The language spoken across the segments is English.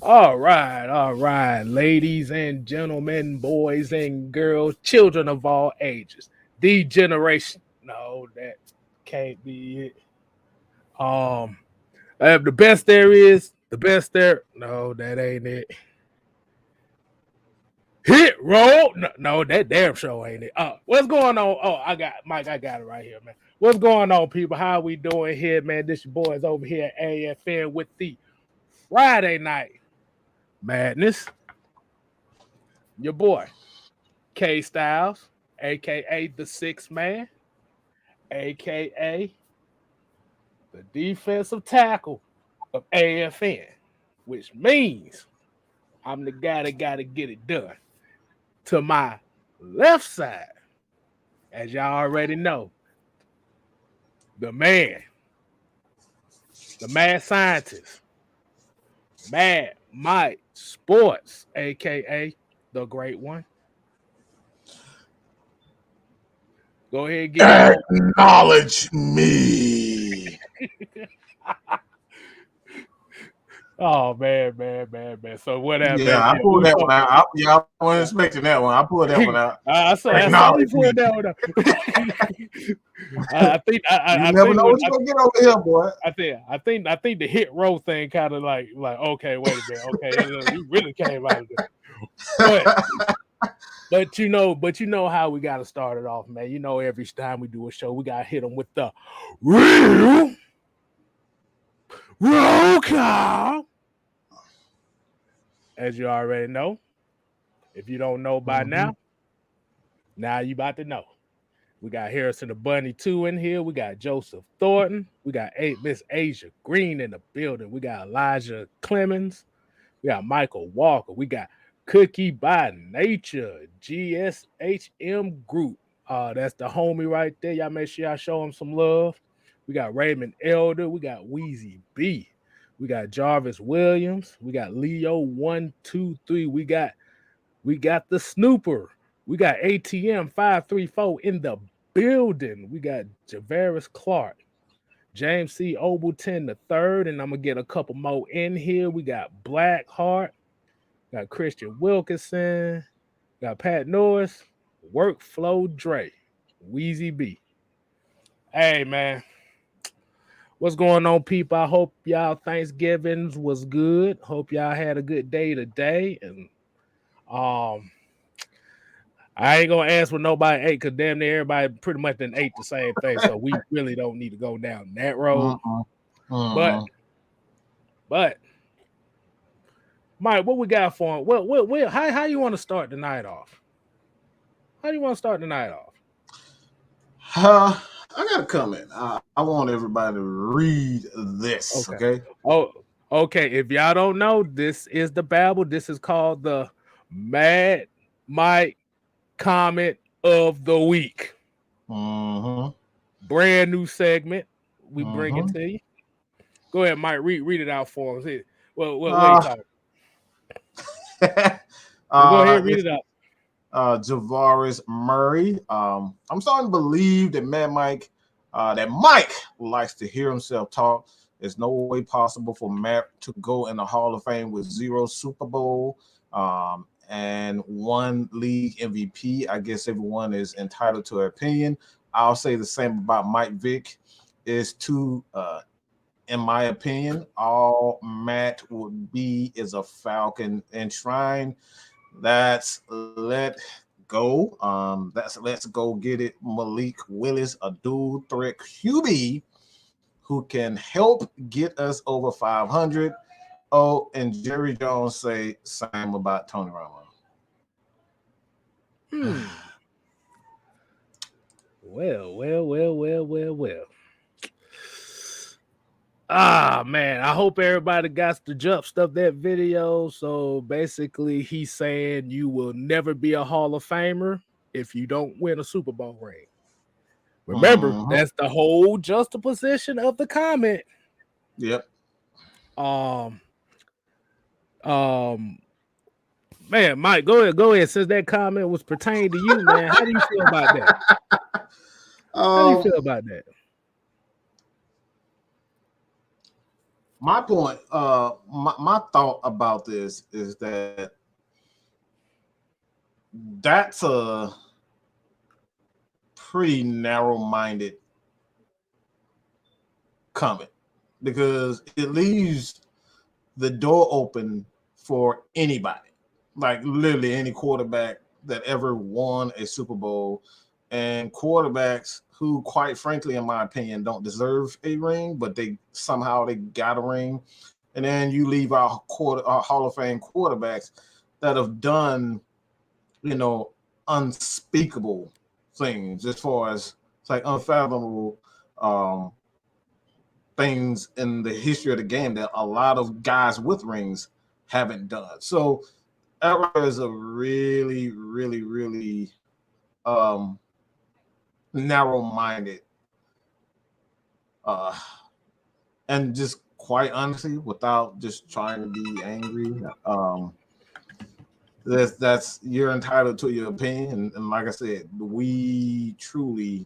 All right, ladies and gentlemen, boys and girls, children of all ages. The generation. No, that can't be it. The best there is, the best there. No, that ain't it. Hit roll. No, that damn show ain't it. What's going on? Oh, I got Mike. I got it right here, man. What's going on, people? How we doing here, man? This your boys over here at AFN with the Friday night madness. Your boy, Kstylz, aka the Sixth Man, aka the defensive tackle of AFN, which means I'm the guy that got to get it done. To my left side, as y'all already know, the man, the mad scientist, Mad Mike Sports, aka the Great One. Go ahead and get acknowledge me. Oh man. So what happened? Yeah, I pulled that one out. I wasn't expecting that one. I pulled that one out. I saw you pulled that one out. I think you never know what you're gonna get over here, boy. I think the hit row thing kind of like okay, wait a minute, okay, you really came out of there. But you know how we got to start it off, man. You know, every time we do a show, we got to hit them with the real roll call. As you already know. If you don't know by now you about to know. We got Harrison the Bunny 2 in here. We got Joseph Thornton. We got Miss Asia Green in the building. We got Elijah Clemens. We got Michael Walker. We got Cookie by Nature, GSHM Group. That's the homie right there. Y'all make sure y'all show him some love. We got Raymond Elder. We got Wheezy B. We got Jarvis Williams. We got Leo 123. We got the Snooper. We got ATM 534 in the building. We got Javaris Clark, James C. Obleton III, and I'm gonna get a couple more in here. We got Blackheart. Got Christian Wilkinson, got Pat Norris, Workflow Dre, Wheezy B. Hey, man. What's going on, people? I hope y'all Thanksgivings was good. Hope y'all had a good day today. And I ain't going to ask what nobody ate because damn near everybody pretty much done ate the same thing. So we really don't need to go down that road. But Mike, what we got for him? How you want to start the night off? How do you want to start the night off? I got a comment. I want everybody to read this, okay? Oh, okay. If y'all don't know, this is the Babble. This is called the Mad Mike Comment of the Week. Brand new segment. We bring it to you. Go ahead, Mike. Read it out for us. What are you talking? Go ahead, read it out. Javaris Murray. I'm starting to believe that Mike likes to hear himself talk. There's no way possible for Matt to go in the Hall of Fame with 0 Super Bowl and 1 league MVP. I guess everyone is entitled to an opinion. I'll say the same about Mike Vick. Is too in my opinion, all Matt would be is a Falcon enshrined. That's let go. That's let's go get it. Malik Willis, a dual threat QB who can help get us over 500. Oh, and Jerry Jones say same about Tony Romo. Well. Ah, man, I hope everybody got the jump stuff that video. So basically, he's saying you will never be a Hall of Famer if you don't win a Super Bowl ring. Remember, that's the whole juxtaposition of the comment. Yep. Man, Mike, go ahead. Since that comment was pertaining to you, man, how do you feel about that? How do you feel about that? My point, my thought about this is that that's a pretty narrow-minded comment because it leaves the door open for anybody, like literally any quarterback that ever won a Super Bowl, and quarterbacks who, quite frankly, in my opinion, don't deserve a ring, but they got a ring. And then you leave our Hall of Fame quarterbacks that have done, unspeakable things as far as it's like unfathomable things in the history of the game that a lot of guys with rings haven't done. So that is a really, really, really narrow-minded and just quite honestly, without just trying to be angry, that's you're entitled to your opinion, and like I said, we truly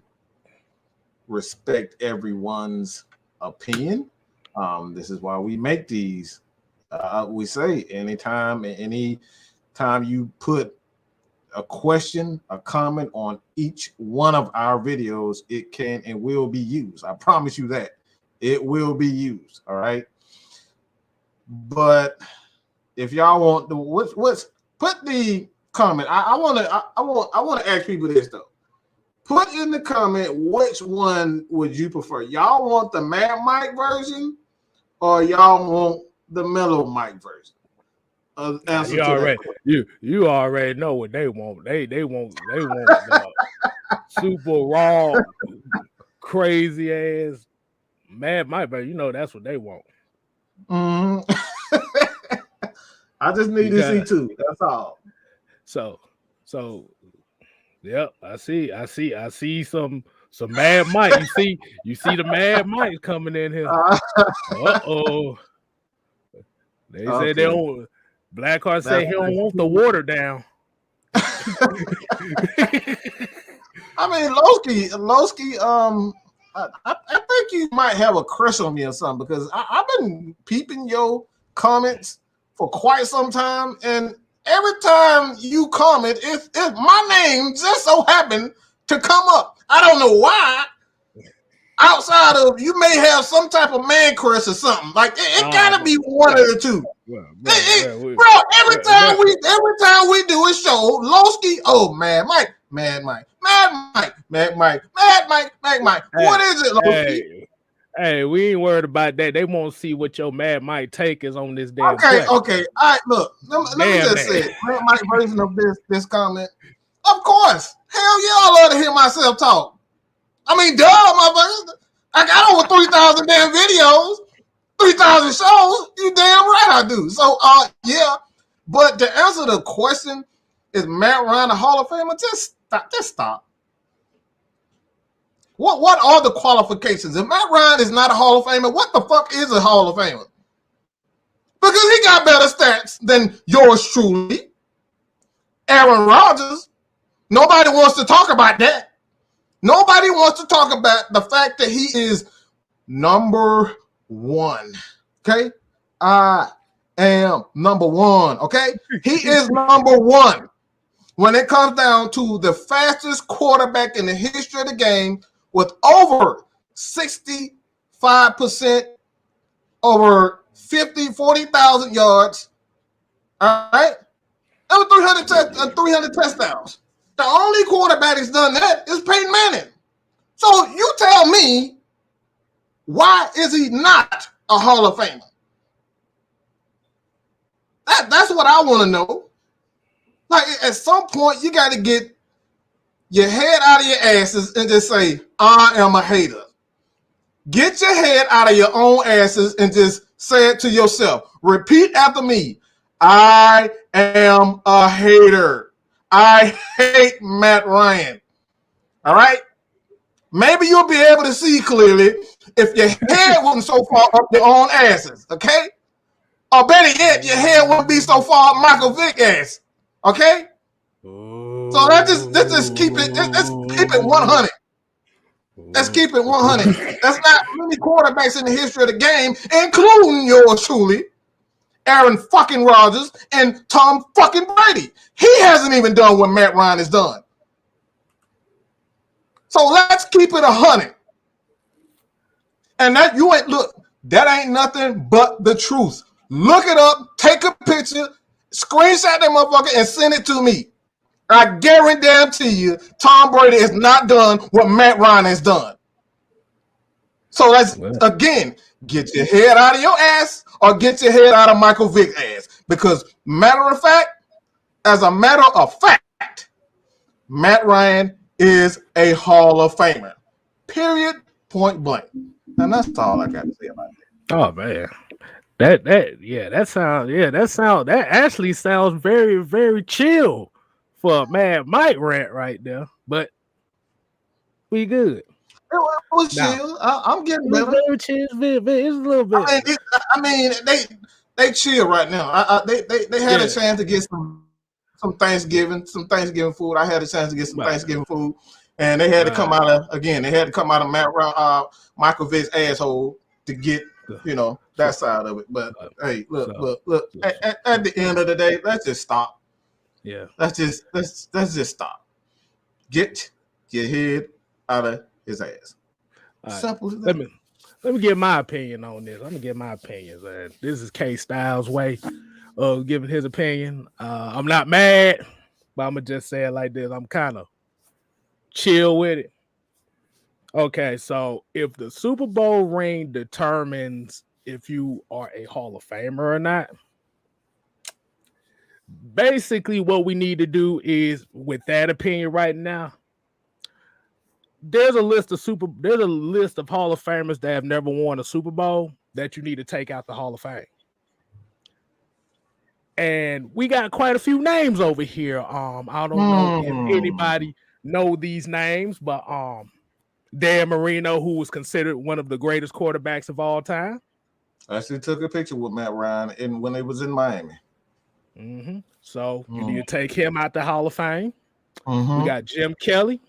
respect everyone's opinion. This is why we make these. We say anytime you put a question, a comment on each one of our videos, it can and will be used. I promise you that it will be used. All right. But if y'all want the what's put the comment. I want to ask people this though. Put in the comment which one would you prefer? Y'all want the Mad Mike version or y'all want the Mellow Mike version? You already know what they want. They want the super raw, crazy ass Mad Mike version. You know that's what they want. I just need to see two. That's all. So yep, I see some Mad Mike. You see the Mad Mike coming in here. Uh-oh. They say they don't. Blackheart say he don't want the water down. I mean, Lowski, I think you might have a crush on me or something because I've been peeping your comments for quite some time, and every time you comment, if my name just so happened to come up, I don't know why. Outside of you may have some type of man crush or something. Like it gotta be one of the two. Bro, every time we do a show, Lowski, Mad Mike. What is it, Lowski? Hey, we ain't worried about that. They won't see what your Mad Mike take is on this damn. Okay. All right, look. Let me just say it. Mad Mike version of this comment. Of course. Hell yeah, I love to hear myself talk. I mean, duh, motherfucker. I got over 3,000 damn videos, 3,000 shows. You damn right I do. So, yeah. But to answer the question, is Matt Ryan a Hall of Famer? Just stop. What are the qualifications? If Matt Ryan is not a Hall of Famer, what the fuck is a Hall of Famer? Because he got better stats than yours truly. Aaron Rodgers. Nobody wants to talk about that. Nobody wants to talk about the fact that he is number one. Okay? I am number one. Okay? He is number one. When it comes down to the fastest quarterback in the history of the game with over 65%, over 40,000 yards. All right? Over 300 touchdowns. The only quarterback that's done that is Peyton Manning. So you tell me, why is he not a Hall of Famer? That's what I want to know. Like, at some point, you got to get your head out of your asses and just say, I am a hater. Get your head out of your own asses and just say it to yourself. Repeat after me. I am a hater. I hate Matt Ryan. All right? Maybe you'll be able to see clearly if your head wasn't so far up your own asses, okay? Or better yet, your head wouldn't be so far up Michael Vick's ass, okay? So let's just keep it 100. Let's keep it 100. That's not many quarterbacks in the history of the game, including yours truly, Aaron fucking Rodgers and Tom fucking Brady. He hasn't even done what Matt Ryan has done. So let's keep it 100. And that you ain't look. That ain't nothing but the truth. Look it up. Take a picture. Screenshot that motherfucker and send it to me. I guarantee you, Tom Brady has not done what Matt Ryan has done. So let's, again, get your head out of your ass or get your head out of Michael Vick's ass. Because as a matter of fact, Matt Ryan is a Hall of Famer. Period. Point blank. And that's all I got to say about that. Oh man. That actually sounds very, very chill for Mad Mike rant right there. But we good. It was chill. I'm getting better. Very chill. It's a little bit. I mean, they chill right now. They had a chance to get some Thanksgiving food. I had a chance to get some Thanksgiving food, and they had to come out of Michael Vick's asshole to get that side of it. But hey, look. At the end of the day, let's just stop. Yeah. Let's just stop. Get your head out of his ass. Simple as that. Let me give my opinion on this. I'm gonna give my opinions. This is Kstylz way of giving his opinion. I'm not mad, but I'm gonna just say it like this. I'm kind of chill with it. Okay, so if the Super Bowl ring determines if you are a Hall of Famer or not, basically what we need to do is, with that opinion right now, there's a list of Hall of Famers that have never won a Super Bowl that you need to take out the Hall of Fame. And we got quite a few names over here. I don't know if anybody know these names, but Dan Marino, who was considered one of the greatest quarterbacks of all time. I actually took a picture with Matt Ryan when they was in Miami. Mm-hmm. So you need to take him out the Hall of Fame. We got Jim Kelly,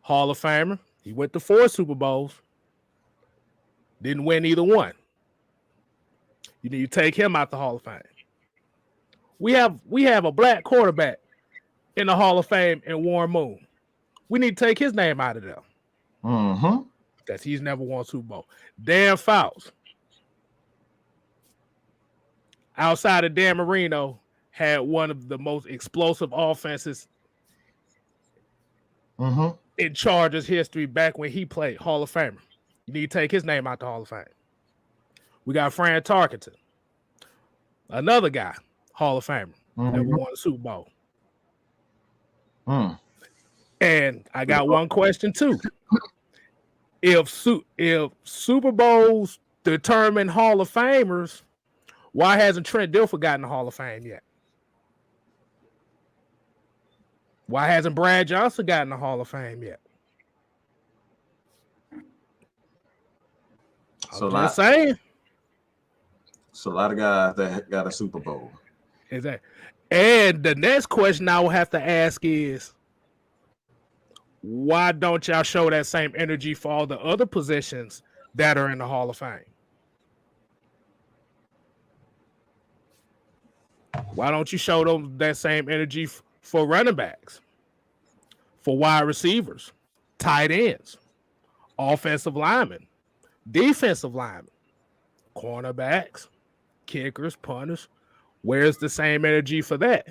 Hall of Famer. He went to 4 Super Bowls. Didn't win either one. You need to take him out the Hall of Fame. We have a black quarterback in the Hall of Fame in Warren Moon. We need to take his name out of there. Because he's never won a Super Bowl. Dan Fouts, outside of Dan Marino, had one of the most explosive offenses in Chargers history back when he played. Hall of Famer. You need to take his name out the Hall of Fame. We got Fran Tarkenton, another guy, Hall of Famer, never won a Super Bowl. And I got one question too. If Super Bowls determine Hall of Famers, why hasn't Trent Dilfer gotten the Hall of Fame yet? Why hasn't Brad Johnson gotten the Hall of Fame yet? I'm just saying. It's a lot of guys that got a Super Bowl. Exactly. And the next question I will have to ask is, why don't y'all show that same energy for all the other positions that are in the Hall of Fame? Why don't you show them that same energy for running backs, for wide receivers, tight ends, offensive linemen, defensive linemen, cornerbacks, kickers, punters? Where's the same energy for that?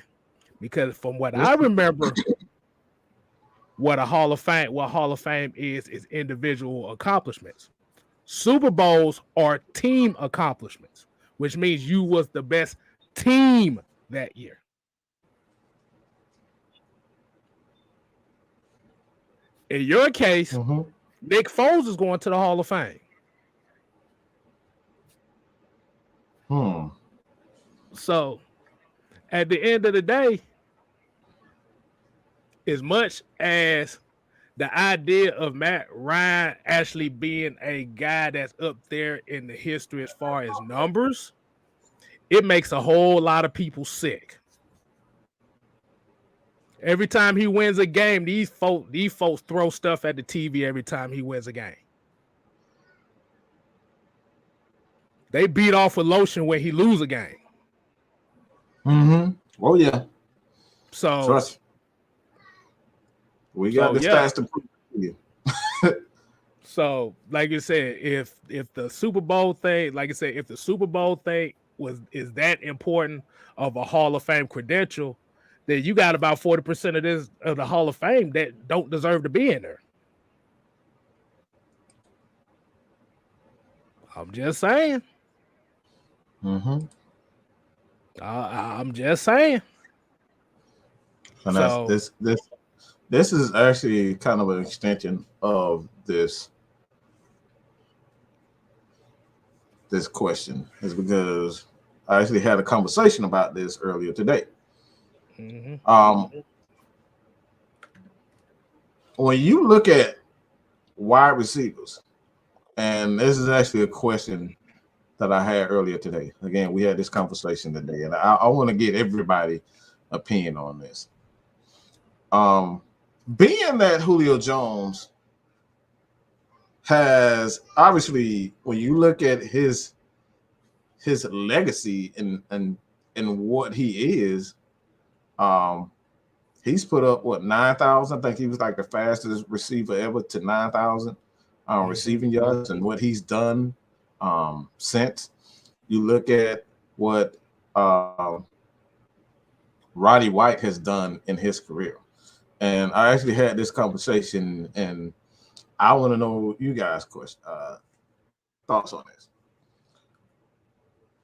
Because from what I remember, what Hall of Fame is individual accomplishments. Super Bowls are team accomplishments, which means you was the best team that year. In your case, Nick Foles is going to the Hall of Fame. So, at the end of the day, as much as the idea of Matt Ryan actually being a guy that's up there in the history as far as numbers, it makes a whole lot of people sick. Every time he wins a game, these folks throw stuff at the TV every time he wins a game. They beat off with lotion when he lose a game. Mm-hmm. Oh yeah. So trust. We got the stats to prove it to you. So, like you said, if the Super Bowl thing, like I said, if the Super Bowl thing is that important of a Hall of Fame credential, then you got about 40% of the Hall of Fame that don't deserve to be in there. I'm just saying. Mm-hmm. I'm just saying. And so, this is actually kind of an extension of this question, is because I actually had a conversation about this earlier today. Mm-hmm. When you look at wide receivers, and this is actually a question that I had earlier today. Again, we had this conversation today, and I want to get everybody's opinion on this. Being that Julio Jones has, obviously, when you look at his legacy and what he is, he's put up 9,000. I think he was like the fastest receiver ever to 9,000 receiving yards, and what he's done since. You look at what Roddy White has done in his career. And I actually had this conversation, and I want to know you guys' thoughts on this.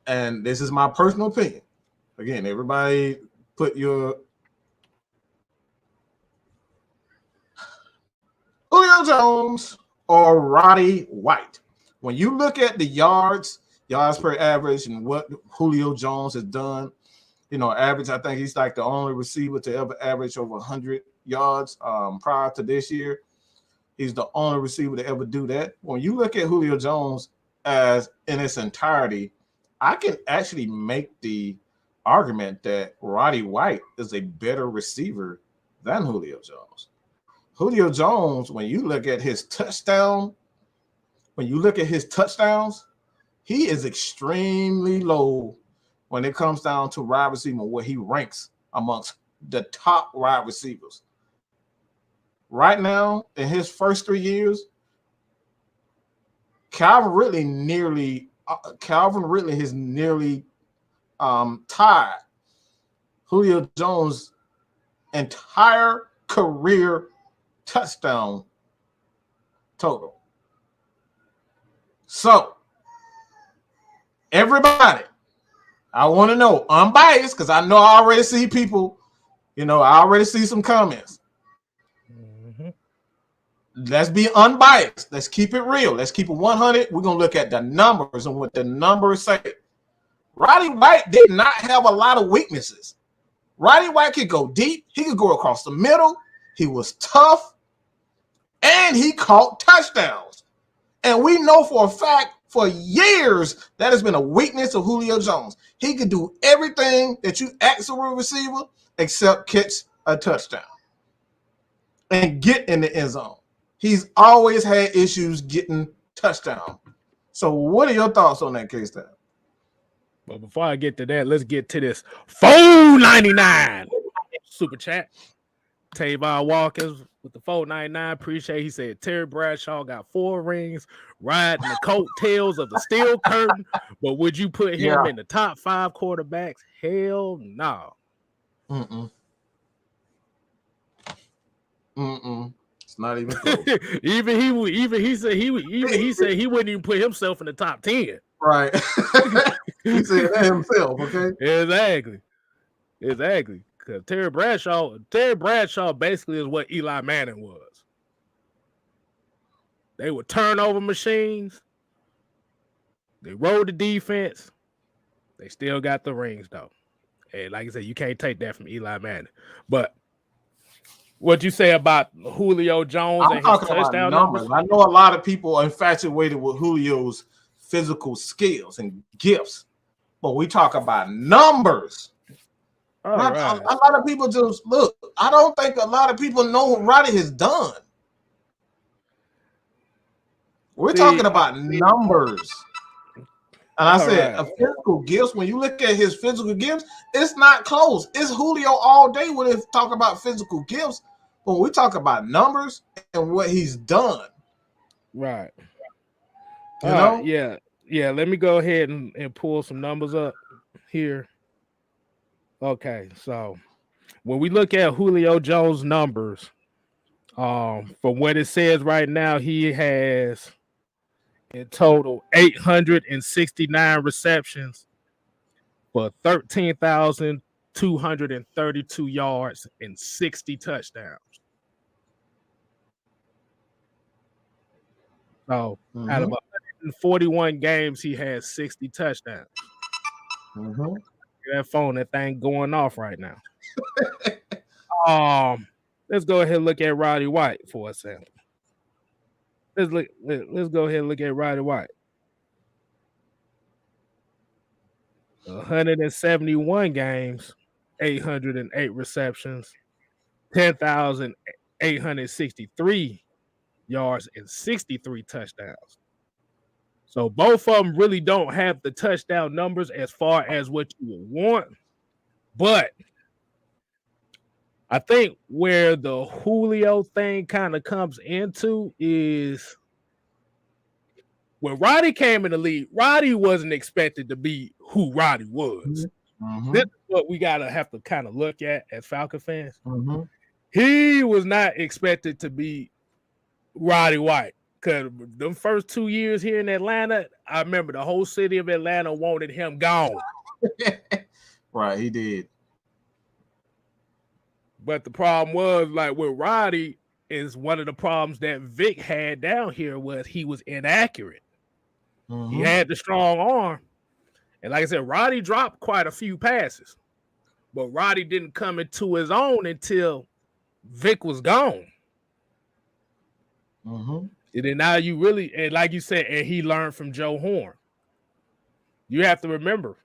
And this is my personal opinion. Again, everybody put your Julio Jones or Roddy White. When you look at the yards per average and what Julio Jones has done, average, I think he's like the only receiver to ever average over 100 yards prior to this year. He's the only receiver to ever do that. When you look at Julio Jones as in its entirety, I can actually make the argument that Roddy White is a better receiver than Julio Jones. Julio Jones, when you look at his touchdowns, he is extremely low when it comes down to wide receiver, where he ranks amongst the top wide receivers. Right now, in his first 3 years, Calvin Ridley has nearly tied Julio Jones' entire career touchdown total. So, everybody, I want to know, unbiased, because I know I already see people, I already see some comments. Mm-hmm. Let's be unbiased. Let's keep it real. Let's keep it 100. We're going to look at the numbers and what the numbers say. Roddy White did not have a lot of weaknesses. Roddy White could go deep. He could go across the middle. He was tough. And he caught touchdowns. And we know for a fact, for years, that has been a weakness of Julio Jones. He could do everything that you ask a receiver except catch a touchdown and get in the end zone. He's always had issues getting touchdown. So what are your thoughts on that, Kstylz? But before I get to that, let's get to this $4.99 super chat. Tavon Walkers with the $4.99. Appreciate. He said Terry Bradshaw got 4 rings, riding the coattails of the steel curtain. But would you put him in the top 5 quarterbacks? Hell no. It's not even close. he said he wouldn't even put himself in the top 10. Right. He said that himself. Okay. Exactly. Because Terry Bradshaw basically is what Eli Manning was. They were turnover machines. They rode the defense. They still got the rings, though. And like I said, you can't take that from Eli Manning. But what you say about Julio Jones and his touchdown numbers? I know a lot of people are infatuated with Julio's physical skills and gifts. But we talk about numbers. All right. A lot of people just look. I don't think a lot of people know what Roddy has done. We're talking about numbers. And I said, a physical gifts, when you look at his physical gifts, it's not close. It's Julio all day when they talk about physical gifts. But when we talk about numbers and what he's done. Right. You know? Yeah. Yeah. Let me go ahead and pull some numbers up here. Okay. So when we look at Julio Jones' numbers, from what it says right now, he has in total 869 receptions for 13,232 yards and 60 touchdowns. So out of 141 games, he has 60 touchdowns. That phone, that thing going off right now. Let's go ahead and look at Roddy White for a second. Let's go ahead and look at Roddy White. 171 games, 808 receptions, 10,863 yards, and 63 touchdowns. So both of them really don't have the touchdown numbers as far as what you would want. But I think where the Julio thing kind of comes into is when Roddy came in the league, Roddy wasn't expected to be who Roddy was. This is what we have to kind of look at as Falcon fans. He was not expected to be Roddy White. Because the first 2 years here in Atlanta, I remember the whole city of Atlanta wanted him gone. Right, he did. But the problem was, like with Roddy, is one of the problems that Vic had down here was he was inaccurate. He had the strong arm. And like I said, Roddy dropped quite a few passes. But Roddy didn't come into his own until Vic was gone. And then now you really, and like you said, and he learned from Joe Horn. You have to remember,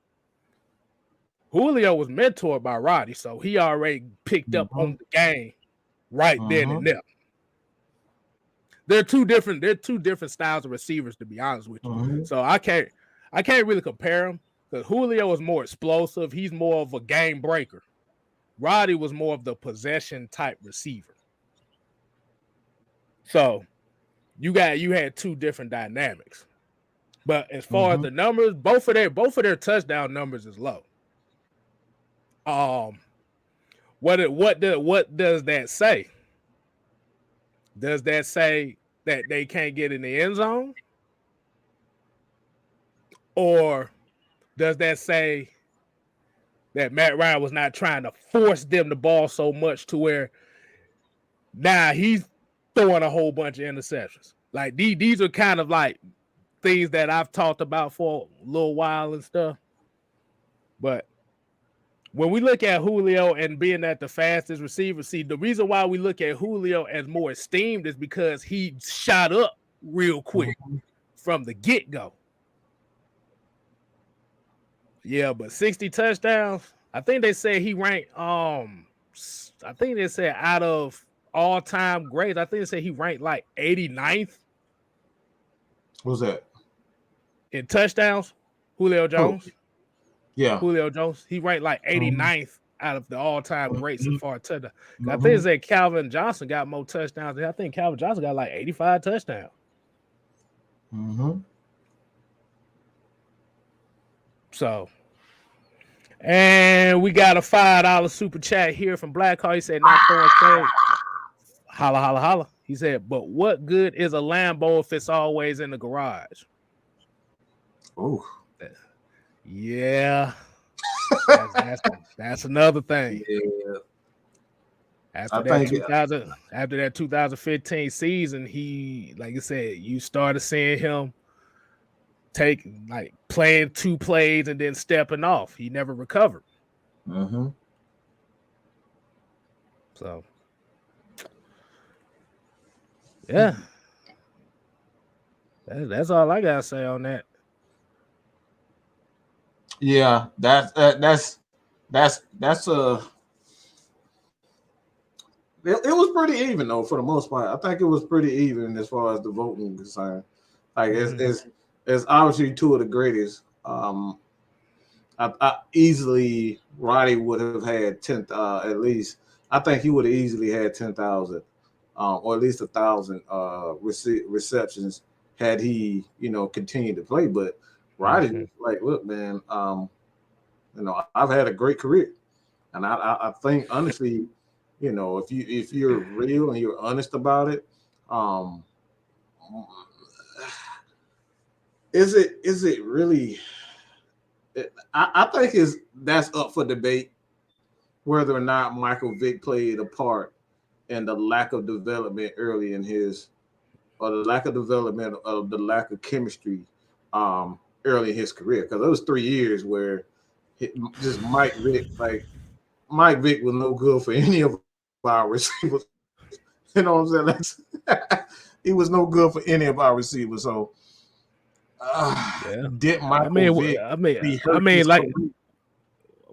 Julio was mentored by Roddy, so he already picked up on the game right then and there. They're two different styles of receivers, to be honest with you. So I can't really compare them because Julio is more explosive. He's more of a game breaker. Roddy was more of the possession type receiver. So you had two different dynamics. But as far as the numbers, both of their touchdown numbers is low. What does that say? Does that say that they can't get in the end zone? Or does that say that Matt Ryan was not trying to force them the ball so much to where now he's throwing a whole bunch of interceptions? Like these are kind of like things that I've talked about for a little while and stuff. But when we look at Julio and being at the fastest receiver, see, the reason why we look at Julio as more esteemed is because he shot up real quick from the get-go. Yeah, but 60 touchdowns, I think they said he ranked, I think they said out of all-time greats, I think they said he ranked like 89th. Who's that? In touchdowns, Julio Jones. Yeah. Julio Jones. He ranked like 89th out of the all-time greats as far as touchdowns. I think they said Calvin Johnson got more touchdowns. I think Calvin Johnson got like 85 touchdowns. So, and we got a $5 super chat here from Blackhawk. He said, not throwing shade. Holla, holla, holla. He said, but what good is a Lambo if it's always in the garage? Ooh. Yeah. That's another thing. Yeah. After that 2015 season, he, like I said, you started seeing him playing 2 plays and then stepping off. He never recovered. So, yeah, that's all I gotta say on that. Yeah, that's That's it was pretty even though for the most part. I think it was pretty even as far as the voting is concerned. Like it's obviously two of the greatest. I easily Roddy would have had 10 at least. I think he would have easily had 10,000 or at least 1,000 receptions had he continued to play. But Roddy was like, look, man, I've had a great career, and I think honestly, if you're real and you're honest about it, is it really? I think that's up for debate whether or not Michael Vick played a part in the lack of development early in his, or the lack of development of the lack of chemistry early in his career. Because there was 3 years where just Mike Vick was no good for any of our receivers. You know what I'm saying? He was no good for any of our receivers. So did Michael Vick?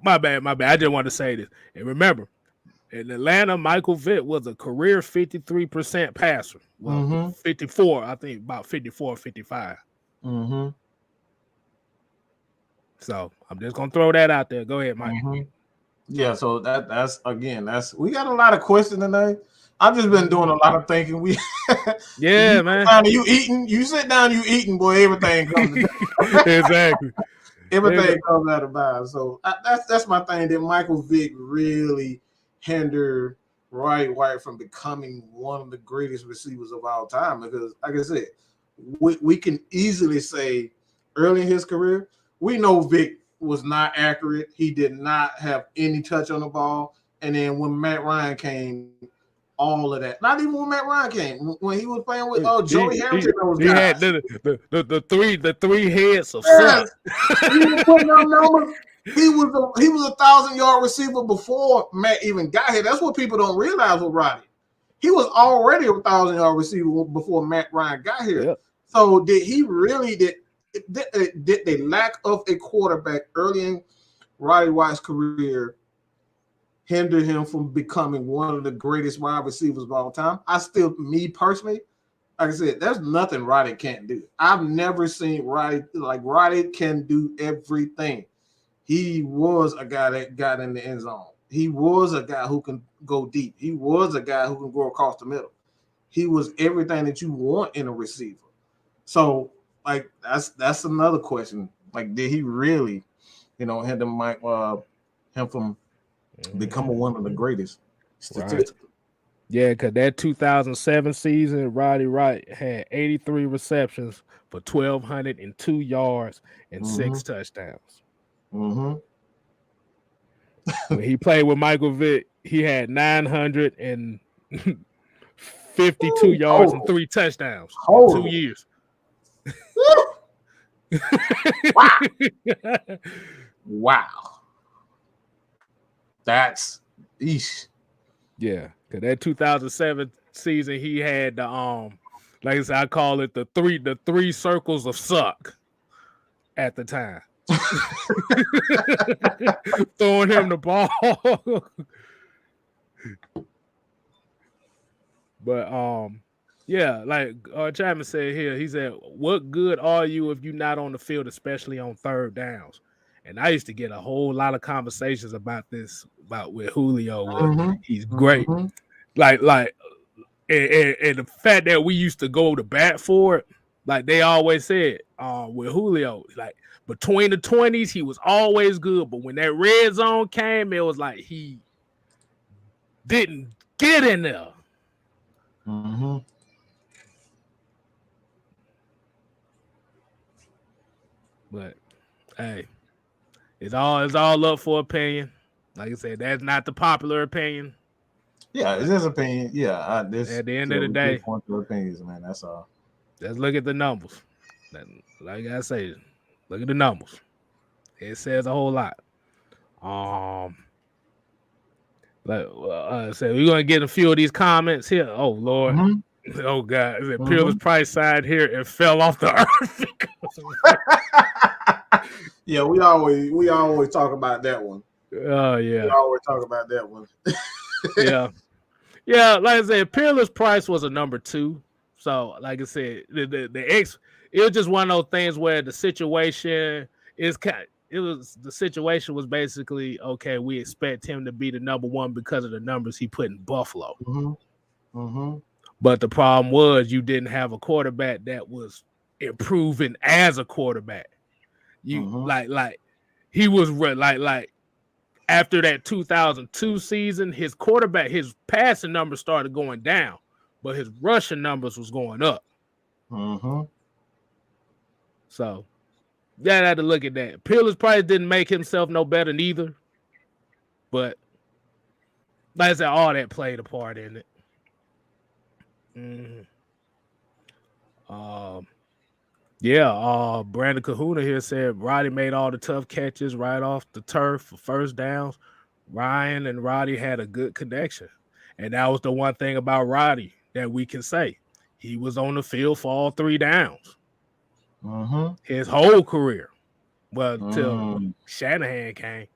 My bad. I just want to say this. And remember, in Atlanta, Michael Vick was a career 53% passer. Well, 54, I think about 54 or 55. So I'm just gonna throw that out there. Go ahead, Mike. Yeah, so that's we got a lot of questions today. I've just been doing a lot of thinking. Man. You sit down, you eating, boy, everything comes exactly. Everything comes out of mind. So that's my thing. That Michael Vick really hindered Roddy White from becoming one of the greatest receivers of all time. Because, like I said, we can easily say early in his career, we know Vick was not accurate. He did not have any touch on the ball. And then when Matt Ryan came, all of that. Not even when Matt Ryan came. When he was playing with Joey Harrington, those guys. He had the three heads of sun. He was putting up numbers. He was 1,000-yard receiver before Matt even got here. That's what people don't realize with Roddy. He was already a 1,000-yard receiver before Matt Ryan got here. Yep. So did the lack of a quarterback early in Roddy White's career hinder him from becoming one of the greatest wide receivers of all time? Me personally, like I said, there's nothing Roddy can't do. I've never seen Roddy can do everything. He was a guy that got in the end zone. He was a guy who can go deep. He was a guy who can go across the middle. He was everything that you want in a receiver. So, like, that's another question. Like, did he really, hinder him from becoming one of the greatest statistically? Right. Yeah, because that 2007 season, Roddy White had 83 receptions for 1,202 yards and 6 touchdowns. When he played with Michael Vick, he had 952 yards and 3 touchdowns in 2 years. Wow. That's eesh. Yeah, because that 2007 season, he had the like I said, I call it the three circles of suck at the time. Throwing him the ball. But yeah, like Chapman said here, he said, what good are you if you're not on the field, especially on third downs? And I used to get a whole lot of conversations about this, about with Julio. He's great. Like and the fact that we used to go to bat for it, like they always said, with Julio, like between the 20s, he was always good. But when that red zone came, it was like he didn't get in there. But hey, it's all up for opinion. Like I said, that's not the popular opinion. Yeah, it's his opinion. Yeah, at the end of the day, point of opinions, man. That's all. Let's look at the numbers. Like I say, look at the numbers. It says a whole lot. So we're gonna get a few of these comments here. Oh Lord. Oh God, Peerless Price side here and fell off the earth. Yeah, we always talk about that one. Oh yeah. We always talk about that one. Yeah. Yeah, like I said, Peerless Price was a number 2. So, like I said, it was just one of those things where the situation the situation was basically okay. We expect him to be the number 1 because of the numbers he put in Buffalo. But the problem was you didn't have a quarterback that was improving as a quarterback. You like he was like after that 2002 season, his passing numbers started going down, but his rushing numbers was going up. So you had to look at that. Peerless Price didn't make himself no better neither, but like I said, all that played a part in it. Brandon Kahuna here said Roddy made all the tough catches right off the turf for first downs. Ryan and Roddy had a good connection. And that was the one thing about Roddy that we can say. He was on the field for all 3 downs. His whole career. Well, until Shanahan came.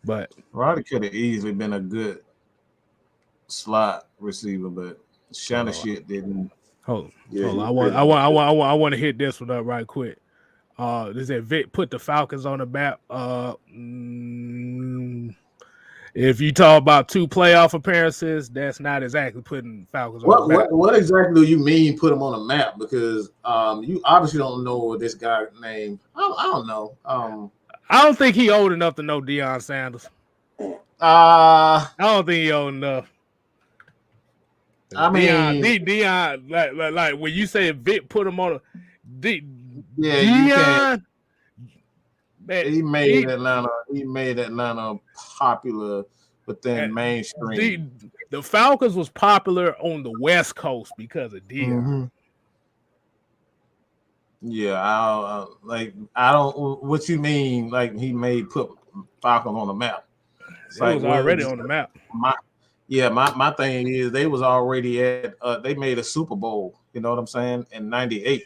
But Roddy could have easily been a good slot receiver, but Shanahan shit didn't. Hold on. I want to hit this one up right quick. This is Vic put the Falcons on the map. If you talk about 2 playoff appearances, that's not exactly putting Falcons on the map. What exactly do you mean put them on a map? Because you obviously don't know this guy's name. I don't know. I don't think he old enough to know Deion Sanders. I don't think he old enough. I mean, Deion, like when you say Vic put him on Deion, he made Atlanta popular within mainstream. The Falcons was popular on the West Coast because of Deion. Yeah, I don't. What you mean? Like he made put Falcons on the map? It was already on the map. My thing is they was already at. They made a Super Bowl. You know what I'm saying? In 98,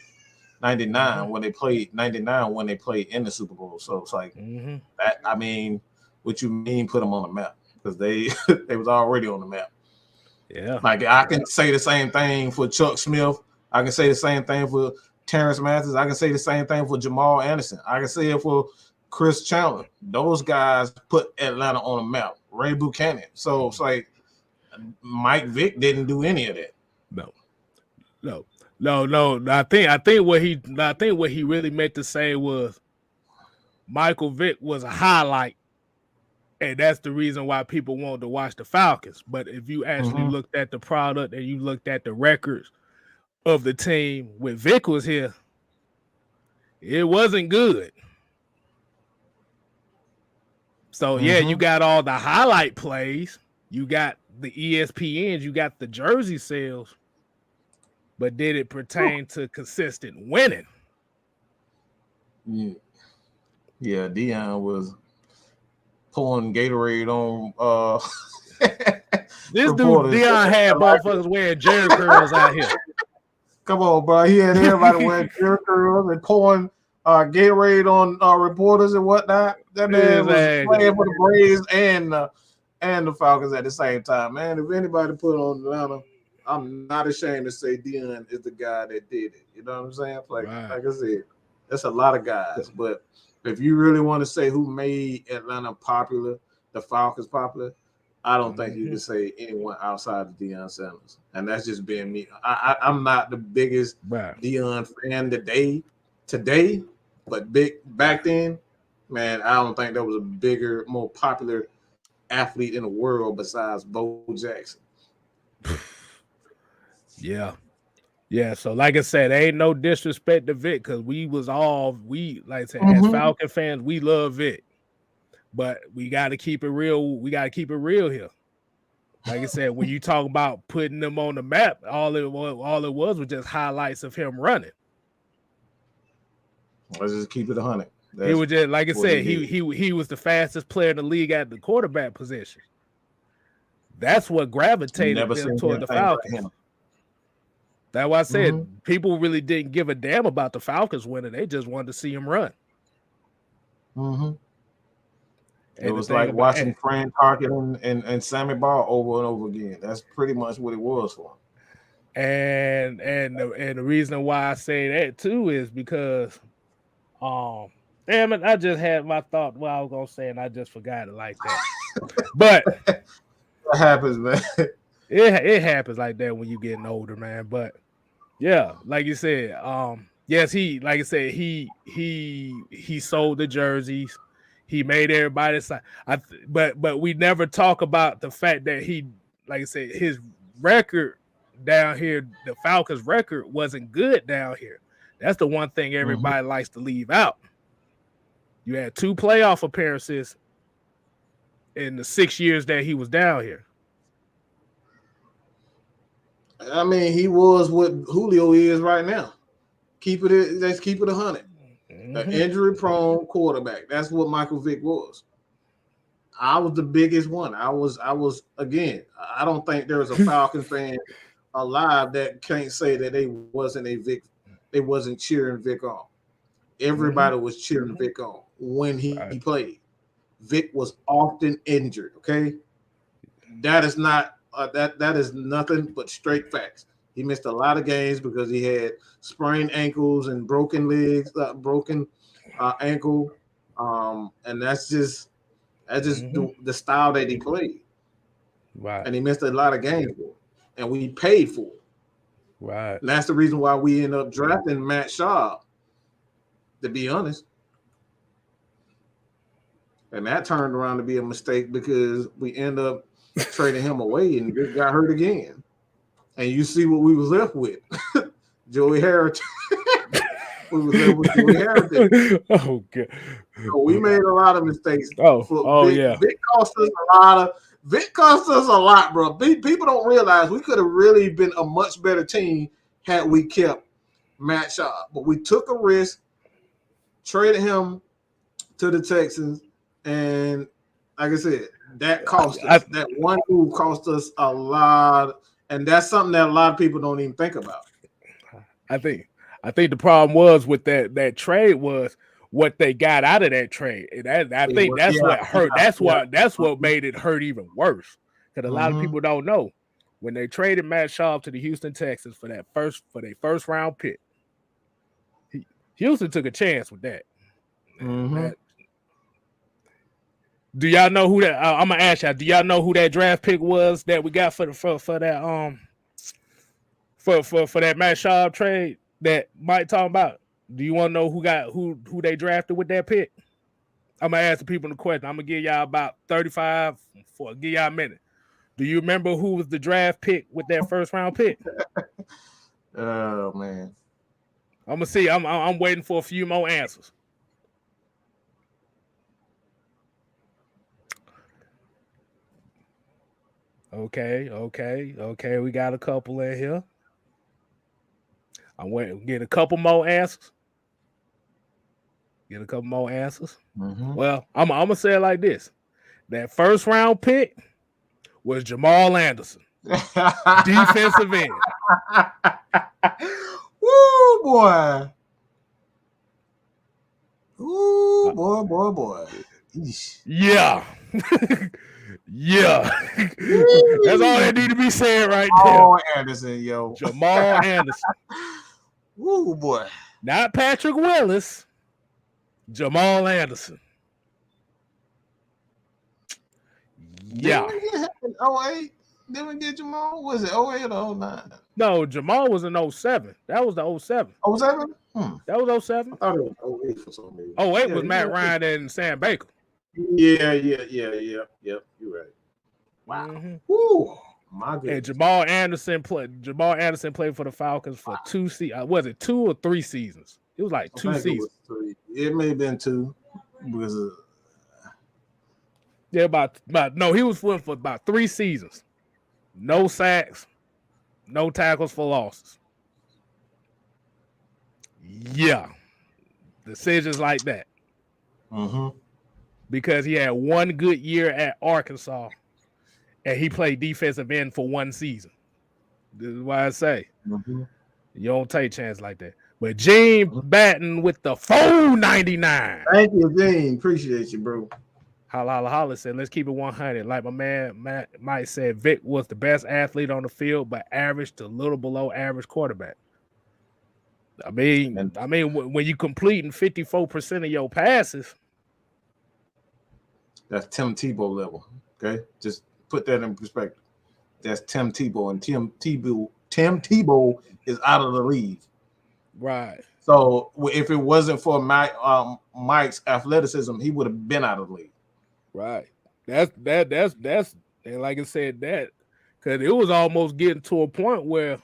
99 when they played 99 when they played in the Super Bowl. So it's like that. I mean, what you mean put them on the map? Because they they was already on the map. Yeah. Like I can say the same thing for Chuck Smith. I can say the same thing for Terrence Mathis. I can say the same thing for Jamal Anderson. I can say it for Chris Chandler. Those guys put Atlanta on the map. Ray Buchanan. So it's like Mike Vick didn't do any of that. No. I think what he really meant to say was Michael Vick was a highlight, and that's the reason why people wanted to watch the Falcons. But if you actually looked at the product and you looked at the records of the team when Vick was here, it wasn't good. So you got all the highlight plays, you got the ESPNs, you got the jersey sales, but did it pertain to consistent winning? Yeah, Deion was pouring Gatorade on this dude Deion had motherfuckers wearing Jerry curls out here. Come on, bro. He had everybody wearing Jerry curls and pouring Gatorade on reporters and whatnot. That man was playing for the Braves and the Falcons at the same time. Man, if anybody put on Atlanta, I'm not ashamed to say Deion is the guy that did it. You know what I'm saying? Like I said, that's a lot of guys. But if you really want to say who made Atlanta popular, the Falcons popular, I don't think you can say anyone outside of Deion Sanders. And that's just being me. I'm not the biggest Deion fan today, but back then, man, I don't think there was a bigger, more popular athlete in the world besides Bo Jackson. Yeah. So like I said, ain't no disrespect to Vic because like I said, as Falcon fans, we love Vic. But we got to keep it real. We got to keep it real here. Like I said, when you talk about putting them on the map, all it was just highlights of him running. Let's just keep it 100. He was just like I said, he was the fastest player in the league at the quarterback position. That's what gravitated them toward the Falcons. That's why I said people really didn't give a damn about the Falcons winning. They just wanted to see him run. It was like watching Fran Tarkin and Sammy Ball over and over again. That's pretty much what it was for him. And the reason why I say that too is because, damn it, I just had my thought what I was gonna say and I just forgot it like that. But what happens, man? It happens like that when you getting older, man. But yeah, like you said, yes, he sold the jerseys. He made everybody sign. But we never talk about the fact that he, like I said, his record down here, the Falcons' record wasn't good down here. That's the one thing everybody likes to leave out. You had 2 playoff appearances in the 6 years that he was down here. I mean, he was what Julio is right now. Let's keep it 100. An injury-prone quarterback. That's what Michael Vick was. I was the biggest one. I was again. I don't think there was a Falcons fan alive that can't say that they wasn't cheering Vick on. Everybody was cheering Vick on when he played. Vick was often injured. Okay, that is not that is nothing but straight facts. He missed a lot of games because he had sprained ankles and broken legs, broken ankle, and that's just the style that he played. Right. And he missed a lot of games for it, and we paid for it. Right. And that's the reason why we ended up drafting Matt Schaub, to be honest. And that turned around to be a mistake because we ended up trading him away and just got hurt again. And you see what we was left with. Joey Harrington. We was left with Joey Harrington. Oh, God. So we made a lot of mistakes. Yeah. Vic cost us a lot. Vic cost us a lot, bro. People don't realize we could have really been a much better team had we kept Matt Schaub. But we took a risk, traded him to the Texans, and like I said, that cost us. That one move cost us a lot. And that's something that a lot of people don't even think about. I think the problem was with that trade was what they got out of that trade. And I think that's what hurt. That's what made it hurt even worse. Because a lot of people don't know when they traded Matt Schaub to the Houston Texans for their first round pick. Houston took a chance with that. Do y'all know who that? I'm gonna ask y'all. Do y'all know who that draft pick was that we got for that for that Matt Schaub trade that Mike talking about? Do you want to know who they drafted with that pick? I'm gonna ask the people the question. I'm gonna give y'all about 35 for give y'all a minute. Do you remember who was the draft pick with that first round pick? Oh man, I'm gonna see. I'm waiting for a few more answers. Okay. We got a couple in here. I'm waiting. Get a couple more answers. Well, I'm gonna say it like this: that first round pick was Jamal Anderson, defensive end. Woo boy! Ooh boy! Eesh. Yeah. Yeah. That's all that need to be said right there. Jamal Anderson, yo. Jamal Anderson. Woo boy. Not Patrick Willis. Jamal Anderson. Yeah. Didn't we get Jamal? Was it 08 or 09? No, Jamal was in 07. That was the 07. 07? That was 07. I thought it was 08 for some reason. 08 was Matt Ryan and Sam Baker. Yeah. You're right. Wow. Woo. My goodness. And Jamal Anderson played for the Falcons for 2 seasons. Was it 2 or 3 seasons? It was like 2 seasons. It may have been 2 because he was for about 3 seasons. No sacks, no tackles for losses. Yeah. Decisions like that. Because he had one good year at Arkansas and he played defensive end for 1 season. This is why I say you don't take chances like that. But Gene Batten with the 499. Thank you, Gene. Appreciate you, bro. Holla said, let's keep it 100. Like my man Mike said, Vic was the best athlete on the field, but average to a little below average quarterback. I mean, when you completing 54% of your passes, that's Tim Tebow level. Okay, just put that in perspective. That's Tim Tebow, and Tim Tebow is out of the league. Right. So if it wasn't for Mike's athleticism, he would have been out of the league. Right. That's and like I said, that because it was almost getting to a point where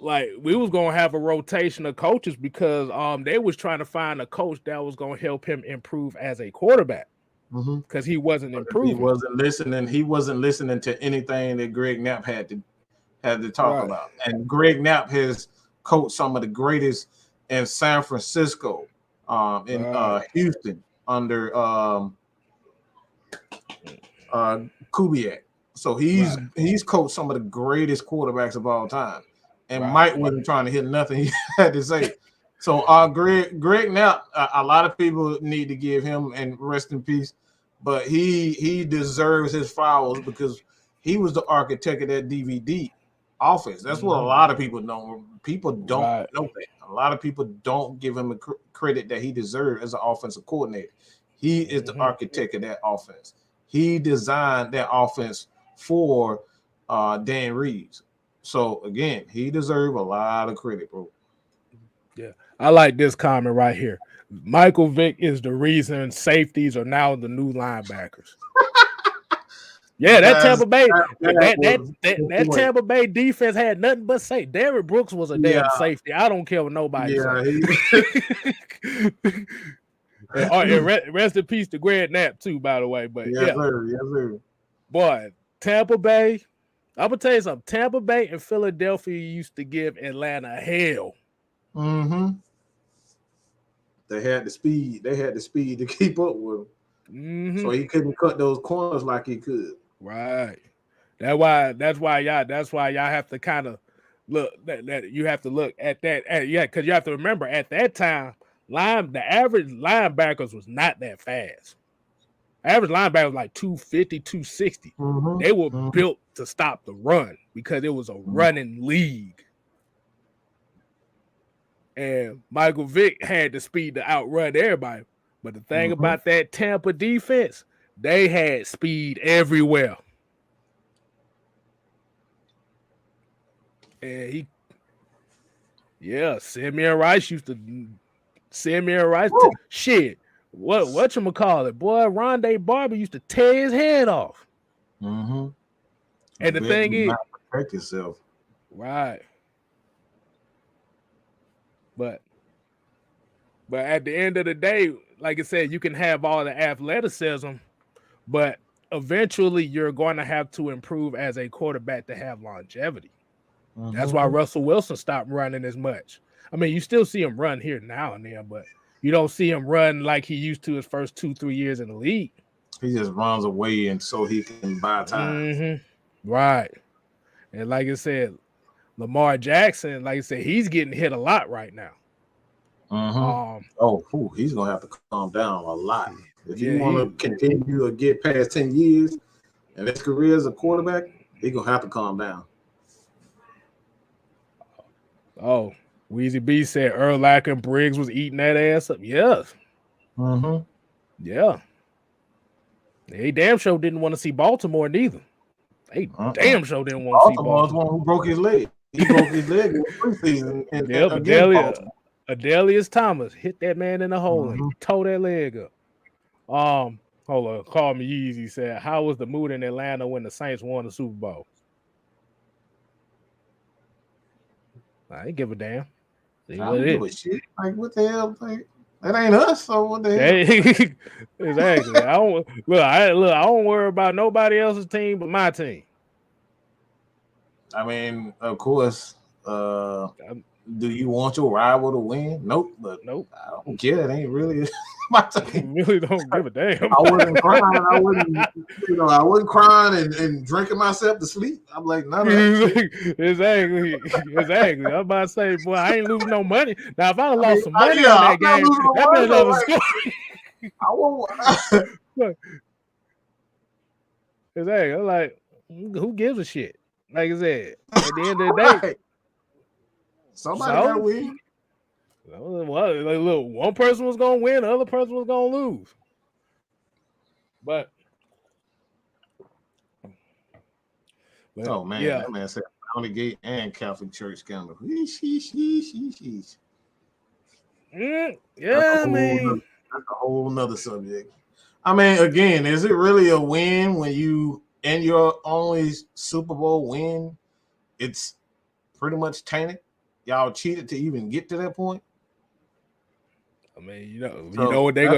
like we was gonna have a rotation of coaches because they was trying to find a coach that was gonna help him improve as a quarterback because he wasn't improving. He wasn't listening. He wasn't listening to anything that Greg Knapp had to talk about. And Greg Knapp has coached some of the greatest in San Francisco, in Houston under Kubiak. So he's coached some of the greatest quarterbacks of all time. And Mike wasn't trying to hear nothing he had to say. So Greg Knapp, a lot of people need to give him and rest in peace, but he deserves his flowers because he was the architect of that DVD offense. That's what a lot of people know. People don't know that. A lot of people don't give him the credit that he deserves as an offensive coordinator. He is the architect of that offense. He designed that offense for Dan Reeves. So again, he deserves a lot of credit, bro. Yeah, I like this comment right here. Michael Vick is the reason safeties are now the new linebackers. Yeah, that Tampa Bay, that Tampa Bay defense had nothing but safety. Derrick Brooks was a damn safety. I don't care what nobody says. And rest in peace to Greg Knapp too, by the way. But yes, sir. Boy, Tampa Bay. I'm gonna tell you something. Tampa Bay and Philadelphia used to give Atlanta hell. They had the speed. They had the speed to keep up with him. So he couldn't cut those corners like he could. Right. That's why y'all have to kind of look that you have to look at that. Because you have to remember at that time, the average linebackers was not that fast. Average linebacker was like 250, 260. They were built to stop the run because it was a running league. And Michael Vick had the speed to outrun everybody. But the thing about that Tampa defense, they had speed everywhere. And Simeon Rice used to shit. Whatchamacallit, boy, Rondé Barber used to tear his head off. And the thing is, protect yourself. Right. But at the end of the day, like I said, you can have all the athleticism, but eventually you're going to have to improve as a quarterback to have longevity. That's why Russell Wilson stopped running as much. I mean, you still see him run here now and then, but you don't see him run like he used to his first 2-3 years in the league. He just runs away and so he can buy time. Right. And like I said, Lamar Jackson, like I said, he's getting hit a lot right now. He's gonna have to calm down a lot. If you want to continue to get past 10 years and his career as a quarterback, he's gonna have to calm down. Oh, Weezy B said Urlacher and Briggs was eating that ass up. Yes. Yeah. They damn sure didn't want to see Baltimore neither. They damn sure didn't want to see Baltimore. Was the one who broke his leg. He broke his leg in the preseason. Adelius Thomas hit that man in the hole and tore that leg up. Hold on. Call me Yeezy said, how was the mood in Atlanta when the Saints won the Super Bowl? I ain't give a damn. I don't give a shit. Like, what the hell? Like, that ain't us. So what the hell? Exactly. I don't worry about nobody else's team but my team. I mean, of course. Do you want your rival to win? Nope. But Nope. I don't care. It ain't really my thing. Really don't give a damn. I wasn't crying. I wasn't crying and drinking myself to sleep. I'm like, none of that shit. Exactly. I'm about to say, boy, I ain't losing no money. Now, if I lost some money yeah, on that I'm not game, losing no that'd be money, another like, story. I won't. Exactly. I'm like, who gives a shit? Like I said, at the end of the day, Right. Somebody got to win. Well, like, look, one person was gonna win, the other person was gonna lose. But oh man, yeah. that man said County Gate and Catholic Church scandal. Yeah, Man. That's a whole nother subject. I mean, again, is it really a win when you in your only Super Bowl win? It's pretty much tainted. Y'all cheated to even get to that point. I mean, you know what they go.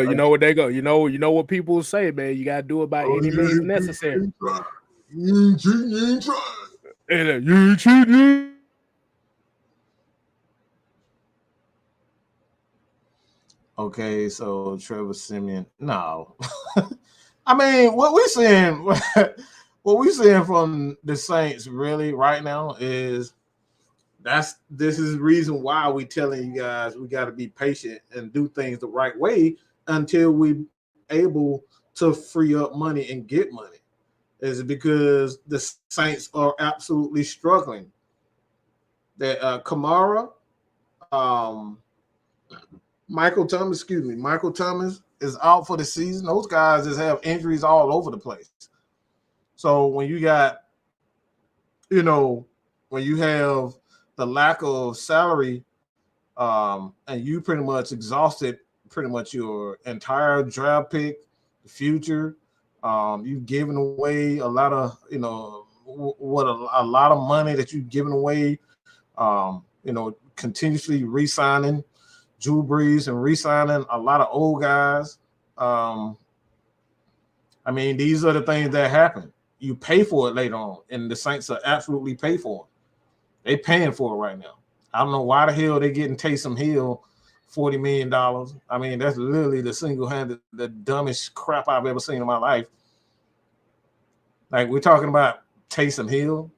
You know what people say, man. You gotta do it by any means necessary. You ain't cheating, you ain't trying. You ain't cheating. Okay, so Trevor Simeon. No. I mean, what we seeing from the Saints really right now is this is the reason why we telling you guys we got to be patient and do things the right way until we able to free up money and get money. Is because the Saints are absolutely struggling. That Kamara, Michael Thomas is out for the season. Those guys just have injuries all over the place. So when you got, when you have the lack of salary, and you pretty much exhausted pretty much your entire draft pick, the future, you've given away a lot of, a lot of money that you've given away, continuously re-signing Drew Brees and re-signing a lot of old guys. I mean, these are the things that happen. You pay for it later on, and the Saints are absolutely pay for it. They paying for it right now. I don't know why the hell they getting Taysom Hill $40 million. I mean, that's literally the dumbest crap I've ever seen in my life. Like, we're talking about Taysom Hill.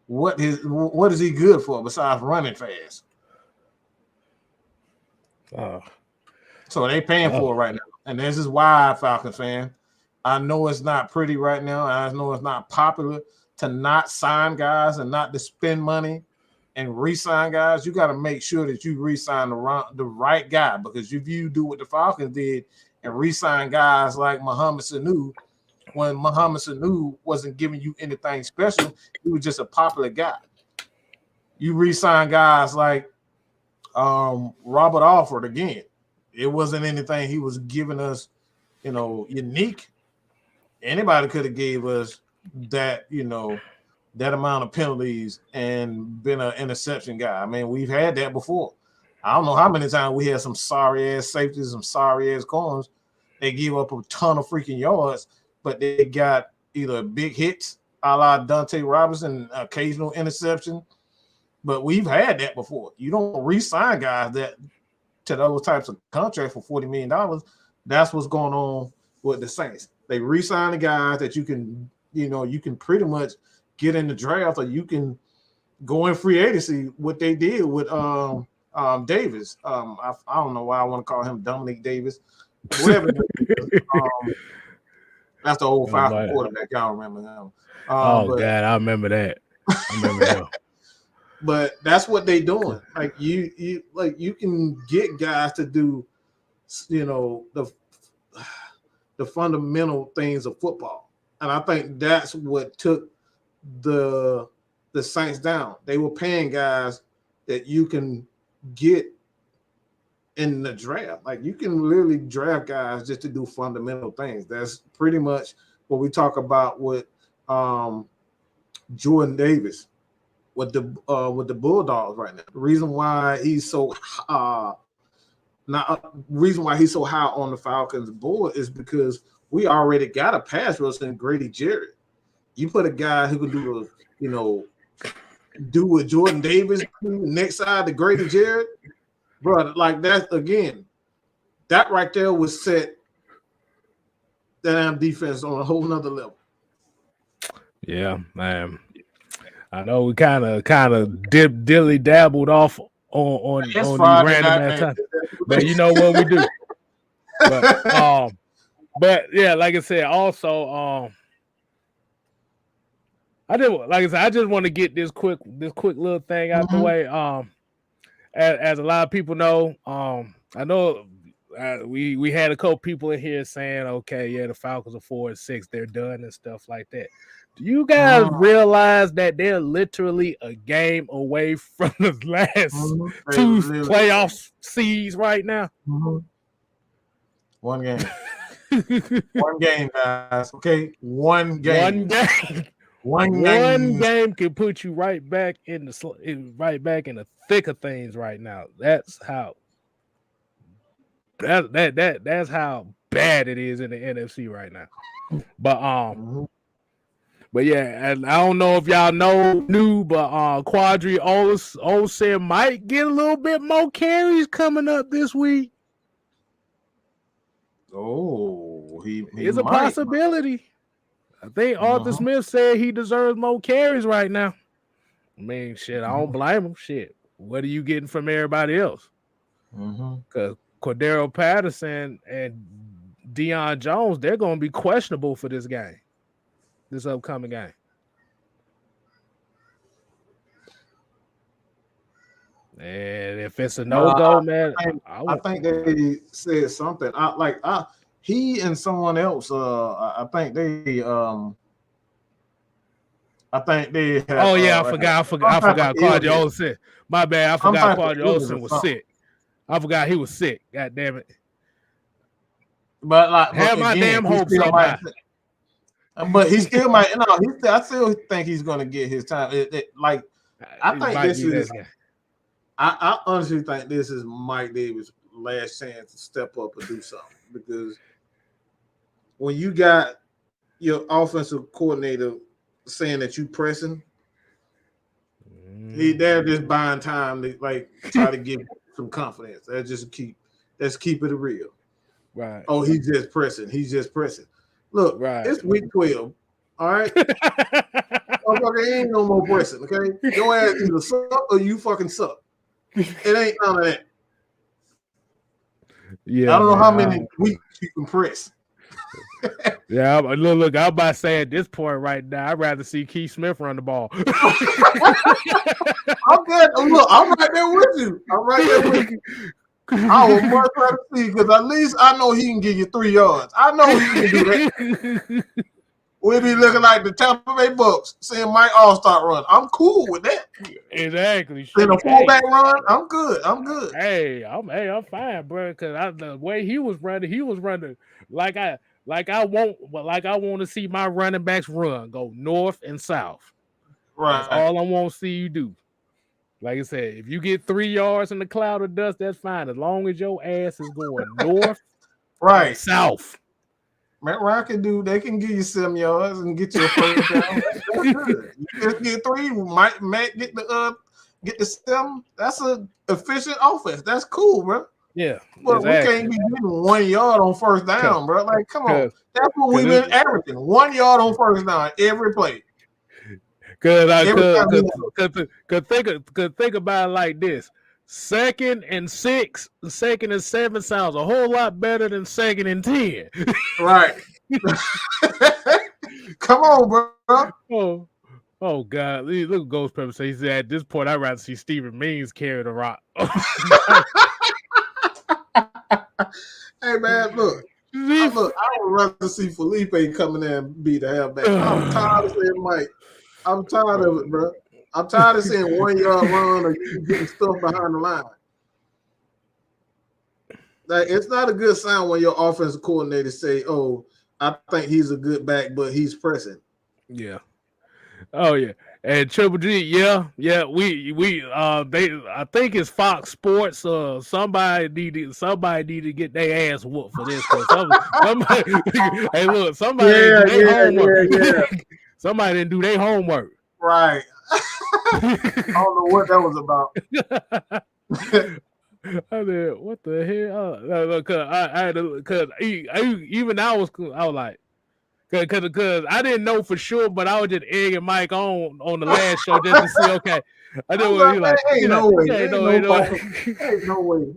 What is he good for besides running fast? So they paying for it right now. And this is why, Falcons fan, I know it's not pretty right now. I know it's not popular to not sign guys and not to spend money and re-sign guys. You got to make sure that you re-sign the right guy, because if you do what the Falcons did and re-sign guys like Mohamed Sanu, when Mohamed Sanu wasn't giving you anything special, he was just a popular guy. You re-sign guys like Robert Alford again. It wasn't anything he was giving us, unique. Anybody could have gave us that, that amount of penalties and been an interception guy. I mean, we've had that before. I don't know how many times we had some sorry-ass safeties, some sorry-ass corners. They give up a ton of freaking yards, but they got either big hits, a la Dante Robinson, occasional interception. But we've had that before. You don't re-sign guys to those types of contracts for $40 million. That's what's going on with the Saints. They re-sign the guys that you can pretty much get in the draft, or you can go in free agency. What they did with Davis. I don't know why I want to call him Dominic Davis. Whatever. That's the old Falcon quarterback. Y'all remember him? God, I remember that. I remember him. But that's what they doing. Like you can get guys to do, the fundamental things of football, and I think that's what took the Saints down. They were paying guys that you can get in the draft. Like, you can literally draft guys just to do fundamental things. That's pretty much what we talk about with Jordan Davis with the Bulldogs right now. The reason why he's so high on the Falcons board is because we already got a pass rusher in Grady Jarrett. You put a guy who can do do what Jordan Davis do next side to Grady Jarrett, bro. Like that again, that right there would set that damn defense on a whole nother level. Yeah, man. I know we kind of dilly dabbled off on these random ass times, but you know what we do. But yeah, like I said, also I just want to get this quick little thing out the way. As a lot of people know, I know we had a couple people in here saying, okay, yeah, the Falcons are 4-6, they're done and stuff like that. Do you guys realize that they're literally a game away from the last two playoff seeds right now? One game. One game, guys. Okay, one game. One game can put you right back in the thick of things right now. That's how that's how bad it is in the NFC right now. But yeah, and I don't know if y'all knew, but Quadri Olsen might get a little bit more carries coming up this week. Oh, he it's a possibility. I think Arthur Smith said he deserves more carries right now. I mean, shit, I don't blame him. Shit, what are you getting from everybody else? Because Cordero Patterson and Deion Jones, they're going to be questionable for this game, this upcoming game. And if it's a no-go, man, I think they said something. He and someone else. I think they. Had, oh yeah, I forgot. Quadri Olsen. My bad. I forgot Quadri Olsen was sick. I forgot he was sick. God damn it. But have my damn hopes up high. But he still might. No, I still think he's going to get his time. I think this is. I honestly think this is Mike Davis' last chance to step up and do something, because when you got your offensive coordinator saying that you pressing, they're just buying time to try to give some confidence. Let's keep it real. Right. Oh, he's just pressing. Look, It's week 12. All right. Motherfucker, ain't no more pressing. Okay, your ass either suck or you fucking suck. It ain't none of that. Yeah, I don't know how many weeks you can press. Yeah, look, I'm about to say at this point right now, I'd rather see Keith Smith run the ball. I'm good. Look, I'm right there with you. I would much rather see, because at least I know he can give you 3 yards. I know he can do that. We'll be looking like the Tampa Bay Bucks saying Mike All-Star run. I'm cool with that. Exactly. In a fullback run, I'm good. Hey, I'm fine, bro. Because the way he was running like I want to see my running backs run, go north and south. Right. That's all I want to see you do. Like I said, if you get 3 yards in the cloud of dust, that's fine, as long as your ass is going north, right, south. Matt Ryan can do. They can give you 7 yards and get you a first down. That's good. You just get 3. Matt get the 7. That's an efficient offense. That's cool, bro. Yeah, but exactly. We can't be getting 1 yard on first down, bro. Like, come on. That's what we've been averaging. 1 yard on first down every play. Could think about it like this: 2nd and 6, 2nd and 7 sounds a whole lot better than 2nd and 10. Right. Come on, bro. Oh God! Look at Ghost Pepper say, he said, at this point, I'd rather see Stephen Means carry the rock. Hey man, look. I would rather see Felipe come in there and be the halfback. I'm tired of saying Mike. I'm tired of it, bro. I'm tired of seeing 1 yard run or you getting stuff behind the line. Like, it's not a good sign when your offensive coordinator say, "Oh, I think he's a good back, but he's pressing." Yeah. Oh yeah. And Triple G, yeah. I think it's Fox Sports. Somebody need to get their ass whooped for this. Somebody, hey, look, somebody didn't do their homework. Somebody didn't do their homework. Right. I don't know what that was about. I said, what the hell? Because I had to, because even I was like, because I didn't know for sure, but I was just egging Mike on the last show just to see. Okay, I did what he like. Ain't no way. Ain't no way.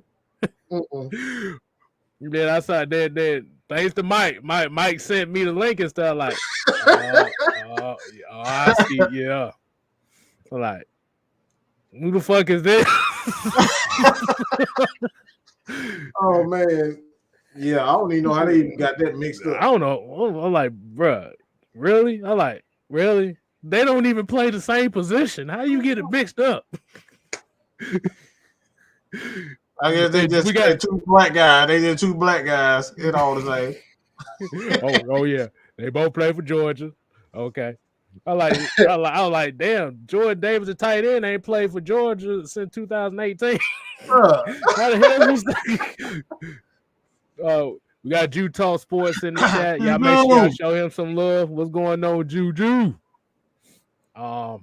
Then I saw that thanks to Mike. Mike sent me the link and stuff like, I see, yeah. So like, who the fuck is this? Oh man, yeah, I don't even know how they even got that mixed up. I don't know. I'm like, bruh, really? I'm like, really? They don't even play the same position. How you get it mixed up? I guess they just got two black guys. They did two black guys. It all the same. oh yeah, they both play for Georgia. Okay. I was like, damn, Jordan Davis, the tight end, ain't played for Georgia since 2018. How the hell is that? We got Utah Sports in the chat. Y'all make sure y'all show him some love. What's going on, Juju? Got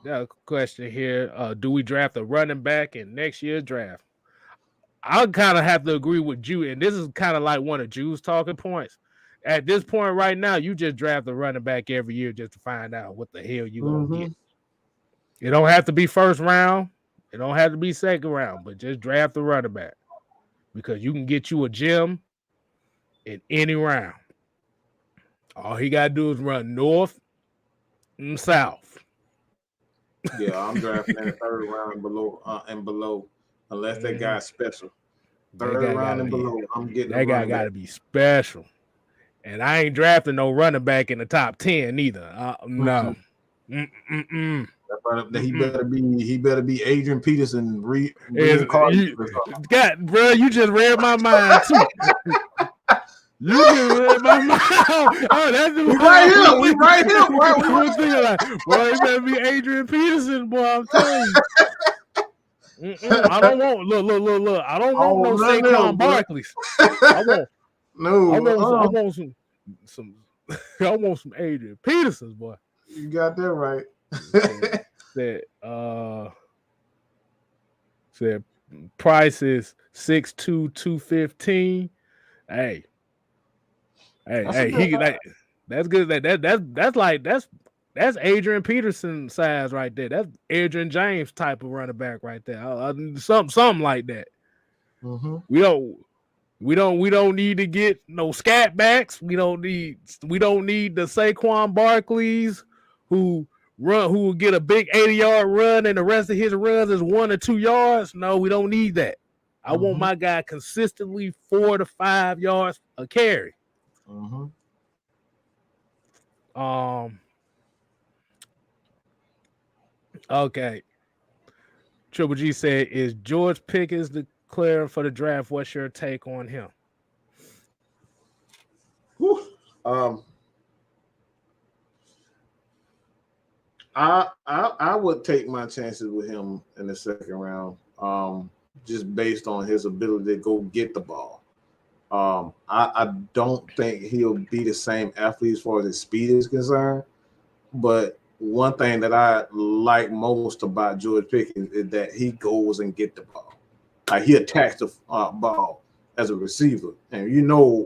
a question here. Do we draft a running back in next year's draft? I'll kind of have to agree with Ju, and this is kind of like one of Ju's talking points. At this point right now, you just draft a running back every year just to find out what the hell you're going to get. It don't have to be first round. It don't have to be second round, but just draft a running back because you can get you a gem in any round. All he got to do is run north and south. Yeah, I'm drafting in the third round and below, unless that guy's special. Third round and below, I'm getting that guy got to be special. And I ain't drafting no running back in the top 10 either. No. He better be Adrian Peterson. God, bro, you just read my mind too. You just read my mind. Oh, that's the we right here, boy. We were thinking like, well, it better be Adrian Peterson, boy. I'm telling you. I don't want look. I don't want no Saquon Barkley's. I want some I want some Adrian Petersons, boy. You got that right. Said price is 6'2", 215. Hey, he like that's good. That's Adrian Peterson size right there. That's Adrian James type of running back right there. Something like that. Mm-hmm. We don't need to get no scat backs. We don't need the Saquon Barkleys who will get a big 80-yard run and the rest of his runs is 1 or 2 yards. No, we don't need that. I want my guy consistently 4 to 5 yards a carry. Okay. Triple G said, is George Pickens declaring for the draft? What's your take on him? I would take my chances with him in the second round, just based on his ability to go get the ball. I don't think he'll be the same athlete as far as his speed is concerned, but one thing that I like most about George Pickens is that he goes and get the ball. Like he attacks the ball as a receiver, and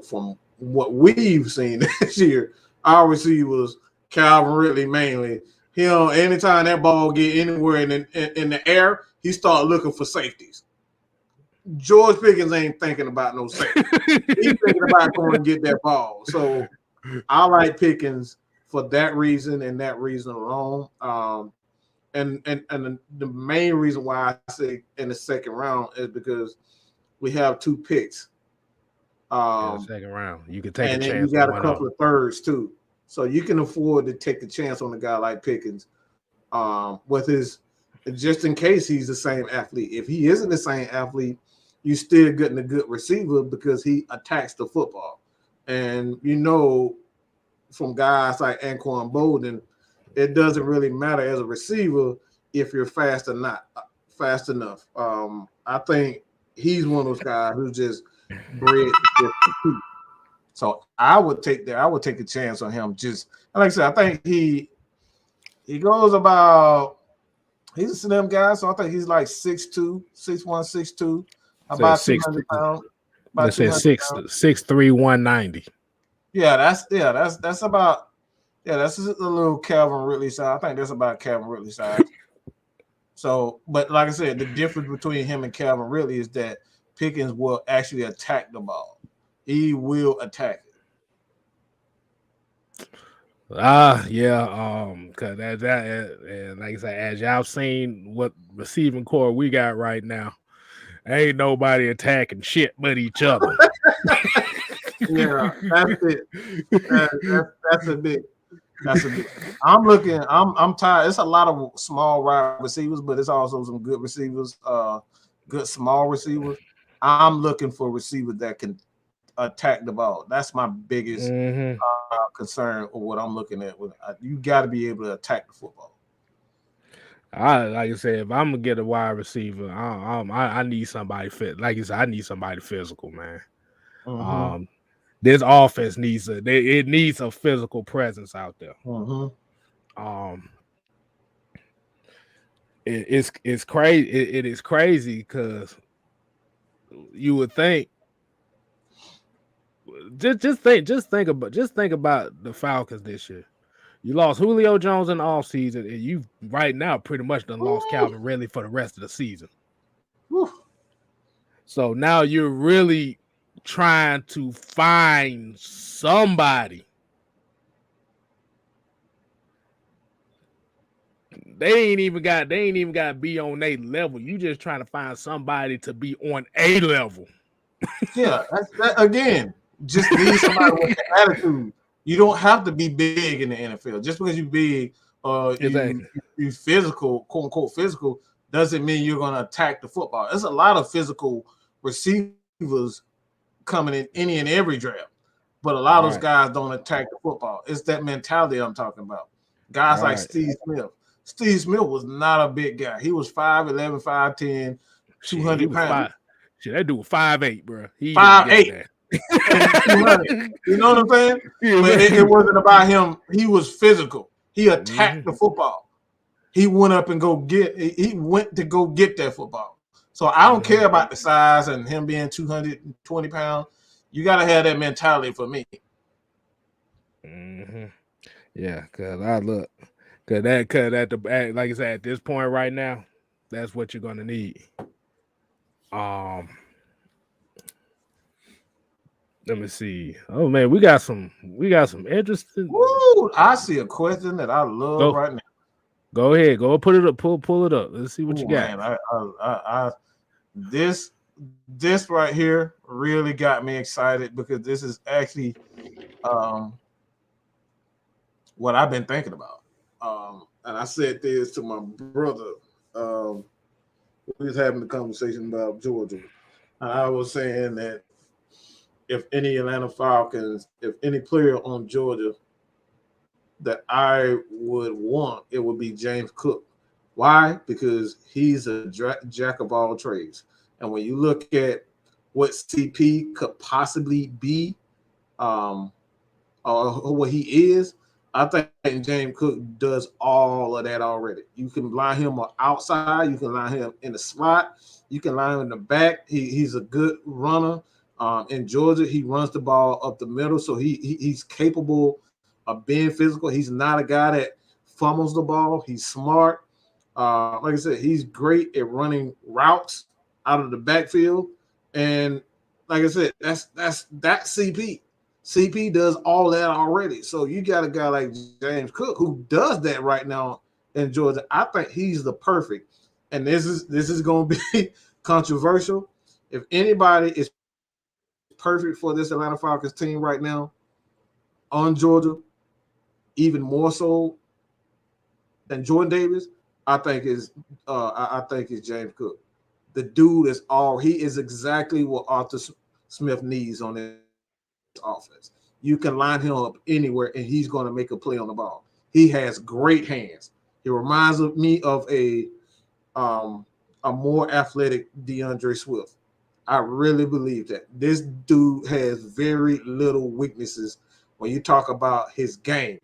from what we've seen this year, our receivers, Calvin Ridley mainly, anytime that ball get anywhere in the air, he start looking for safeties. George Pickens ain't thinking about no safety. He's thinking about going and get that ball. So I like Pickens for that reason and that reason alone. And the main reason why I say in the second round is because we have 2 picks. In the second round, you can take a chance. And you got a couple of thirds too, so you can afford to take the chance on a guy like Pickens, with his, just in case he's the same athlete. If he isn't the same athlete, you still getting a good receiver because he attacks the football, and from guys like Anquan Bolden, it doesn't really matter as a receiver if you're fast or not fast enough. I think he's one of those guys who's just bred to compete. So I would take a chance on him. Just like I said, I think He goes about. He's a slim guy, so I think he's like 6'2", 6'1", 6'2", So about 200 pounds. About let's say 200 pounds. 6'3", 190. Yeah, that's about that's a little Calvin Ridley size. I think that's about Calvin Ridley size. So, but like I said, the difference between him and Calvin Ridley is that Pickens will actually attack the ball. He will attack it. Cause and like I said, as y'all seen what receiving core we got right now, ain't nobody attacking shit but each other. Yeah, that's it. That's a bit. That's a bit. I'm tired. It's a lot of small wide receivers, but it's also some good receivers. Good small receivers. I'm looking for receivers that can attack the ball. That's my biggest concern or what I'm looking at. You got to be able to attack the football. Like I said, if I'm gonna get a wide receiver, I need somebody fit. Like you said, I need somebody physical, man. Mm-hmm. This offense needs it needs a physical presence out there. Mm-hmm. It's crazy. It is crazy because you would think. Just think about the Falcons this year. You lost Julio Jones in the offseason, and you right now pretty much done lost Calvin Ridley for the rest of the season. Ooh. So now you're really trying to find somebody. They ain't even got to be on a level. You just trying to find somebody to be on a level. Yeah, again, just need somebody with the attitude. You don't have to be big in the NFL. Just because you're big, you physical, quote unquote physical, doesn't mean you're going to attack the football. There's a lot of physical receivers coming in any and every draft, but a lot of those guys don't attack the football. It's that mentality I'm talking about. Guys like Steve Smith. Steve Smith was not a big guy. He was 5'11", 5'10", 200 pounds. Shit, that dude was 5'8", bro. 5'8". You know what I'm saying? But it wasn't about him. He was physical. He attacked the football. He went up and he went to go get that football. So I don't care about the size and him being 220 pounds. You got to have that mentality for me. Yeah, because like I said, at this point right now, that's what you're gonna need. Let me see. Oh man, we got some interesting. Woo! I see a question that I love right now. Go ahead, go pull it up, pull it up. Let's see what you got. Man, this right here really got me excited because this is actually what I've been thinking about. And I said this to my brother. We was having a conversation about Georgia. And I was saying that if any Atlanta Falcons, if any player on Georgia that I would want, it would be James Cook. Why? Because he's a jack of all trades. And when you look at what CP could possibly be, or what he is, I think James Cook does all of that already. You can line him outside. You can line him in the slot. You can line him in the back. He's a good runner. In Georgia, he runs the ball up the middle, so he's capable of being physical. He's not a guy that fumbles the ball. He's smart. Like I said, he's great at running routes out of the backfield. And like I said, that's CP. CP does all that already. So you got a guy like James Cook who does that right now in Georgia. I think he's the perfect. And this is going to be controversial. If anybody is perfect for this Atlanta Falcons team right now on Georgia, even more so than Jordan Davis, I think is James Cook. The dude he is exactly what Arthur Smith needs on this offense. You can line him up anywhere and he's going to make a play on the ball. He has great hands. He reminds me of a more athletic DeAndre Swift. I really believe that this dude has very little weaknesses when you talk about his game.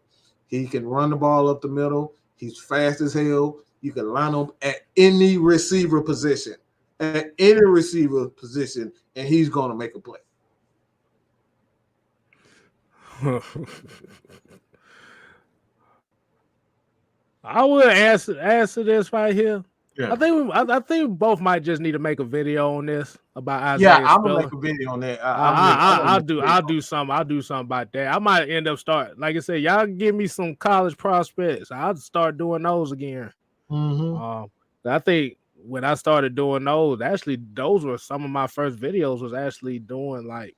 He can run the ball up the middle. He's fast as hell. You can line him at any receiver position, and he's going to make a play. I will answer this right here. Yeah. I think we both might just need to make a video on this about Isaiah Yeah, I'm Spiller. gonna make a video on that. I'll do something about that. I might end up like I said, y'all give me some college prospects. I'll start doing those again. I think when I started doing those, actually, those were some of my first videos. Was actually doing like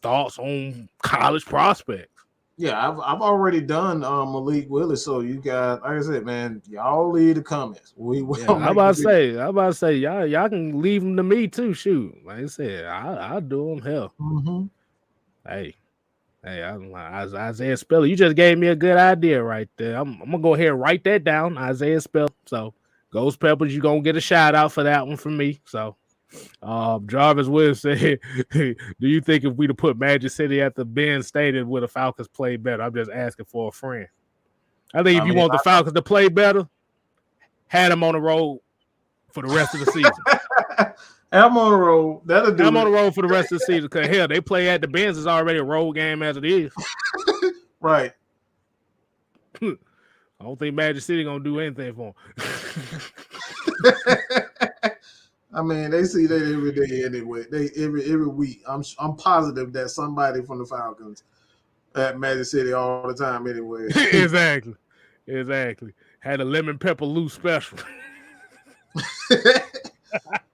thoughts on college prospects. Yeah, I've already done Malik Willis. So you got, like I said, man, y'all leave the comments. I'm about to say, y'all can leave them to me too. Shoot, like I said, I'll do them. Hell, hey, Isaiah Spiller, you just gave me a good idea right there. I'm gonna go ahead and write that down, Isaiah Spiller. So, Ghost Peppers, you gonna get a shout out for that one from me. So. Jarvis Williams said, do you think if we'd have put Magic City at the Ben Stadium, would the Falcons play better? I'm just asking for a friend. I think if you want the Falcons to play better, had them on the road for the rest of the season. I'm on the road. I'm on the road for the rest of the season because hell, they play at the Benz is already a road game as it is. Right. I don't think Magic City gonna do anything for them. I mean, they see that every day anyway. They every week. I'm positive that somebody from the Falcons at Magic City all the time anyway. Exactly. Had a lemon pepper loose special.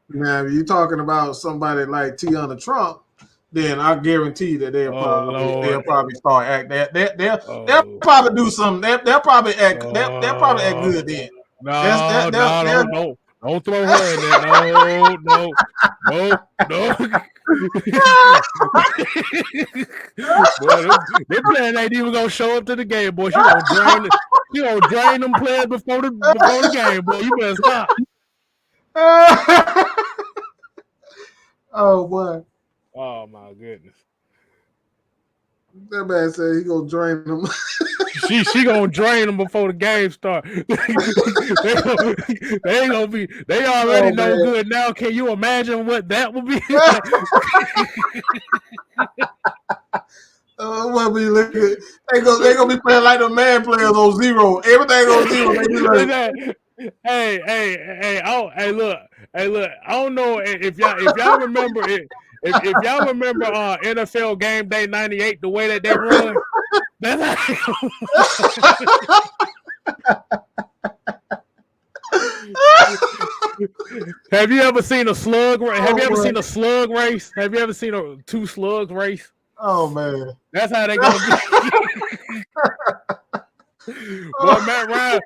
Now, if you're talking about somebody like Tiana Trump, then I guarantee that they'll probably start acting. They'll probably do something. They'll probably act. They'll probably act good then. No. Don't throw her in there. No. Boy, they playing ain't even gonna show up to the game, boy. She gonna drain them players before the game, boy. You better stop. Oh boy. Oh my goodness. That man said he gonna drain them. She gonna drain them before the game start. they ain't gonna be. They already no good now. Can you imagine what that would be? What we looking? They gonna be playing like the man players on zero. Everything on zero. They be like, hey, look. I don't know if y'all remember it. If y'all remember NFL Game Day '98, the way that they run, Have you ever seen a slug? Have you ever seen a slug race? Have you ever seen a two slugs race? Oh man, that's how they gonna be. Boy, Matt,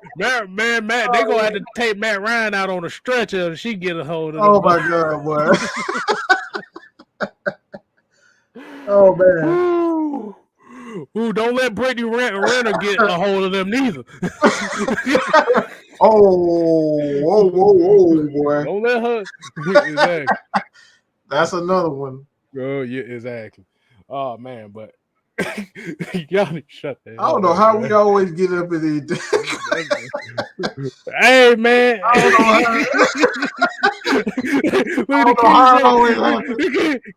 they gonna have to take Matt Ryan out on a stretcher if she get a hold of him. Oh my God, boy. Oh man. Ooh, don't let Brittany Renner get a hold of them neither. Whoa, boy. Don't let her. Exactly. That's another one. Oh, yeah, exactly. Oh man, but y'all need to shut that. I don't know how we always get up in these. Hey man.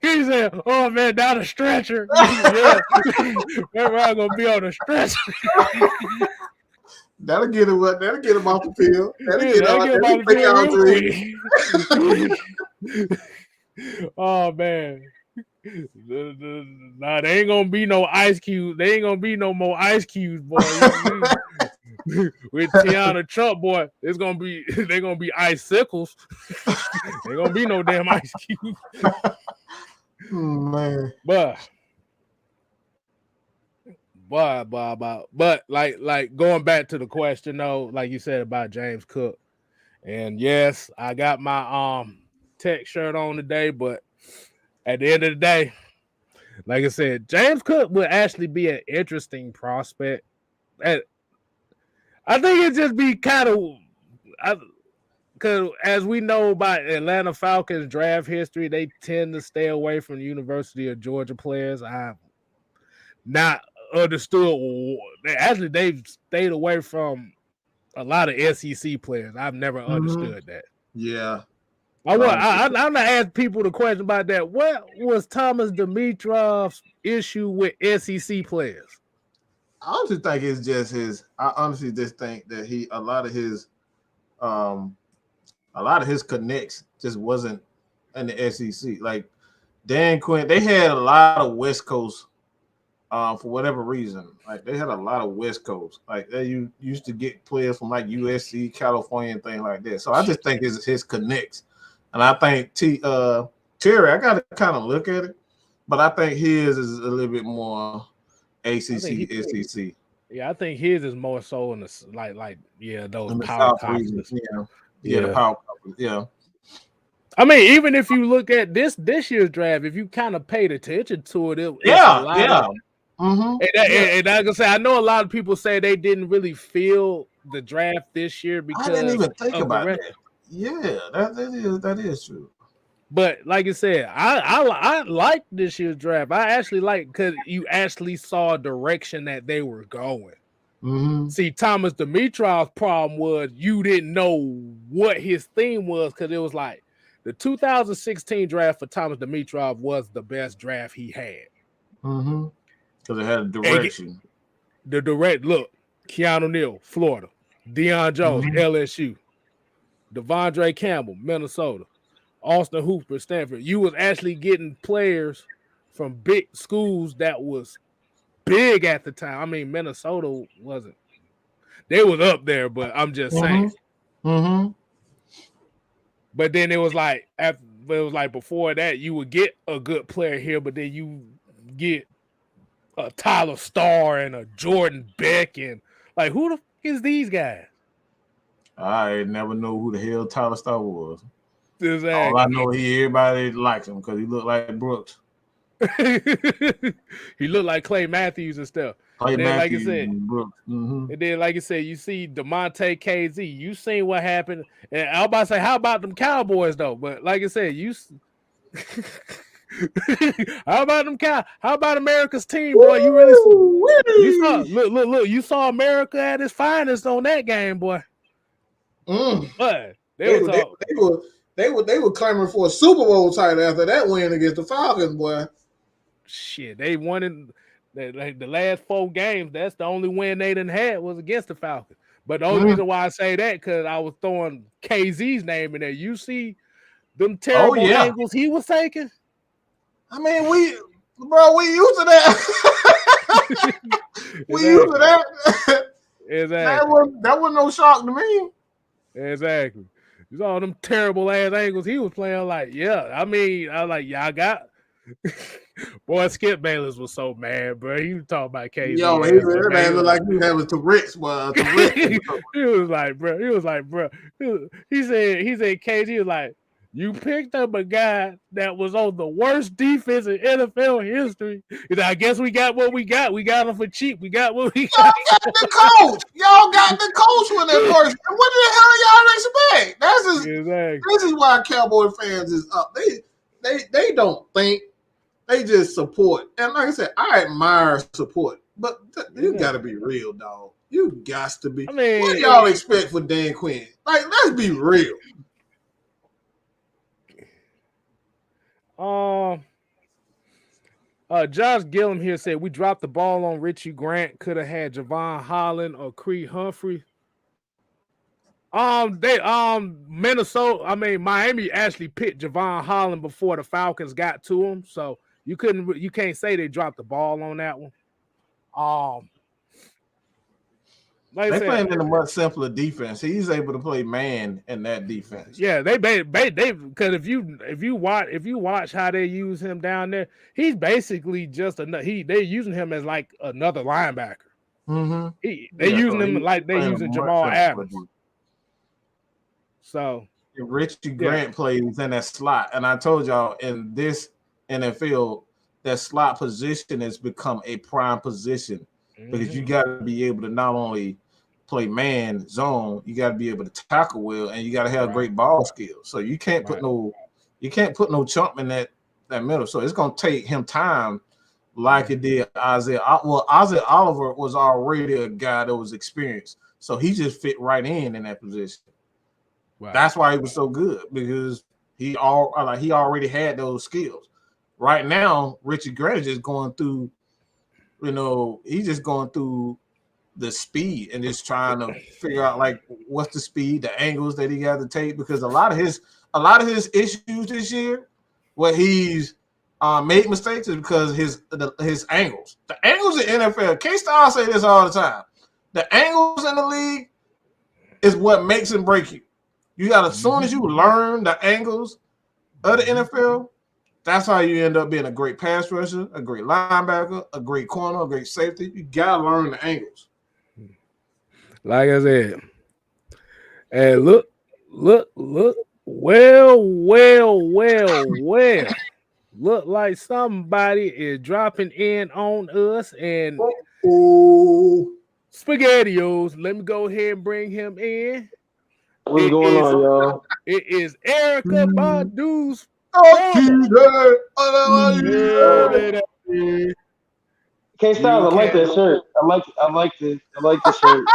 He said, "Oh man, down the stretcher." Yeah, I'm gonna be on the stretcher. That'll get him off the field. That'll get him off the field. Oh man. Nah, there ain't gonna be no ice cubes. There ain't gonna be no more ice cubes, boy. With Tiana Trump, boy, they're gonna be icicles. There gonna be no damn ice cubes. Man. But like going back to the question though, like you said about James Cook, and yes, I got my tech shirt on today, but at the end of the day, like I said, James Cook would actually be an interesting prospect. And I think it'd just be kind of, because as we know about Atlanta Falcons draft history, they tend to stay away from the University of Georgia players. I've not understood. They've stayed away from a lot of SEC players. I've never understood that. Yeah. I'm gonna ask people the question about that. What was Thomas Dimitrov's issue with SEC players? I honestly think it's just his. I honestly just think that a lot of his connects just wasn't in the SEC. Like Dan Quinn, they had a lot of West Coast for whatever reason. Like they had a lot of West Coast. Like they used to get players from like USC, California, and things like that. So I just think it's his connects. And I think Terry, I gotta kind of look at it, but I think his is a little bit more ACC, SEC. Yeah, I think his is more so in the those in the power South region. conferences. Yeah, the power conference. Yeah. I mean, even if you look at this year's draft, if you kind of paid attention to it, it's a lot of. Mm-hmm. And like I say, I know a lot of people say they didn't really feel the draft this year because I didn't even think about that. Yeah, that is true. But like I said, I like this year's draft. I actually like because you actually saw a direction that they were going. Mm-hmm. See, Thomas Dimitrov's problem was you didn't know what his theme was because it was like the 2016 draft for Thomas Dimitrov was the best draft he had. Mm-hmm. Because it had a direction. The direct look, Keanu Neal, Florida, Deion Jones, LSU, Devondre Campbell, Minnesota, Austin Hooper, Stanford. You was actually getting players from big schools that was big at the time. I mean, Minnesota wasn't. They was up there, but I'm just saying. Mm-hmm. But then it was like before that, you would get a good player here, but then you get a Tyler Starr and a Jordan Beck and like who the f is these guys? I never know who the hell Tyler Starr was. Exactly. All I know, everybody likes him because he looked like Brooks. He looked like Clay Matthews and stuff. And then, like I said, Brooks. And then, like I said, you see DeMonte KZ. You seen what happened. And I was about to say, how about them Cowboys though? But like I said, how about them How about America's team, boy? You really saw look. You saw America at its finest on that game, boy. But they were clamoring for a Super Bowl title after that win against the Falcons, boy. Shit, they won in the last 4 games. That's the only win they done had was against the Falcons. But the only reason why I say that because I was throwing KZ's name in there. You see them terrible angles he was taking. I mean, we used to that. We used to that. Exactly. That was no shock to me. Exactly. You saw them terrible ass angles he was playing. Like, yeah. I mean, I was like, y'all got. Boy, Skip Bayless was so mad, bro. He was talking about KZ. Yo, he looked like he had a Tourette's. He was like, bro. He said, KZ was like, you picked up a guy that was on the worst defense in NFL history. And I guess we got what we got. We got him for cheap. We got what we got. Y'all got the coach. Y'all got the coach for that person. What the hell y'all expect? This is why Cowboy fans is up. They don't think. They just support. And like I said, I admire support. But you got to be real, dog. You got to be. I mean, what do y'all expect for Dan Quinn? Like, let's be real. Josh Gillum here said we dropped the ball on Richie Grant. Could have had Javon Holland or Creed Humphrey. Minnesota. I mean, Miami actually picked Javon Holland before the Falcons got to him, so you can't say they dropped the ball on that one. They playing in a much simpler defense. He's able to play man in that defense. Yeah, they because if you watch how they use him down there, he's basically just they're using him as like another linebacker. Mm-hmm. They're using him like they're using Jamal Adams. So Richie Grant plays in that slot, and I told y'all in this NFL that slot position has become a prime position because you got to be able to not only play man zone, you got to be able to tackle well, and you got to have great ball skills. So you can't put no chump in that middle. So it's gonna take him time, like it did Isaiah. Well, Isaiah Oliver was already a guy that was experienced. So he just fit right in that position. Wow. That's why he was so good, because he already had those skills. Right now, Richie Grant is just going through, he's just going through the speed and just trying to figure out like what's the speed, the angles that he got to take, because a lot of his issues this year, where he's made mistakes, is because his angles. The angles in NFL, Kstylz say this all the time. The angles in the league is what makes and break you. You got, as soon as you learn the angles of the NFL, that's how you end up being a great pass rusher, a great linebacker, a great corner, a great safety. You gotta learn the angles. Like I said, and look, well. Look like somebody is dropping in on us, and SpaghettiOs. Let me go ahead and bring him in. What's going on, y'all? It is Erica Badu's. Kstylz, I like that shirt. I like the shirt.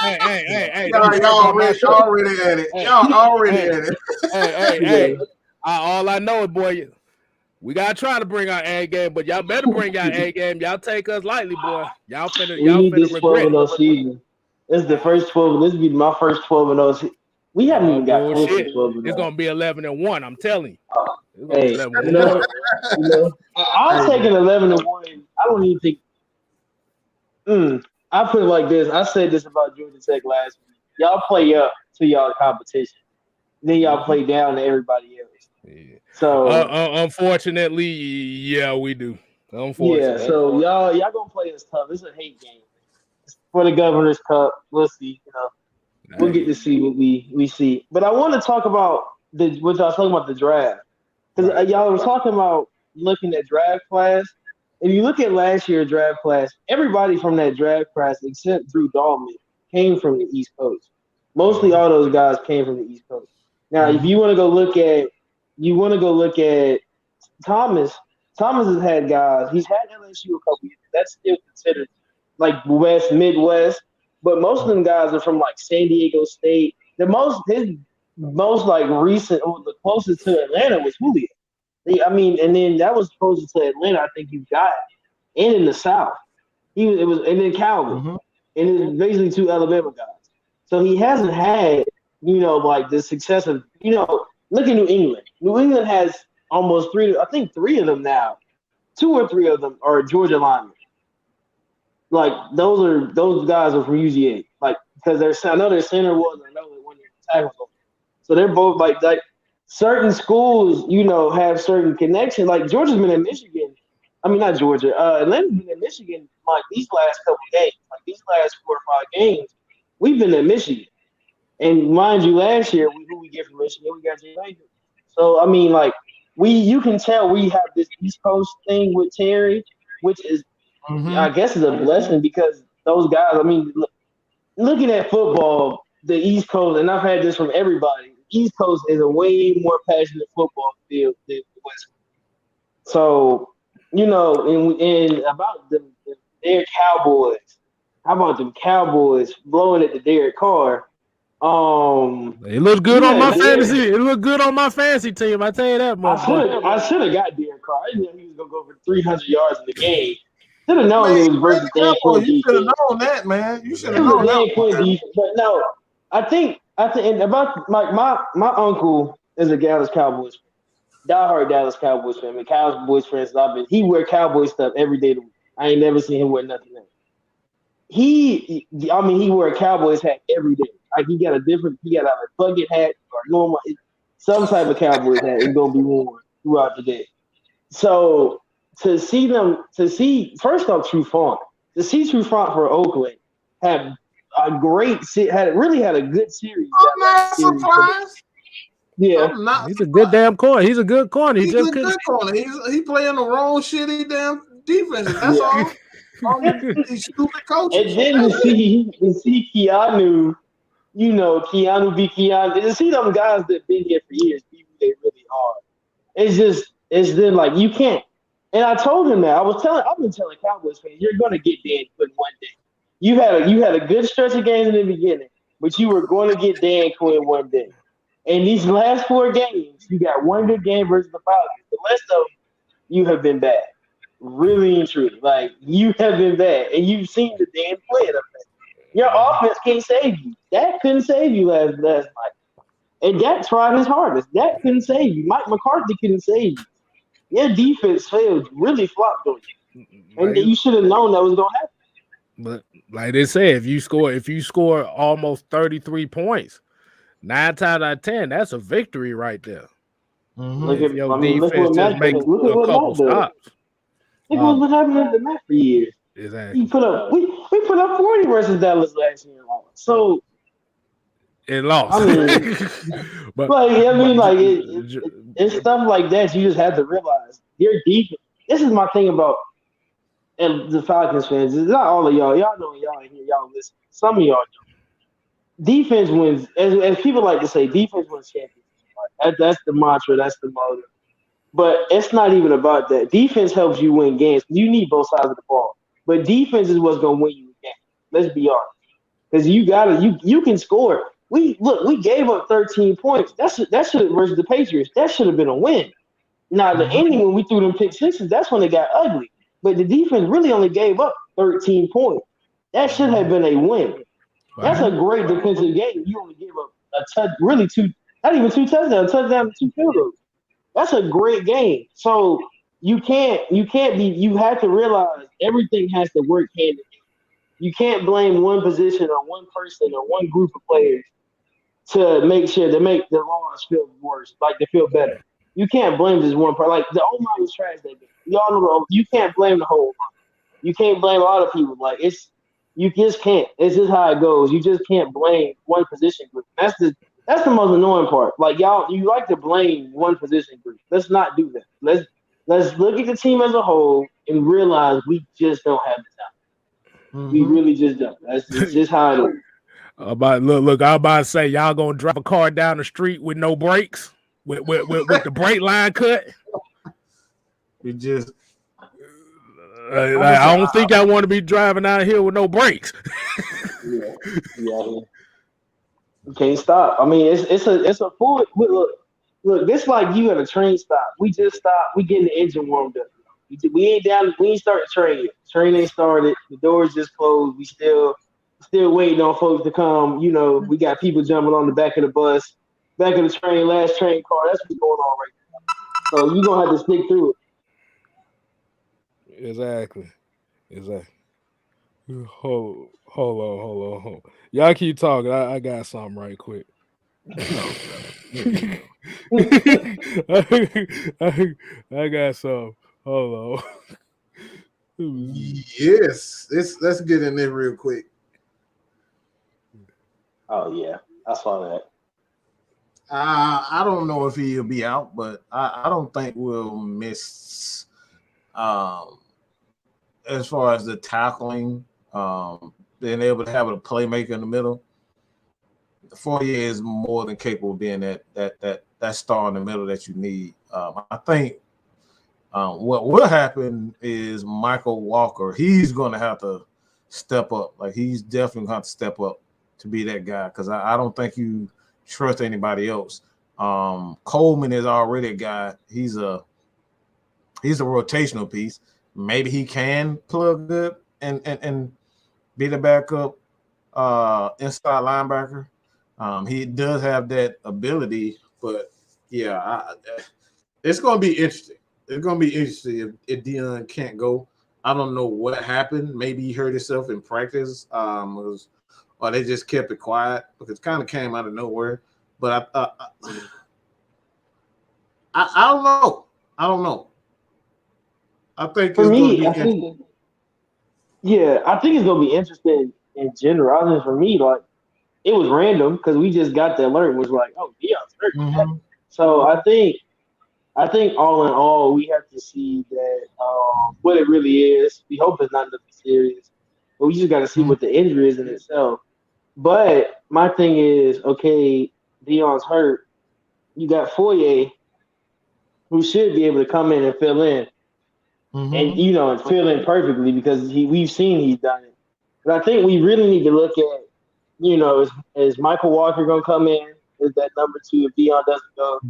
Hey, y'all already at it. Y'all already at it. Hey. All I know is, boy, we gotta try to bring our A game, but y'all better bring y'all A game. Y'all take us lightly, boy. Y'all finna this 12-0 season. This is the first 12. This will be my first 12-0. We haven't even got close to 12-0. It's gonna be 11-1. I'm telling you. Hey, I'll take an 11-1. I don't even think. I put it like this. I said this about Georgia Tech last week. Y'all play up to y'all competition, then y'all play down to everybody else. Yeah. So unfortunately, yeah, we do. Unfortunately, yeah. So y'all gonna play us tough. It's a hate game. It's for the Governor's Cup. We'll see. We'll get to see what we see. But I want to talk about what y'all talking about, the draft, because y'all were talking about looking at draft class. If you look at last year's draft class, everybody from that draft class except Drew Dalman came from the East Coast. Mostly all those guys came from the East Coast. Now, if you want to go look at Thomas. Thomas has had guys. He's had LSU a couple years. That's still considered like Midwest. But most of them guys are from like San Diego State. His most like recent, or the closest to Atlanta was Julio. And then that was closest to Atlanta. I think you got, and in the South, and then Calvin, and it was basically two Alabama guys. So he hasn't had, like the success of, look at New England. New England has almost three of them now. 2 or 3 of them are Georgia linemen. Like those guys are from UGA. Like, because I know their center was, I know that one year tackle. So they're both like certain schools, have certain connections. Like Georgia's been in Michigan. I mean, not Georgia. Atlanta's been in Michigan like these last couple games. Like these last 4 or 5 games, we've been in Michigan. And mind you, last year, who we get from Michigan, we got Jay Baker. So I mean, like you can tell we have this East Coast thing with Terry, which is, I guess, is a blessing, because those guys. I mean, looking at football, the East Coast, and I've had this from everybody. East Coast is a way more passionate football field than the West Coast. So, and about their Cowboys. How about them Cowboys blowing at the Derek Carr? It looked good on my fantasy. It looked good on my fantasy team. I tell you that, I should have got Derek Carr. I didn't know he was gonna go for 300 yards in the game. Should have known it was versus Dan Quinn defense. You should have known that, man. You should have known Dan Quinn defense. But no, I think about my uncle is a Dallas Cowboys fan. Diehard Dallas Cowboys fan. I mean, Cowboys fans. He wear Cowboy stuff every day. I ain't never seen him wear nothing else. He wear a Cowboys hat every day. Like he got a bucket hat or normal, some type of Cowboys hat is gonna be worn throughout the day. So to see first off Trufant for Oakland had a good series. I'm not surprised. Yeah, he's a good damn corner. He's a good corner. He's a good corner. He playing the wrong shitty damn defense. That's all. These stupid coaches. And then to see Keanu, Keanu be Keanu. To see them guys that been here for years, they really are. It's then like you can't. And I told him that. I've been telling Cowboys fans, you're gonna get Dan Quinn one day. you had a good stretch of games in the beginning, but you were going to get Dan Quinn one day. And these last 4 games, you got one good game versus the Falcons. The rest of them, you have been bad. Really and truly. Like, you have been bad. And you've seen the Dan Quinn effect. Your offense can't save you. Dak couldn't save you last night. And Dak tried his hardest. Dak couldn't save you. Mike McCarthy couldn't save you. Your defense failed, really flopped on you. And you should have known that was going to happen. But like they said, if you score almost 33 points, 9 times out of 10, that's a victory right there. Look If at, your I mean, look defense what just Matt makes does. Look at a what couple Matt does. stops. Look what's been happening to Matt for years. Exactly. We put up 40 versus Dallas last year. So it lost. I mean, but it's stuff like that you just have to realize. Their defense. This is my thing about the Falcons fans. It's not all of y'all. Y'all know y'all here. Y'all listen. Some of y'all know. Defense wins, as people like to say. Defense wins championships. Right? That's the mantra. That's the motive. But it's not even about that. Defense helps you win games. You need both sides of the ball. But defense is what's going to win you a game. Let's be honest. Because you can score. We gave up 13 points. That should versus the Patriots. That should have been a win. Now the ending when we threw them pick sixes, that's when it got ugly. But the defense really only gave up 13 points. That should have been a win. That's a great defensive game. You only gave up not even 2 touchdowns, a touchdown and 2 field goals. That's a great game. So you have to realize everything has to work hand in hand. You can't blame one position or one person or one group of players to make the loss feel worse, like to feel better. You can't blame just one person. Like the O-line was trash that game. Y'all know you can't blame the whole line. You can't blame a lot of people. Like you just can't. It's just how it goes. You just can't blame one position group. That's the most annoying part. Like you like to blame one position group. Let's not do that. Let's look at the team as a whole and realize we just don't have the talent. We really just don't. That's just how it is. I'm about to say y'all gonna drive a car down the street with no brakes, with the brake line cut. We just. I don't think I want to be driving out here with no brakes. Yeah. You can't stop. I mean, it's a full look. This like you at a train stop. We just stopped. We getting the engine warmed up. We ain't down. We ain't started the train yet. Train ain't started. The doors just closed. We still waiting on folks to come. You know, we got people jumping on the back of the bus, back of the train, last train car. That's what's going on right now. So you're gonna have to stick through it. Exactly. Hold on. Y'all keep talking. I got something right quick. I got some. Hold on. Yes, let's get in there real quick. Oh yeah, I saw that. I don't know if he'll be out, but I don't think we'll miss. As far as the tackling, being able to have a playmaker in the middle, Foyer is more than capable of being that star in the middle that you need. I think what will happen is Michael Walker. He's going to have to step up. Like he's definitely going to have to step up to be that guy because I don't think you trust anybody else. Coleman is already a guy. He's a rotational piece. Maybe he can plug good and be the backup inside linebacker. He does have that ability, but yeah, it's going to be interesting. It's going to be interesting if Dion can't go. I don't know what happened. Maybe he hurt himself in practice, or they just kept it quiet because it kind of came out of nowhere. But I don't know. I think for me, I think it's gonna be interesting in general. Other than for me, like it was random because we just got the alert. It was like, oh, Dion's hurt. Mm-hmm. So I think all in all, we have to see that what it really is. We hope it's not nothing serious, but we just got to see what the injury is in itself. But my thing is, okay, Dion's hurt. You got Foyer, who should be able to come in and fill in. Mm-hmm. And and fill in perfectly because we've seen he's done it. But I think we really need to look at, is Michael Walker going to come in? Is that number 2 if Dion doesn't go?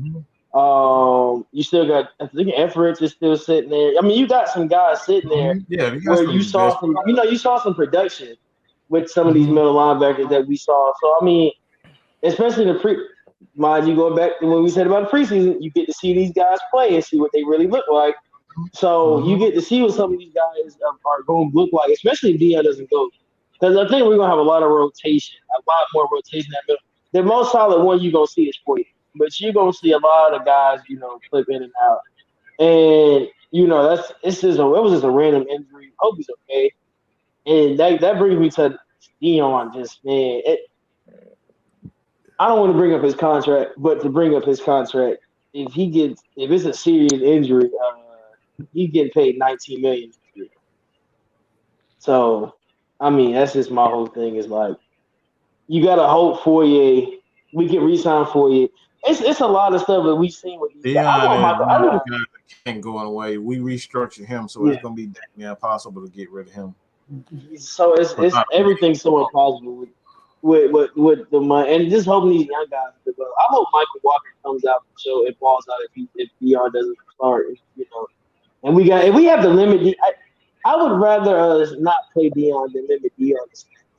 You still got, I think Everett is still sitting there. I mean, you got some guys sitting there where you saw some production with some of these middle linebackers that we saw. So I mean, especially mind you, going back to when we said about the preseason, you get to see these guys play and see what they really look like. So you get to see what some of these guys are going to look like, especially if Dion doesn't go. Because I think we're going to have a lot of rotation, a lot more rotation in that middle. The most solid one you're going to see is Poyer. But you're going to see a lot of guys, flip in and out. And, it was just a random injury. Hope he's okay. And that brings me to Dion. Just, man, I don't want to bring up his contract, but to bring up his contract, if it's a serious injury, he's getting paid $19 million this year. So, I mean, that's just my whole thing is like, you got to hope Foyer, we can re-sign Foyer. It's a lot of stuff that we've seen with these guys. I can't go away. We restructured him, so it's going to be impossible to get rid of him. So it's everything's so impossible with the money, and just hoping these young guys develop. I hope Michael Walker comes out and show it balls out if DR doesn't start, And we have to limit. I would rather us not play Dion than limit Dion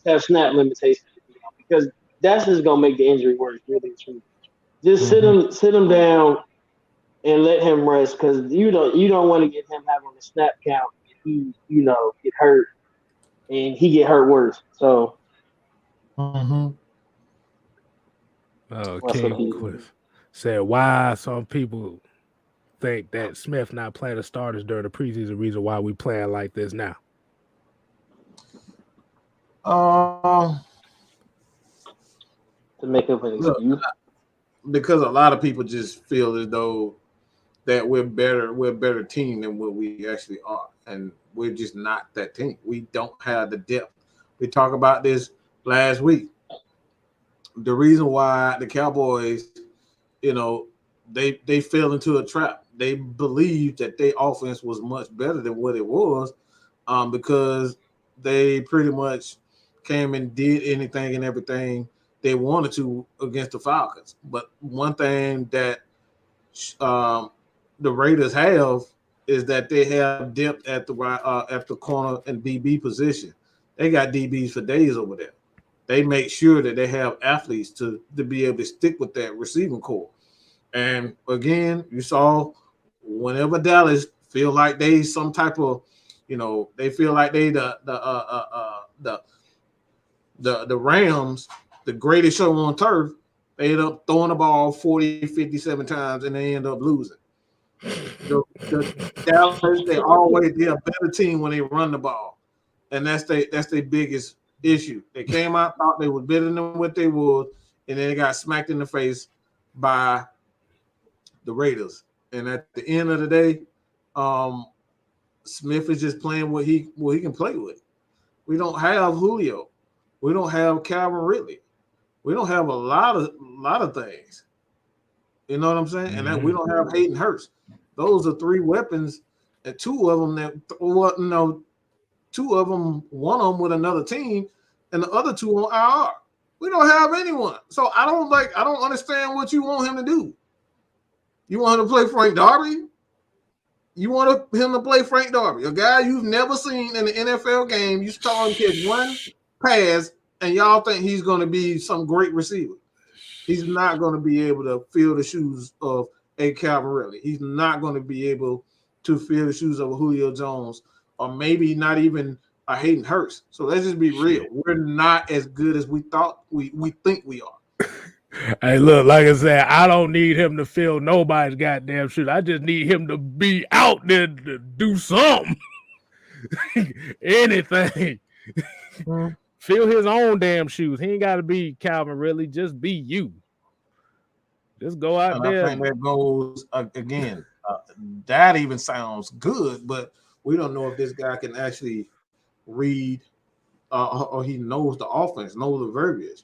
to have snap limitations because that's just gonna make the injury worse. Really, truly. Just sit him down and let him rest because you don't want to get him having a snap count. If he get hurt and he get hurt worse. So. King Cliff said, "Why some people think that Smith not playing the starters during the preseason reason why we playing like this now?" To make up an excuse. Because a lot of people just feel as though that we're a better team than what we actually are, and we're just not that team. We don't have the depth. We talked about this last week. The reason why the Cowboys, they fell into a trap. They believed that their offense was much better than what it was, because they pretty much came and did anything and everything they wanted to against the Falcons. But one thing that the Raiders have is that they have depth at the corner and DB position. They got DBs for days over there. They make sure that they have athletes to be able to stick with that receiving core. And again, you saw whenever Dallas feel like they some type of, they feel like they the Rams, the greatest show on turf, they end up throwing the ball 40, 57 times and they end up losing. The Dallas, they're a better team when they run the ball. And that's their biggest issue. They came out, thought they were better than what they would, and then they got smacked in the face by the Raiders. And at the end of the day, Smith is just playing what he can play with. We don't have Julio. We don't have Calvin Ridley. We don't have a lot of things. You know what I'm saying? And that we don't have Hayden Hurst. Those are three weapons, and two of them, one of them with another team, and the other two on IR. We don't have anyone. So I don't understand what you want him to do. You want him to play Frank Darby? You want him to play Frank Darby, a guy you've never seen in the NFL game. You saw him catch one pass, and y'all think he's going to be some great receiver. He's not going to be able to fill the shoes of a Calvin Ridley. He's not going to be able to fill the shoes of a Julio Jones, or maybe not even a Hayden Hurst. So let's just be real. We're not as good as we thought we think we are. Hey, look, like I said, I don't need him to fill nobody's goddamn shoes. I just need him to be out there to do something. Anything. Fill his own damn shoes. He ain't got to be Calvin Ridley. Just be you. Just go out there. I think that goes, again, that even sounds good, but we don't know if this guy can actually read or he knows the offense, knows the verbiage.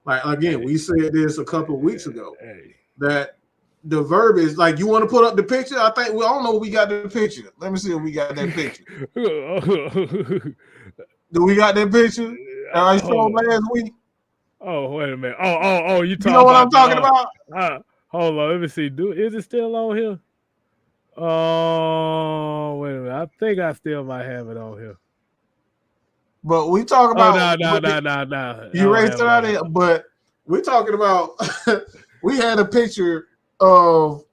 Like, again, we said this a couple of weeks ago, that the verbiage, like, you want to put up the picture? I don't know if we got the picture. Let me see if we got that picture. Do we got that picture that I showed last week? Oh, wait a minute. Oh, you know what I'm talking about? Hold on, let me see. Is it still on here? Oh, wait a minute. I think I still might have it on here. But we talk about no. You erased it out of it, but we're talking about we had a picture of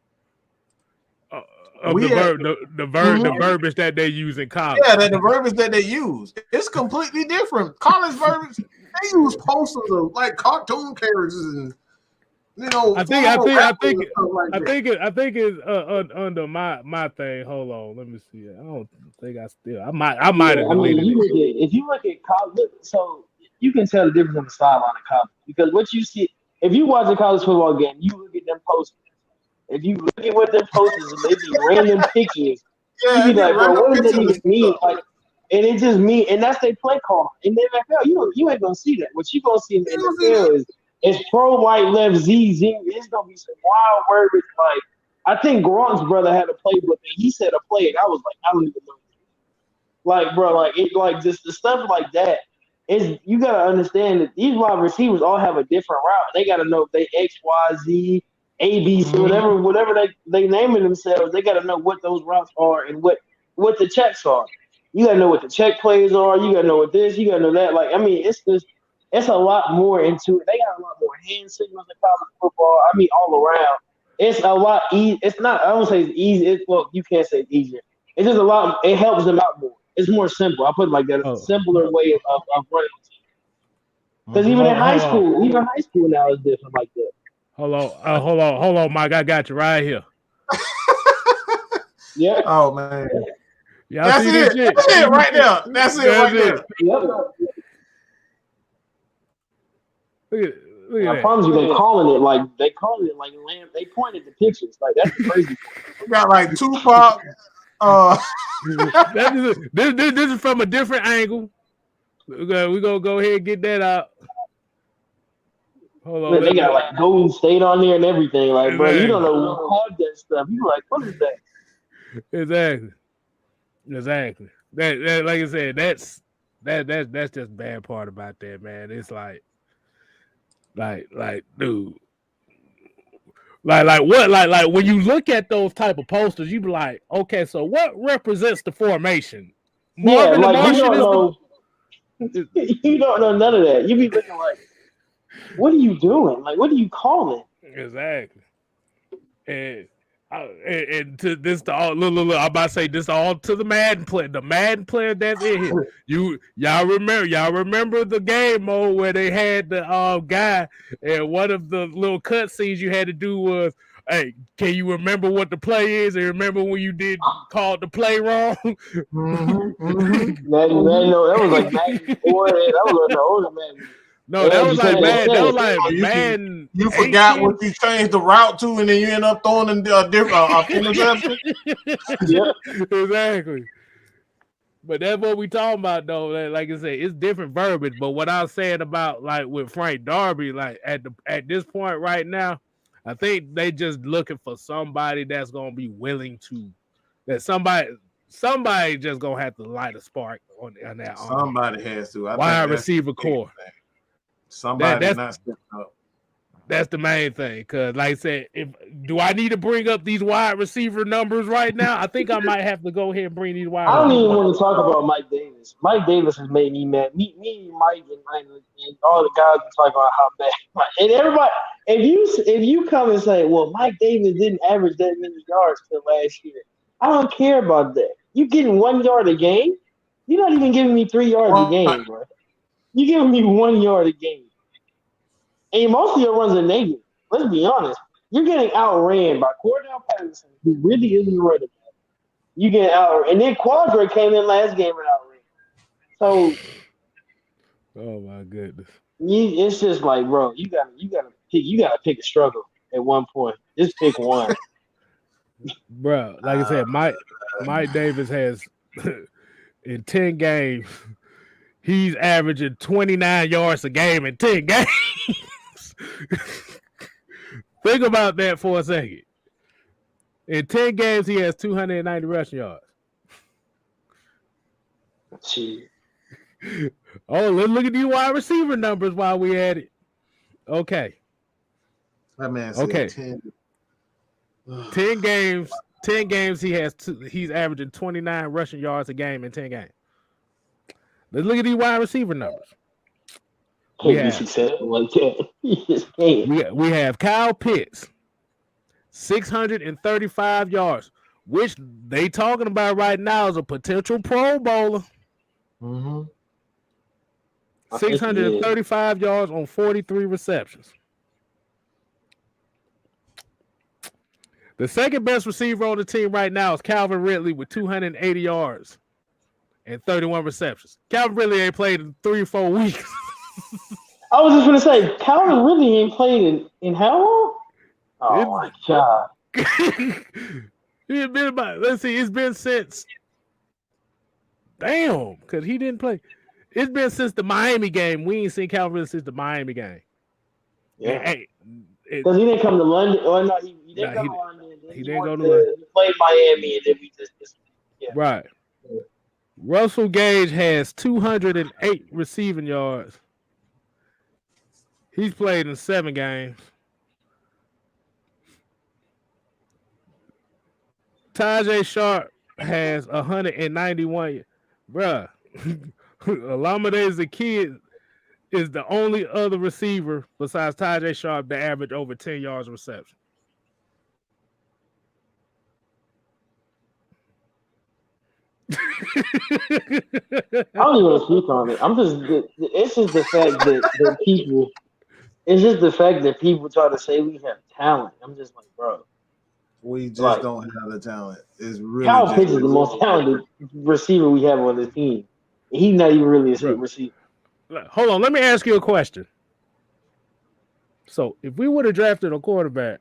the verbiage that they use in college. Yeah, the verbiage that they use. It's completely different. College verbiage, they use posters of like cartoon characters and I think it's under my thing. Hold on, let me see. I don't think I might have deleted it. If you look at college, so you can tell the difference on the sideline of college because what you see, if you watch a college football game, you look at them posters. If you look at what them posters and they be random pictures, you be like, bro, what does that even mean? Like, and it just mean, and that's their play call. In the NFL, you ain't gonna see that. What you gonna see in the NFL is pro white left ZZ. It's gonna be some wild verbiage. Like, I think Gronk's brother had a playbook and he said a play, and I was like, I don't even know. Like, bro, like just the stuff like that. You gotta understand that these wide receivers all have a different route. They gotta know if they X, Y, Z, A, B, C, whatever they naming themselves. They gotta know what those routes are and what the checks are. You gotta know what the check plays are. You gotta know what this. You gotta know that. Like, I mean, it's a lot more into it. They got a lot more hand signals in college football. I mean, all around. It's a lot easy. It's not. I don't say it's easy. Well, you can't say it's easier. It's just a lot. It helps them out more. It's more simple. I put it like that. It's a simpler way of running. Because even high school now is different like that. Hold on, Mike. I got you right here. Yeah. Oh man. Y'all That's see this shit? That's it right there. That's it right there. Yep. Look at I promise you, they calling it like lamb. They pointed the pictures. Like, that's crazy. We got like Tupac. This is from a different angle. We're gonna go ahead and get that out. Hold on. They got like Golden State on there and everything. Like, bro, you don't know who called that stuff. You like, what is that? Exactly. That like I said, that's just bad part about that, man. It's like dude. Like what? Like when you look at those type of posters, you be like, okay, so what represents the formation? Marvin the Martian you don't know none of that. You be looking like, what are you doing? Like, what are you calling? Exactly. And to this to all look, I'm about to say this all to the Madden player that's in here. Y'all remember the game mode where they had the guy and one of the little cut scenes you had to do was, hey, can you remember what the play is and remember when you did called the play wrong? Mm-hmm. That was like Maggie. That was like the older Maggie. No, that was like man. You forgot what you changed the route to, and then you end up throwing in a different interception. Yeah, exactly. But that's what we talking about, though. Like I said, it's different verbiage. But what I was saying about like with Frank Darby, like at this point right now, I think they just looking for somebody that's gonna be willing to. That somebody just gonna have to light a spark on that. Somebody has to. Wide receiver core. Somebody not stepping up. That's the main thing. Cause like I said, do I need to bring up these wide receiver numbers right now? I think I might have to go ahead and bring these wide. I don't even want to talk about Mike Davis. Mike Davis has made me mad. Me, Mike, and all the guys are talking about how bad. And everybody, if you come and say, well, Mike Davis didn't average that many yards till last year, I don't care about that. You getting 1 yard a game? You're not even giving me 3 yards a game, bro. You're giving me 1 yard a game. And most of your runs are negative. Let's be honest. You're getting outran by Cordell Patterson, who really isn't a running back. You get outran. And then Quadra came in last game and outran. So, oh my goodness. It's just like, bro, you gotta pick a struggle at one point. Just pick one. Bro, like I said, Mike Davis has in 10 games. He's averaging 29 yards a game in 10 games. Think about that for a second. In 10 games, he has 290 rushing yards. Shit. Oh, let's look at these wide receiver numbers while we at it. Okay. That man said Okay. 10. 10 games. 10 games. He's averaging 29 rushing yards a game in 10 games. Let's look at these wide receiver numbers. Can't be successful like that. You just can't. We have Kyle Pitts, 635 yards, which they talking about right now is a potential Pro Bowler. Mm-hmm. 635 yards on 43 receptions. The second best receiver on the team right now is Calvin Ridley with 280 yards and 31 receptions. Calvin Ridley ain't played in 3 or 4 weeks. I was just going to say, Calvin Ridley ain't played in how long? Oh, my God. It's been about, let's see, it's been since, damn, because he didn't play. It's been since the Miami game. We ain't seen Calvin Ridley since the Miami game. Yeah. Because he didn't come to London. Or no, he didn't come to London. He didn't go to London. He played Miami, and then we just yeah. Right. Yeah. Russell Gage has 208 receiving yards. He's played in 7 games. Tajay Sharp has 191. Bruh. Olamide Zaccheaus is the only other receiver besides Tajay Sharp that average over 10 yards of reception. I don't even want to speak on it. It's just the fact that people. It's just the fact that people try to say we have talent. I'm just like, bro. We just don't have the talent. It's really Kyle Pitts is the most talented receiver we have on this team. He's not even really a receiver. Hold on, let me ask you a question. So, if we would have drafted a quarterback,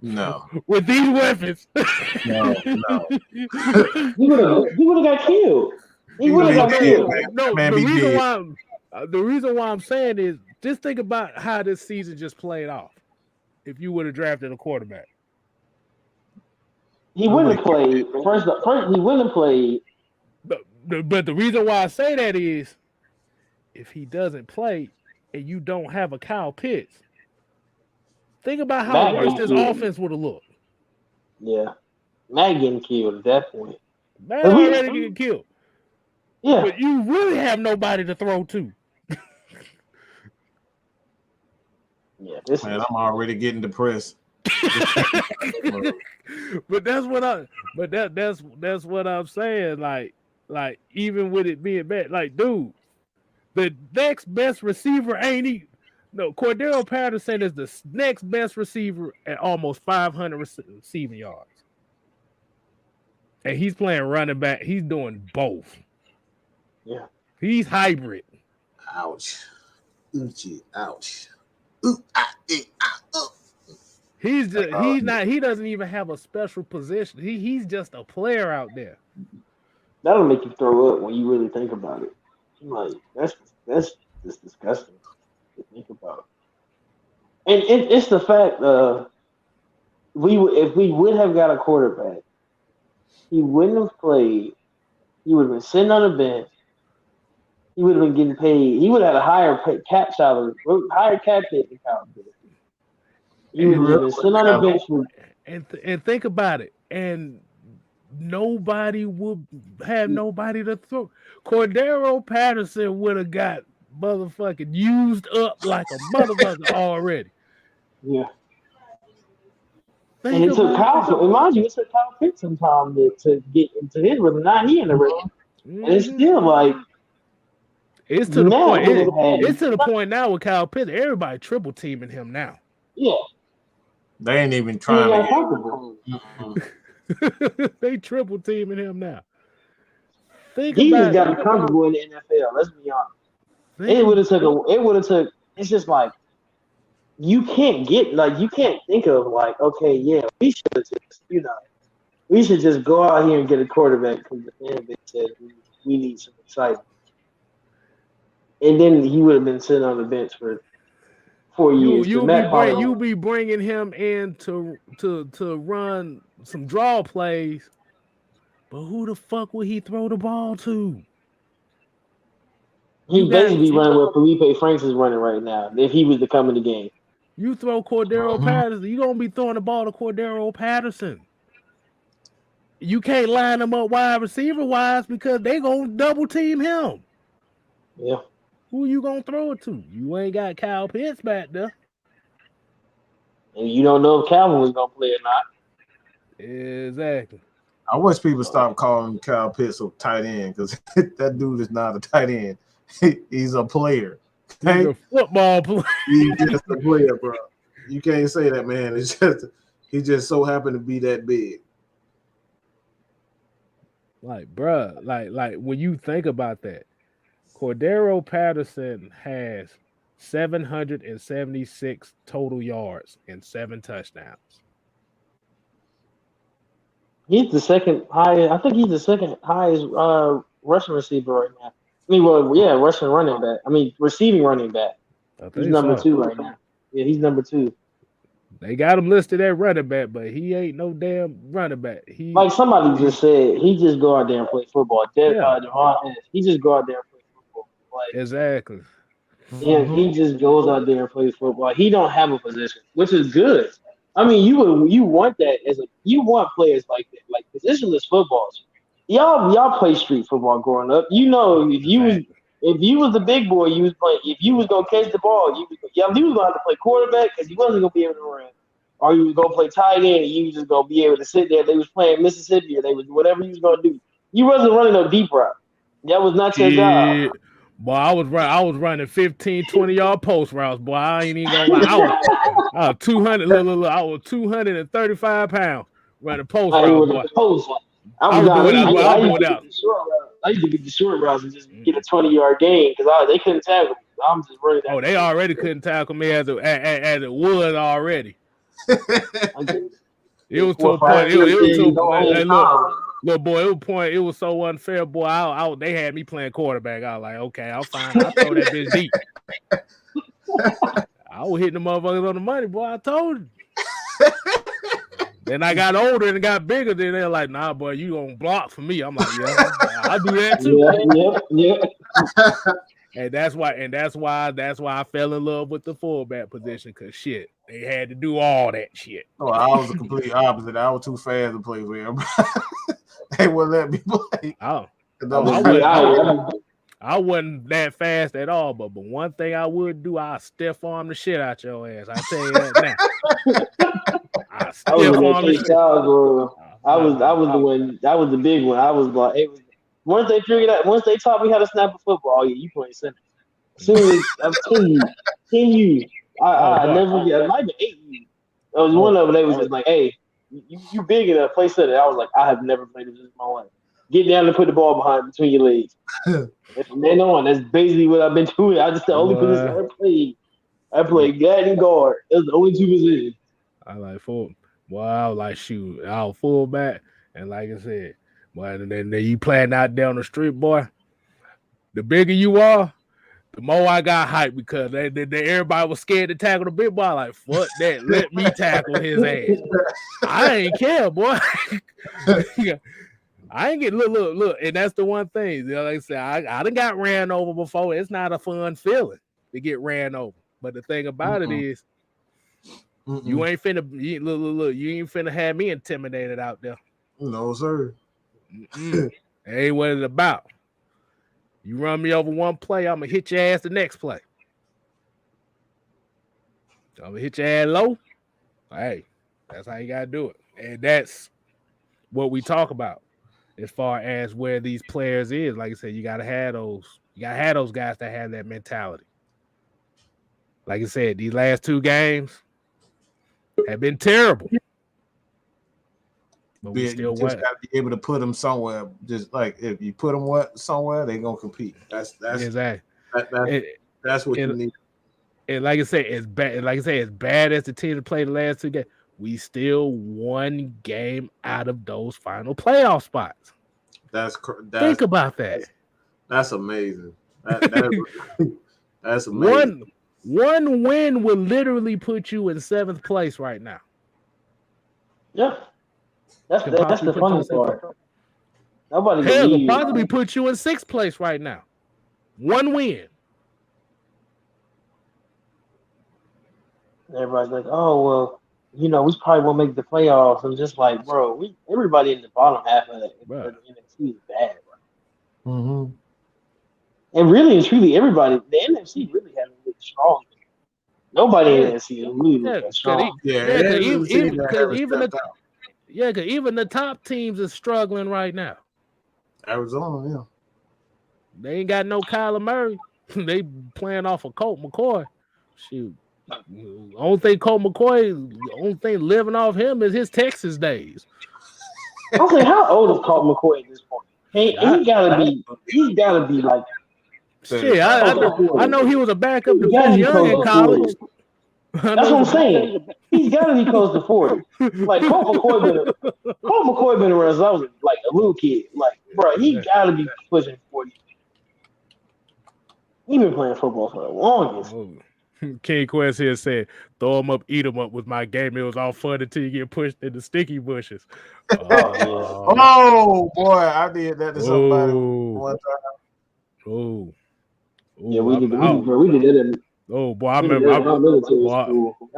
no, with these weapons, no, he would have got killed. He would have got killed. No, the reason why I'm saying is just think about how this season just played off. If you would have drafted a quarterback, he wouldn't have played. First, he wouldn't have played. But the reason why I say that is, if he doesn't play and you don't have a Kyle Pitts, think about how worse this offense would have looked. Yeah, Maggie getting killed at that point. Maggie already getting killed. Yeah, but you really have nobody to throw to. Yeah, man, I'm already getting depressed. But that's what I'm saying. Like even with it being bad, like dude, the next best receiver ain't he? No, Cordero Patterson is the next best receiver at almost 500 receiving yards, and he's playing running back. He's doing both. Yeah, he's hybrid. Ouch. Oochie, ouch. He doesn't even have a special position. He's just a player out there. That'll make you throw up when you really think about it. Like that's just disgusting to think about. And it's the fact if we would have got a quarterback, he wouldn't have played. He would have been sitting on the bench. He would have been getting paid. He would have had a higher cap salary, higher cap hit than Kyle Pitts. He would have been sitting on the bench. And think about it. And nobody would have nobody to throw. Cordero Patterson would have got motherfucking used up like a motherfucker already. Yeah. And it took Kyle. Remind you, it took Kyle Pitts some time to get into his rhythm. Now he in the rhythm, and it's still like. It's to the point. It's to the point now with Kyle Pitts. Everybody triple teaming him now. Yeah. They ain't even trying to They triple teaming him now. He just got comfortable in the NFL. Let's be honest. It would have took. It's just like you can't think of like, okay, yeah, we should just we should just go out here and get a quarterback because the fan base said we need some excitement. And then he would have been sitting on the bench for 4 years. You'll be bringing him in to run some draw plays, but who the fuck would he throw the ball to? He's basically running where Felipe Franks is running right now. If he was to come in the game, you throw Cordero Patterson, you're gonna be throwing the ball to Cordero Patterson. You can't line them up wide receiver wise because they gonna double team him. Yeah. Who you gonna throw it to? You ain't got Kyle Pitts back there. And you don't know if Calvin was gonna play or not. Exactly. I wish people stop calling Kyle Pitts a tight end because that dude is not a tight end. He's a player. Okay? He's a football player. He's just a player, bro. You can't say that, man. It's just he just so happened to be that big. Like, bruh, like when you think about that, Cordero Patterson has 776 total yards and 7 touchdowns. He's the second highest. I think he's the second highest rushing receiver right now. I mean, well, yeah, rushing running back. I mean, receiving running back. He's number 2 right now. Yeah, he's number 2. They got him listed at running back, but he ain't no damn running back. Like somebody just said, he just go out there and play football. He just go out there and play football. Like, exactly. Yeah, he just goes out there and plays football. He don't have a position, which is good. I mean, you want that you want players like that, like positionless football. Y'all play street football growing up. You know, if you was the big boy, you was playing. If you was gonna catch the ball, you was gonna have to play quarterback because you wasn't gonna be able to run, or you was gonna play tight end and you was just gonna be able to sit there. They was playing Mississippi, or they was whatever you was gonna do. You wasn't running no deep route. That was not your job. Boy, I was running 15, 20-yard post routes. Boy, I ain't even gonna lie. I was 200. I was 235 pounds running post routes. I used to get the short routes and just get a 20-yard gain because they couldn't tackle me. I'm just running. Oh, they already couldn't tackle me as it was already. It was to a point. Little boy, it was so unfair, boy. They had me playing quarterback. I was like, okay, I'll find. I'll throw that bitch deep. I was hitting the motherfuckers on the money, boy. I told you. Then I got older and got bigger. Then they're like, nah, boy, you gonna block for me. I'm like, yeah, I'll do that too. Yeah. And that's why I fell in love with the fullback position, because shit, they had to do all that shit. Oh, I was the complete opposite. I was too fast to play with him. They wouldn't let me play. I wasn't that fast at all, but one thing I would do, I'll stiff arm the shit out your ass. I tell you that now. I was the big one. I was like, once they taught me how to snap a football, oh yeah, you playing center. As soon as I'm 10 years, I never get. It might be 8 years. There was one of them. They was just like, hey, you big enough, play center. I was like, I have never played this in my life. Get down and put the ball between your legs. And from then on, that's basically what I've been doing. I just the only position I played. I played guard and guard. Those are the only 2 positions. I like full. Well, I was like, shoot, I was fullback, and like I said, boy, and then you playing out there on the street, boy. The bigger you are, the more I got hyped because everybody was scared to tackle the big boy. Like, fuck that, let me tackle his ass. I ain't care, boy. I ain't get look, and that's the one thing. You know, like I said, I done got ran over before. It's not a fun feeling to get ran over, but the thing about it is, you ain't finna look. You ain't finna have me intimidated out there. No, sir. That ain't what it's about. You run me over one play, I'm gonna hit your ass the next play. I'm gonna hit your ass low. Hey, that's how you gotta do it, and that's what we talk about as far as where these players is. Like I said, you gotta have those. You gotta have those guys that have that mentality. Like I said, these last 2 games have been terrible. But we still just got to be able to put them somewhere. Just like if you put them somewhere, they're gonna compete. That's exactly. That's what you need. And like I said, as bad as the team that played the last 2 games, we still 1 game out of those final playoff spots. Think about that. That's amazing. That's amazing. One win will literally put you in 7th place right now. Yeah. That's the fun part. Nobody will possibly put you in 6th place right now. One win. Everybody's like, oh well, we probably won't make the playoffs. I'm just like, bro, everybody in the bottom half of the NFC is bad, bro. Mm-hmm. And really and truly, everybody, the NFC really hasn't looked strong. Nobody in the NFC is really looking strong. Because even the top teams are struggling right now. Arizona, yeah. They ain't got no Kyler Murray. They playing off of Colt McCoy. Shoot. Only thing living off him is his Texas days. I was like, how old is Colt McCoy at this point? He's gotta be like. Shit, I know he was a backup to Vince Young in college. That's what I'm saying. He's got to be close to 40. Like Colt McCoy been around since I was like a little kid. Like, bro, he got to be pushing 40. He been playing football for the longest. King Quest here said, "Throw him up, eat him up." Was my game. It was all fun until you get pushed into sticky bushes. Oh boy, I did that to somebody one time. Oh, yeah, we did that. Oh boy, I remember. That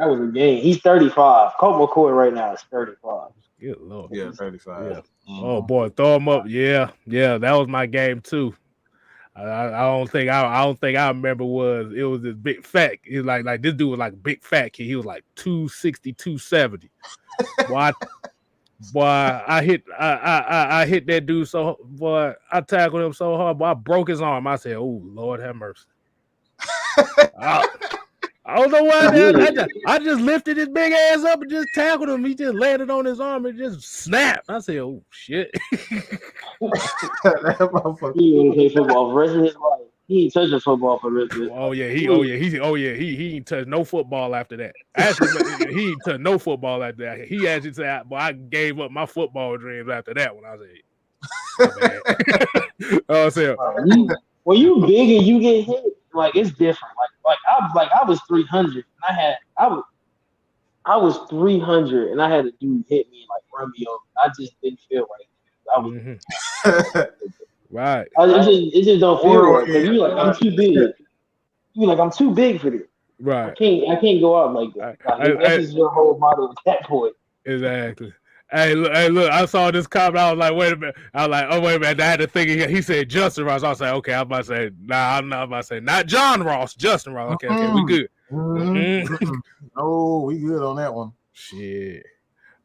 was a game. He's 35. Colt McCoy right now is 35. Good Lord. Yeah, 35. Yeah. Mm-hmm. Oh boy, throw him up. Yeah, that was my game too. I don't think I remember it was this big fat. He was like this dude was like a big fat kid. He was like 260, 270. Boy, I hit that dude so boy, I tackled him so hard, boy, I broke his arm. I said, "Oh Lord, have mercy." I don't know why. I just lifted his big ass up and just tackled him. He just landed on his arm and just snapped. I said, "Oh shit!" He didn't play football for the rest of his life. He ain't touching football for the rest of his life. He ain't touched no football after that. Actually, he ain't touched no football after that. He actually said, "Boy, I gave up my football dreams after that." When I was saying, when you big and you get hit, like it's different. I was 300 and I was 300 and I had a dude hit me and like run me over. I just didn't feel right. I was right. It just don't feel right. You like I'm too big. You like I'm too big for this. Right. I can't go out like that. That's just your whole model at that point. Exactly. Hey, look! I saw this comment. I was like, "Wait a minute!" I was like, "Oh, wait a minute!" I had to think. He said Justin Ross. I was like, "Okay." I'm about to say, "Nah." I'm not about to say, "Not John Ross." Justin Ross. Okay, we good. Oh, we good on that one. Shit.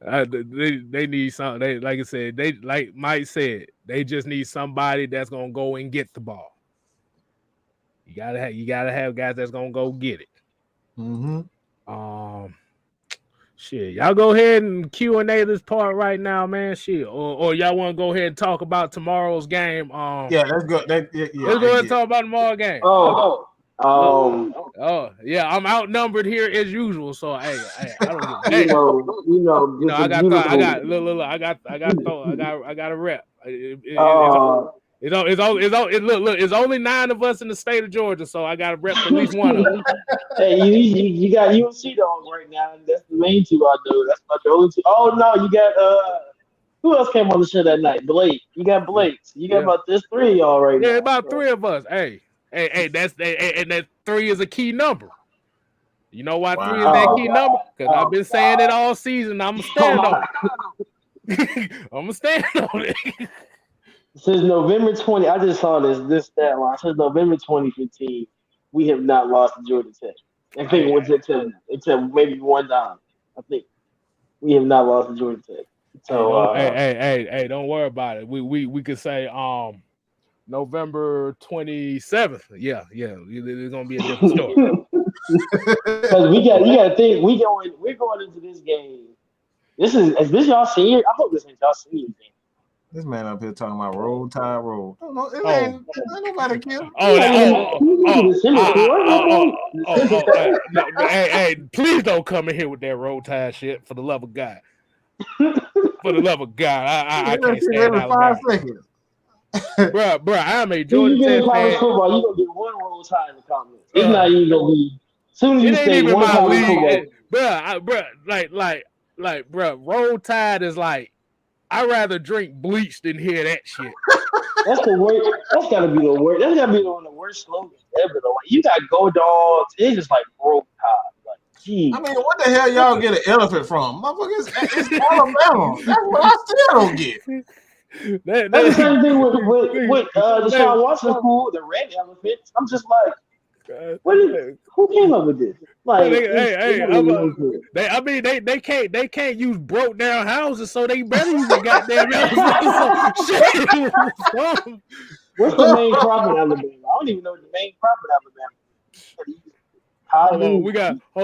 They need something. They like I said. They like Mike said. They just need somebody that's gonna go and get the ball. You gotta have guys that's gonna go get it. Mm-hmm. Shit, y'all go ahead and Q&A this part right now, man. Shit, or y'all want to go ahead and talk about tomorrow's game? Yeah, let's go. Let's go ahead and talk about tomorrow's game. Yeah, I'm outnumbered here as usual. So hey, I don't. I got a rep. It's only 9 of us in the state of Georgia, so I got to rep at least one of them. Hey, you got UNC dogs right now, and that's the main two I know. That's about the only two. Oh no, you got who else came on the show that night? Blake. You got Blake. So you got about this 3 of y'all right now. Yeah, about 3 of us. Hey, and that 3 is a key number. You know why 3 is that key number? Because I've been saying it all season. I'm gonna stand on it. I'm gonna stand on it. Since November 20, I just saw this stat line. Since November 2015, we have not lost to Georgia Tech. I think it was except maybe one time. I think we have not lost to Georgia Tech. So hey, don't worry about it. We could say November 27th. Yeah, it's gonna be a different story. Because you gotta think we're going into this game. Is this y'all senior? I hope this ain't y'all senior game. This man up here talking about roll tide roll. Ain't nobody care. Hey, please don't come in here with that roll tide shit for the love of God. For the love of God, I can't stand every 5 seconds. Bro, I'm a Georgia Tech fan. Football, you gonna get one roll tide in the comments. It's not even gonna be. Soon as you say one time, bro, roll tide is like. I'd rather drink bleach than hear that shit. That's the worst. That's gotta be the worst. That's gotta be one of the worst slogans ever. Though, like, you got Go Dogs. It's just like broke top. Like, gee. I mean, what the hell y'all get an elephant from? Motherfuckers, it's Alabama. That's what I still don't get. That's the same thing with Deshaun Watson school, the red elephants. I'm just like, who came up with this? Like, they can't use broke down houses, so they better use a goddamn elephant. Shit. What's the main crop in Alabama? I don't even know what the main crop in Alabama. Hold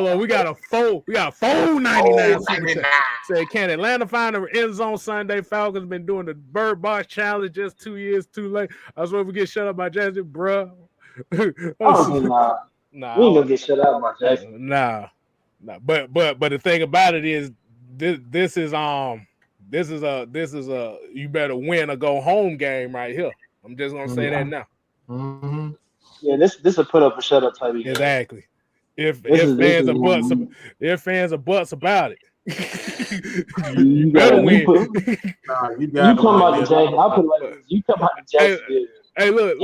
on. We got a $4.99. Say, can Atlanta find an end zone Sunday? Falcons been doing the Bird Box Challenge just 2 years too late. I was waiting to get shut up by Jackson, bruh. Nah. We ain't gonna get shut up by Jackson. Nah. But the thing about it is, this is a you better win or go home game right here. I'm just gonna say that now. Mm-hmm. Yeah, this will put up a shut up type of game. Exactly. If fans are butts about it, you better win. You come out the Jackson. I'll put it like this. You come out the Jackson. Hey, look.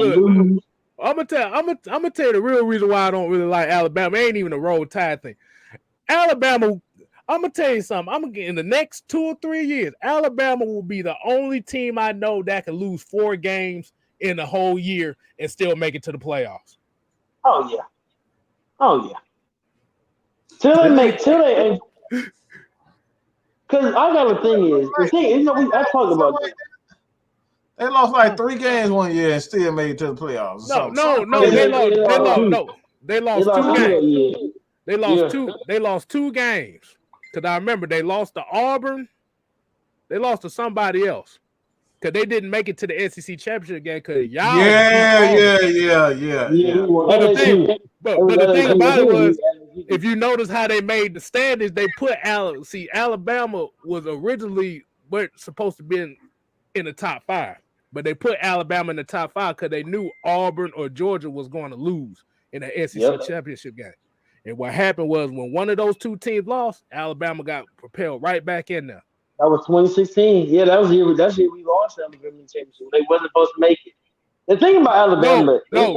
I'm gonna tell you the real reason why I don't really like Alabama. It ain't even a roll tide thing. Alabama, I'm gonna tell you something. In the next 2 or 3 years, Alabama will be the only team I know that can lose 4 games in the whole year and still make it to the playoffs. Oh yeah. Till they because I got a thing is the thing, I talked about this. They lost like 3 games one year and still made it to the playoffs. They lost 2 games. They lost 2 games. Because I remember they lost to Auburn. They lost to somebody else. Because they didn't make it to the SEC championship game because y'all. Yeah. But the thing about it was, if you notice how they made the standings, they put Alabama was originally supposed to be in the top 5, but they put Alabama in the top 5 because they knew Auburn or Georgia was going to lose in the SEC championship game. And what happened was when one of those 2 teams lost, Alabama got propelled right back in there. That was 2016. Yeah, that was the year we lost Alabama in the championship. They wasn't supposed to make it. The thing about Alabama, no,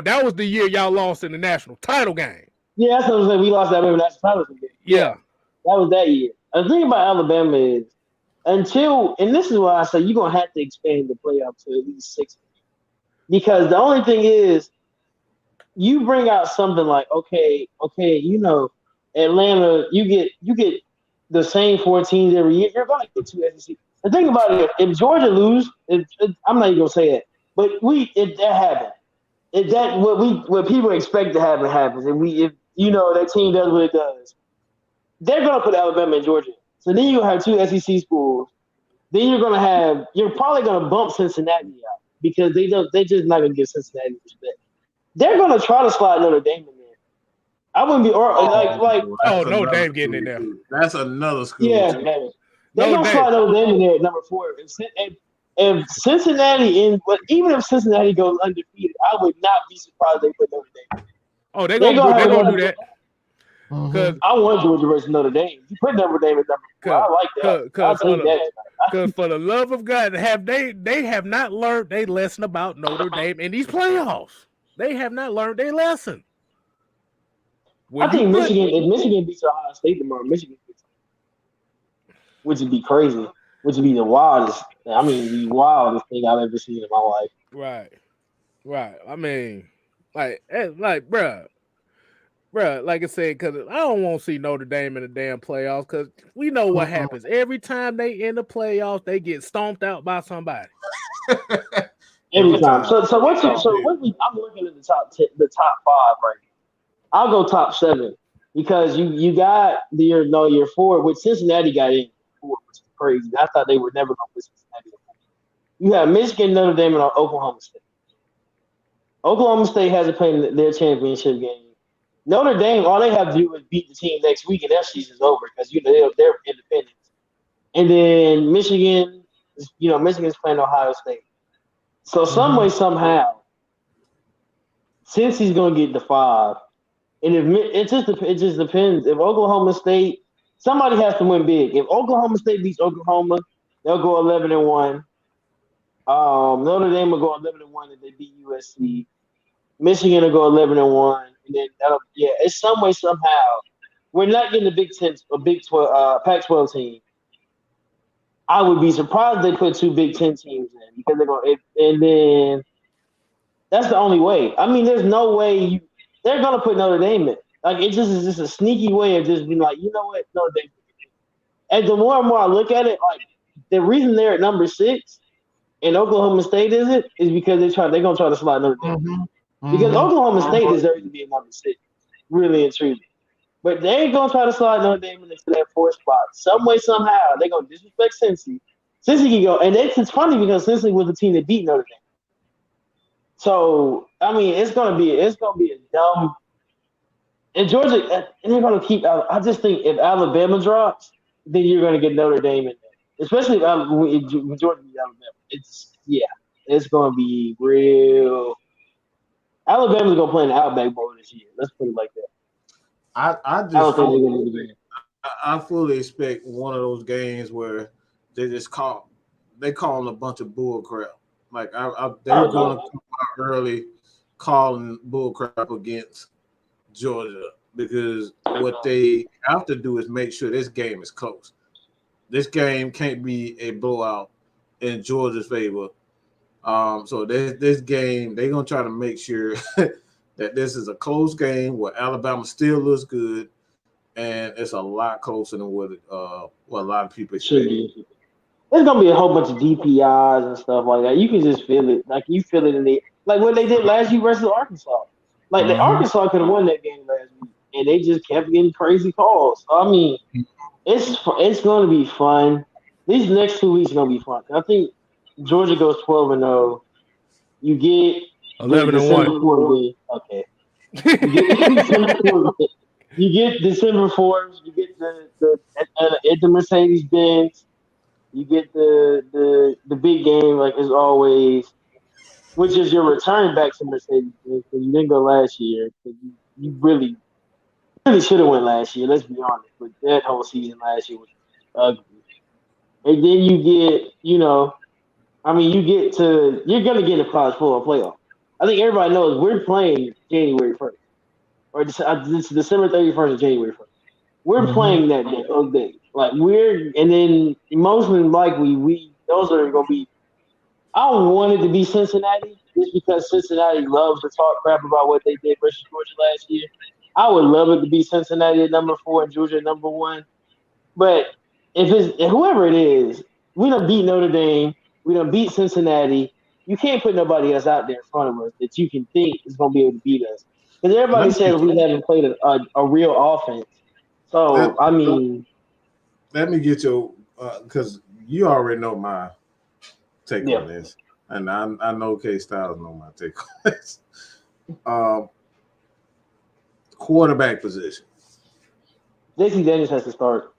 that was the year y'all lost in the national title game. Yeah, that's what I'm saying. We lost that national title game. Yeah, that was that year. The thing about Alabama is and this is why I say you're gonna have to expand the playoff to at least 6, because the only thing is, you bring out something like okay, Atlanta, you get the same 4 teams every year. You're gonna get 2 SEC. The thing about it, if Georgia lose, I'm not even gonna say it. But that happened. What people expect to happen happens. And if that team does what it does, they're gonna put Alabama and Georgia. So then you have 2 SEC schools. Then you're probably gonna bump Cincinnati out because they're just not gonna give Cincinnati respect. They're gonna try to slide Notre Dame in there. I wouldn't be Notre Dame getting in there. That's another school. Yeah, they're gonna slide Notre Dame in there at number 4. If Cincinnati even if Cincinnati goes undefeated, I would not be surprised they put Notre Dame. Oh, they're gonna do that. Because I want Georgia versus Notre Dame. You put Notre Dame at number 4. I like that. Because for the love of God, they have not learned their lesson about Notre Dame in these playoffs. They have not learned their lesson. I think if Michigan beats Ohio State tomorrow, Michigan beats them, which would be crazy, which would be the wildest thing I've ever seen in my life. Right. I mean, bruh, like I said, because I don't want to see Notre Dame in the damn playoffs because we know what happens. Every time they in the playoffs, they get stomped out by somebody. Every time. I'm looking at the top 5 right now. I'll go top 7 because you got your 4, which Cincinnati got in 4, which is crazy. I thought they were never going to put Cincinnati in 4. You have Michigan, Notre Dame, and Oklahoma State. Oklahoma State hasn't played their championship game. Notre Dame, all they have to do is beat the team next week, and their season's over because they're independent. And then Michigan, Michigan's playing Ohio State. So some way, somehow, since he's going to get the 5, and it just depends. If Oklahoma State, somebody has to win big. If Oklahoma State beats Oklahoma, they'll go 11-1. Notre Dame will go 11-1 if they beat USC. Michigan will go 11-1, and then it's some way somehow we're not getting the Big 10, a Big 12, Pac-12 team. I would be surprised if they put 2 Big 10 teams in because they're going, and then that's the only way. I mean, there's no way they're gonna put Notre Dame in. Like it just is just a sneaky way of just being like, you know what, Notre Dame. And the more and more I look at it, like the reason they're at number 6 and Oklahoma State is because they're gonna try to slide Notre Dame. Because Oklahoma State deserves to be at number 6, really and truly. But they ain't gonna try to slide Notre Dame into that 4th spot. Some way, somehow, they're gonna disrespect Cincy. Cincy can go, and it's funny because Cincy was the team that beat Notre Dame. So I mean, it's gonna be a dumb. And Georgia, and they're gonna keep. I just think if Alabama drops, then you're gonna get Notre Dame in there, especially if Georgia beats Alabama. It's gonna be real. Alabama's gonna play in the Outback Bowl this year. Let's put it like that. I fully expect one of those games where they call a bunch of bull crap. Like they're going to come out early calling bull crap against Georgia because what they have to do is make sure this game is close. This game can't be a blowout in Georgia's favor. So this game, they're going to try to make sure that this is a close game where Alabama still looks good, and it's a lot closer than what a lot of people expect. There's gonna be a whole bunch of DPIs and stuff like that. You can just feel it, like you feel it in the like what they did last year versus Arkansas. Like the Arkansas could have won that game last week, and they just kept getting crazy calls. So, I mean, it's going to be fun. These next 2 weeks are going to be fun. I think Georgia goes 12-0. You get 11-1. Okay. You get December 4th. You get the at the Mercedes Benz. You get the big game, like as always, which is your return back to Mercedes Benz because you didn't go last year. You really should have went last year. Let's be honest, but that whole season last year was ugly. And then you get, you're gonna get a college football playoff. I think everybody knows we're playing January 1st, or December 31st or January 1st. We're playing that day. Like and then most likely those are gonna be. I don't want it to be Cincinnati just because Cincinnati loves to talk crap about what they did versus Georgia last year. I would love it to be Cincinnati at number 4 and Georgia at number 1. But if whoever it is, we done beat Notre Dame, we done beat Cincinnati. You can't put nobody else out there in front of us that you can think is going to be able to beat us. Because everybody says we haven't played a real offense. So, let me get your because you already know my take on this. And I know Kstylz know my take on this. Quarterback position. JC Daniels has to start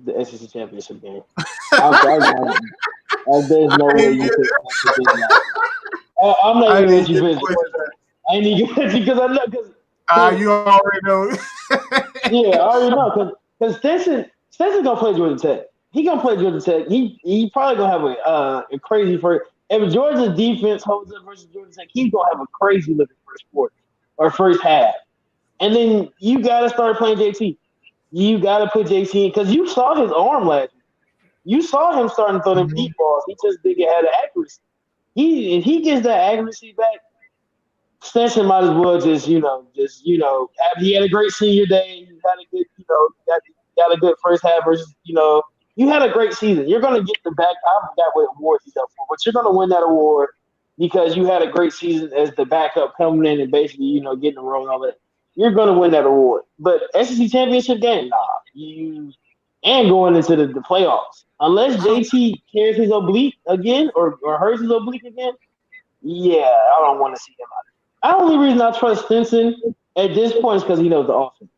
the SEC championship game. There's no way you could. I'm not even let you finish. I ain't even get you because I know because you already know. Yeah, I already know because Stetson gonna play Georgia Tech. He gonna play Georgia Tech. He probably gonna have a crazy first. If Georgia's defense holds up versus Georgia Tech, he's gonna have a crazy looking first quarter or first half. And then you gotta start playing JT. You gotta put JT in because you saw his arm last week. You saw him starting to throw them deep balls. He just didn't have the accuracy. If he gets that accuracy back, Stetson might as well just he had a great senior day. He had a good, got a good first half versus, you had a great season. You're gonna get the back. I forgot what award he's up for, but you're gonna win that award because you had a great season as the backup coming in and basically, getting the role and all that. You're gonna win that award. But SEC championship game, and going into the playoffs. Unless JT tears his oblique again or hurts his oblique again, I don't want to see him out. The only reason I trust Stetson at this point is because he knows the offense.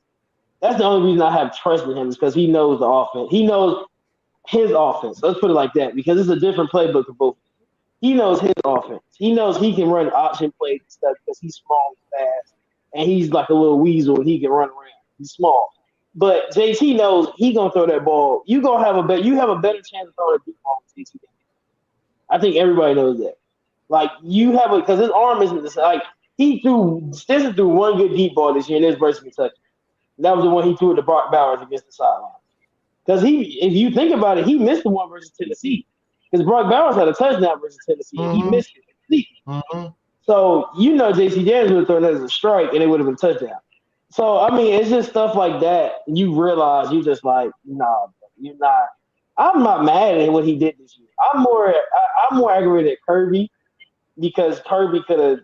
That's the only reason I have trust in him is because he knows the offense. He knows his offense. Let's put it like that because it's a different playbook for both. He knows his offense. He knows he can run option plays and stuff because he's small and fast, and he's like a little weasel and he can run around. He's small. But JT knows he gonna throw that ball. You have a better chance of throwing a deep ball with JT. I think everybody knows that. Like you have because his arm isn't the same. Like Stinson threw one good deep ball this year, and this versus Kentucky. That was the one he threw to Brock Bowers against the sideline. Because if you think about it, he missed the one versus Tennessee. Because Brock Bowers had a touchdown versus Tennessee, and he missed it completely. So J.C. Daniels would have thrown that as a strike, and it would have been a touchdown. So I mean, it's just stuff like that. You realize you just like, nah, you're not. I'm not mad at what he did this year. I'm more aggravated at Kirby because Kirby could have,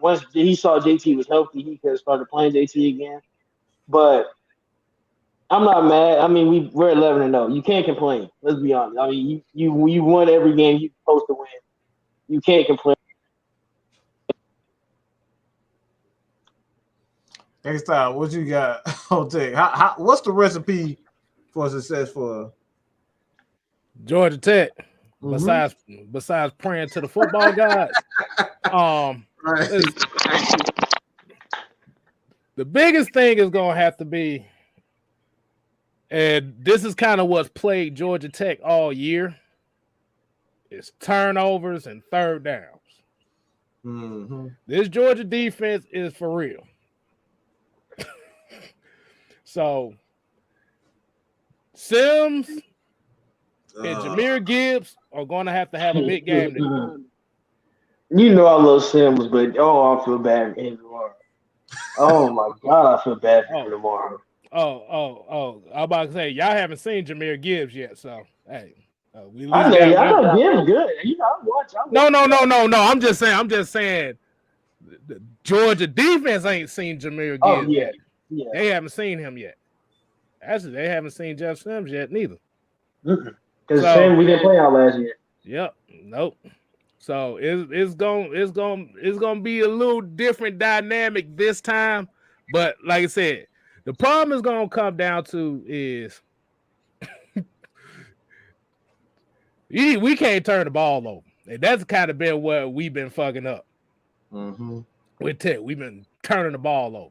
once he saw JT was healthy, he could have started playing JT again. But I'm not mad. I mean, we're 11-0. You can't complain. Let's be honest. I mean, you won every game you're supposed to win. You can't complain. Next time, what you got? I'll take. What's the recipe for success for Georgia Tech? Besides praying to the football gods, the biggest thing is gonna have to be, and this is kind of what's plagued Georgia Tech all year, is turnovers and third downs. This Georgia defense is for real. So Sims and Jahmyr Gibbs are going to have a big game today. I love Sims, but I feel bad for him tomorrow. Oh my God, I feel bad for him tomorrow. I'm about to say y'all haven't seen Jahmyr Gibbs yet, so hey, I know Gibbs good. I watch. No. I'm just saying, the Georgia defense ain't seen Jahmyr Gibbs yet. Yeah. They haven't seen him yet. Actually, they haven't seen Jeff Sims yet neither. Because we didn't play out last year. Yep. Nope. So it's gonna be a little different dynamic this time. But like I said, the problem is gonna come down to is we can't turn the ball over. And that's kind of been what we've been fucking up. With Tech. We've been turning the ball over.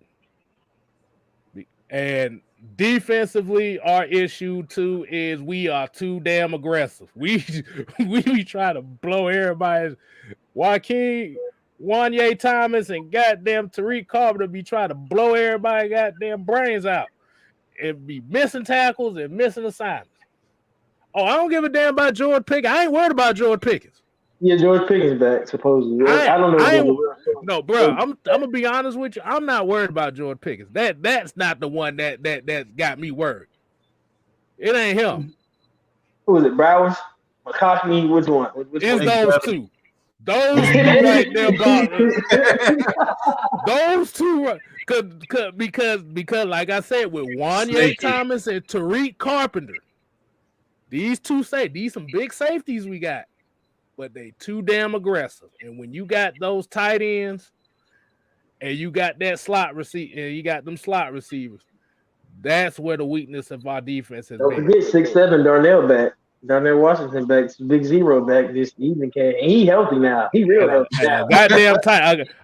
And defensively, our issue too is we are too damn aggressive. We try to blow everybody's Wanye Thomas and goddamn Tariq Carpenter be trying to blow everybody's goddamn brains out. And be missing tackles and missing assignments. Oh, I don't give a damn about George Pickens. I ain't worried about George Pickens. Yeah, George Pickens back, supposedly. I don't know. No, bro. I'm gonna be honest with you. I'm not worried about George Pickens. That's not the one that got me worried. It ain't him. Who is it? Browers, McCoskey. Which one? It's those two. Those two right there, those two. Because like I said, with Wanye Thomas and Tariq Carpenter, these some big safeties we got. But they too damn aggressive. And when you got those tight ends and you got that slot receiver and you got them slot receivers, that's where the weakness of our defense has been. Don't forget 6'7" Darnell back. Darnell Washington back, Big Zero back this evening. He healthy now. He real healthy now.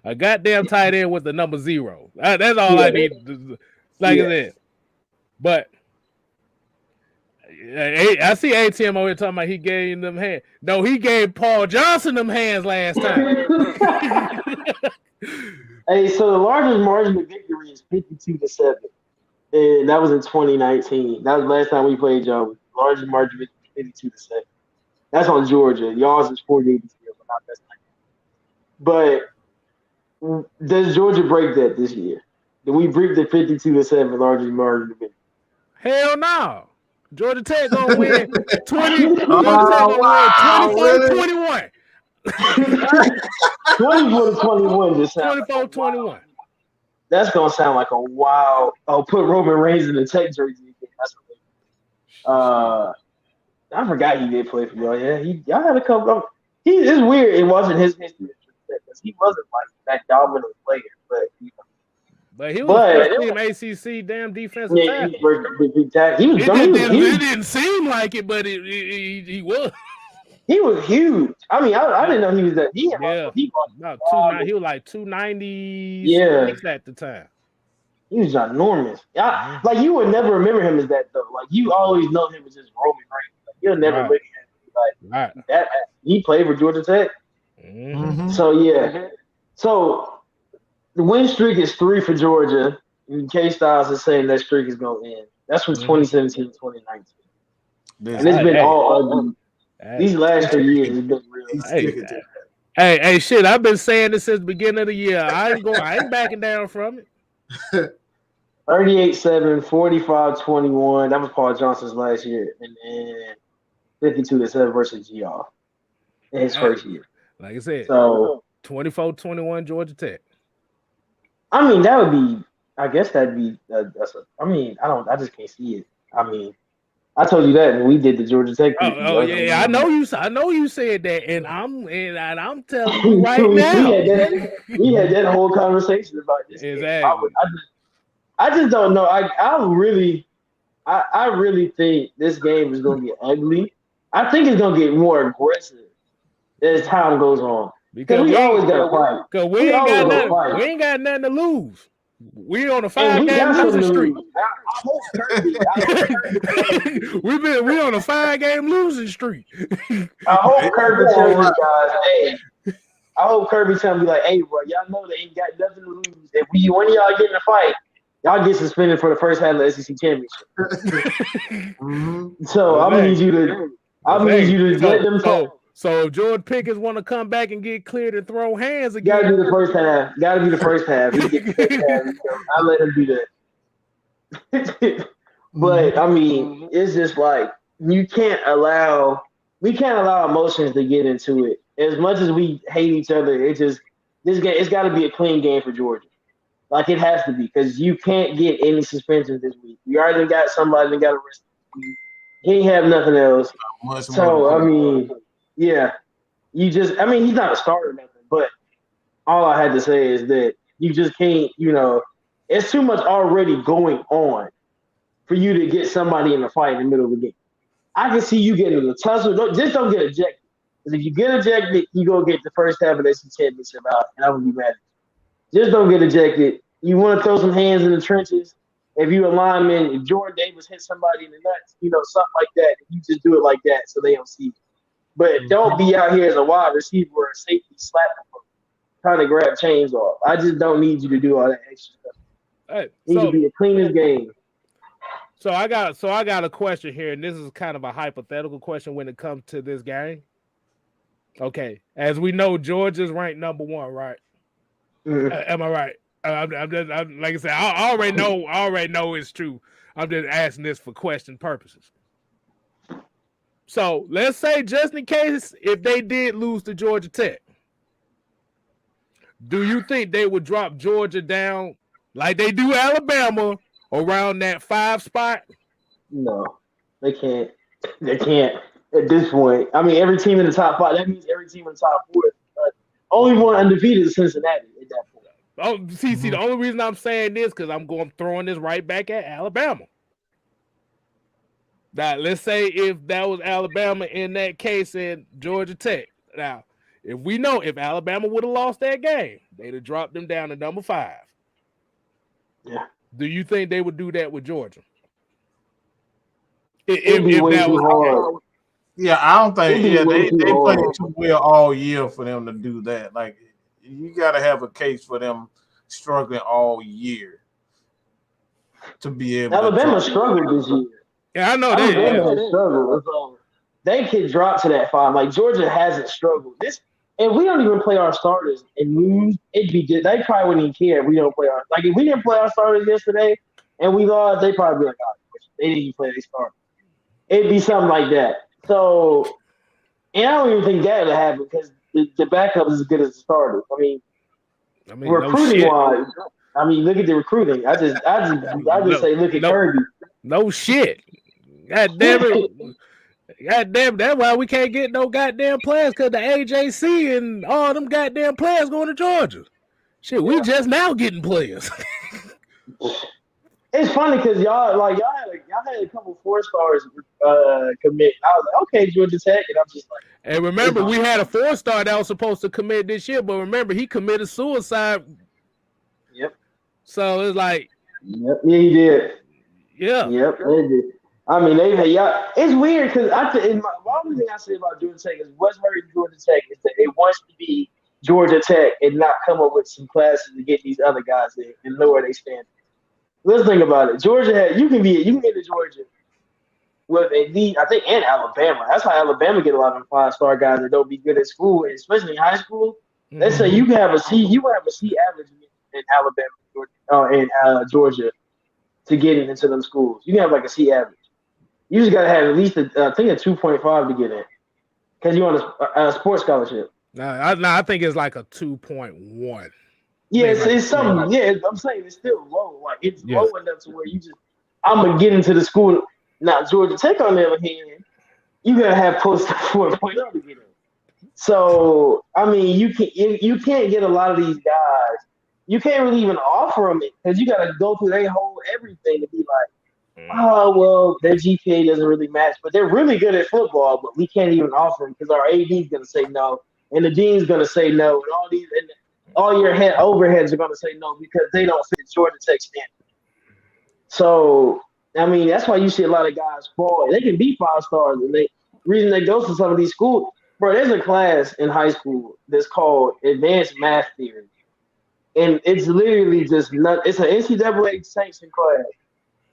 A goddamn tight end with the number 0. That's all I need. Like I said. But I see ATM over here talking about he gave them hands. No, he gave Paul Johnson them hands last time. Hey, so the largest margin of victory is 52-7, and that was in 2019. That was the last time we played y'all. Largest margin of victory 52-7. That's on Georgia. Y'all's is 48-0, but not that. But does Georgia break that this year? Did we break the 52-7 largest margin of victory? Hell no. Georgia Tech gonna win 20. Georgia Tech gonna win 24-21. 24-21 just sounds 24-21. That's gonna sound like a wild. Oh, put Roman Reigns in the Tech jersey again. That's what I forgot he did play for y'all. Yeah, y'all had a couple of. It's weird in watching his history because he wasn't like that dominant player, but But he was first team ACC damn defensive tackle. It didn't seem like it, but he was. He was huge. I mean, I didn't know he was that. He was like 290 at the time. He was ginormous. Like you would never remember him as that though. Like you always know him as just Roman Reigns. Like, you'll never look at him Like that, he played for Georgia Tech. Mm-hmm. So yeah, so the win streak is 3 for Georgia. And Kstylz is saying that streak is gonna end. That's from 2017 to 2019, and it's been all ugly. These last 3 years has been real. Hey, shit! I've been saying this since the beginning of the year. I ain't backing down from it. 38-7, 45-21. That was Paul Johnson's last year, and then 52-7 versus GR in his first year. Like I said, so 24-21 Georgia Tech. I mean, that would be. I guess that'd be. I just can't see it. I mean, I told you that when we did the Georgia Tech. Oh yeah, I know you said that, and I'm telling you right now. we had that whole conversation about this. Exactly. I just don't know. I really think this game is going to get ugly. I think it's going to get more aggressive as time goes on. Because we always got to fight. Because we ain't got nothing to lose. We on a 5-game losing streak. I hope Kirby. we on a 5-game losing streak. I hope Kirby tells you guys, hey. I hope Kirby tells me like, hey, bro, y'all know they ain't got nothing to lose. If one of y'all get in a fight, y'all get suspended for the first half of the SEC championship. So I'm gonna need you to let them talk. So if Jordan Pickens want to come back and get cleared and throw hands again, gotta be the first half. I let him do that. But I mean, it's just like we can't allow emotions to get into it. As much as we hate each other, this game, it's got to be a clean game for Georgia. Like it has to be, because you can't get any suspensions this week. You already got somebody that got arrested. He ain't have nothing else. So I mean, yeah, he's not a starter or nothing. But all I had to say is that you just can't. It's too much already going on for you to get somebody in a fight in the middle of the game. I can see you getting in a tussle. Just don't get ejected. Because if you get ejected, you go get the first half of the SEC championship out, and I would be mad. Just don't get ejected. You want to throw some hands in the trenches. If you a lineman, if Jordan Davis hit somebody in the nuts, something like that, you just do it like that so they don't see you. But don't be out here as a wide receiver or a safety slapping them, trying to grab chains off. I just don't need you to do all that extra stuff. It needs to be the cleanest game. So I got a question here, and this is kind of a hypothetical question when it comes to this game. Okay, as we know, Georgia's ranked number 1, right? Am I right? I'm like I said, I already know it's true. I'm just asking this for question purposes. So let's say, just in case, if they did lose to Georgia Tech, do you think they would drop Georgia down like they do Alabama around that 5 spot? No, they can't. They can't at this point. I mean, every team in the top 5. That means every team in the top 4. Only one undefeated is Cincinnati at that point. Oh, see, the only reason I'm saying this because I'm throwing this right back at Alabama. Now, let's say if that was Alabama in that case in Georgia Tech. Now, if Alabama would have lost that game, they'd have dropped them down to number 5. Yeah. Do you think they would do that with Georgia? It'd be way too hard. Yeah, I don't think. Yeah, they played too well all year for them to do that. Like, you got to have a case for them struggling all year to be able. Alabama struggled this year. Yeah, I know they struggled. So they could drop to that 5. Like Georgia hasn't struggled. If we don't even play our starters and lose, it'd be good. They probably wouldn't even care if we don't play our. Like if we didn't play our starters yesterday and we lost, they probably be like, "Oh, they didn't even play their starters." It'd be something like that. So, and I don't even think that would happen because the backup is as good as the starters. I mean recruiting wise, look at the recruiting. I just say look at Kirby. No shit. God damn it. God damn, that's why we can't get no goddamn players, because the AJC and all them goddamn players going to Georgia. Shit, we just now getting players. It's funny because y'all had a couple 4-stars commit. I was like, okay, Georgia Tech, and I'm just like. And remember, we had a 4-star that was supposed to commit this year, but remember, he committed suicide. Yep. So it's like. Yep, yeah, he did. Yeah. Yep, they did. I mean, it's weird because why only thing I say about Georgia Tech is what's hurting Georgia Tech is that it wants to be Georgia Tech and not come up with some classes to get these other guys in and lower their standards. Let's think about it. Georgia you can get to Georgia with I think and Alabama. That's how Alabama get a lot of 5-star guys that don't be good at school, especially in high school. Let's say you can have a C average in Alabama and Georgia to get into them schools. You can have like a C average. You just gotta have at least a 2.5 to get in, because you're on a sports scholarship. I think it's like a 2.1. Yeah, it's something. Yeah, I'm saying it's still low. Like it's low enough to where I'm gonna get into the school. Now Georgia Tech, on the other hand, you gotta have close to 4.0 to get in. So I mean, you can't get a lot of these guys. You can't really even offer them it because you gotta go through their whole everything to be like, oh well, their GPA doesn't really match, but they're really good at football. But we can't even offer them because our AD is gonna say no, and the dean's gonna say no, and all your overheads are gonna say no because they don't fit Georgia Tech standard. So I mean, that's why you see a lot of guys fall. They can be 5 stars, and the reason they go to some of these schools, bro. There's a class in high school that's called Advanced Math Theory, and it's literally just not. It's an NCAA sanctioned class,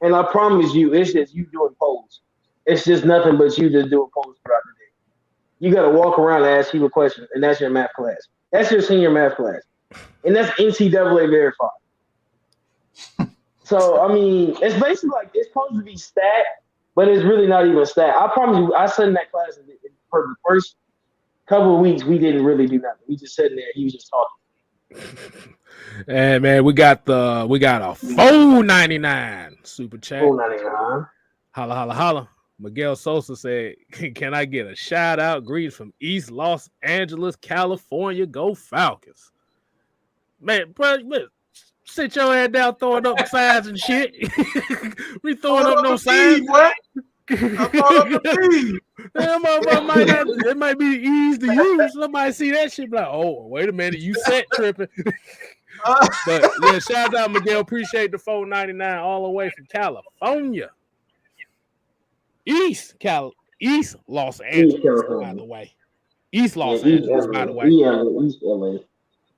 and I promise you, it's just you doing polls. It's just nothing but you just doing polls throughout the day. You got to walk around and ask people questions, and that's your math class. That's your senior math class, and that's NCAA verified. So, I mean, it's basically like it's supposed to be stat, but it's really not even stat. I promise you, I sat in that class for the first couple of weeks, we didn't really do nothing. We just sat in there, he was just talking. And man, we got a $4.99 super chat. $4.99. Holla, holla, holla. Miguel Sosa said, can I get a shout out greetings from East Los Angeles, California? Go Falcons. Man, bro, sit your ass down throwing up signs and shit. We throwing up no signs. It might be easy to use. Somebody see that shit like, oh, wait a minute, you set tripping. But yeah, shout out Miguel. Appreciate the $4.99 all the way from California. East Los Angeles, by the way. East Los Angeles, by the way. East LA.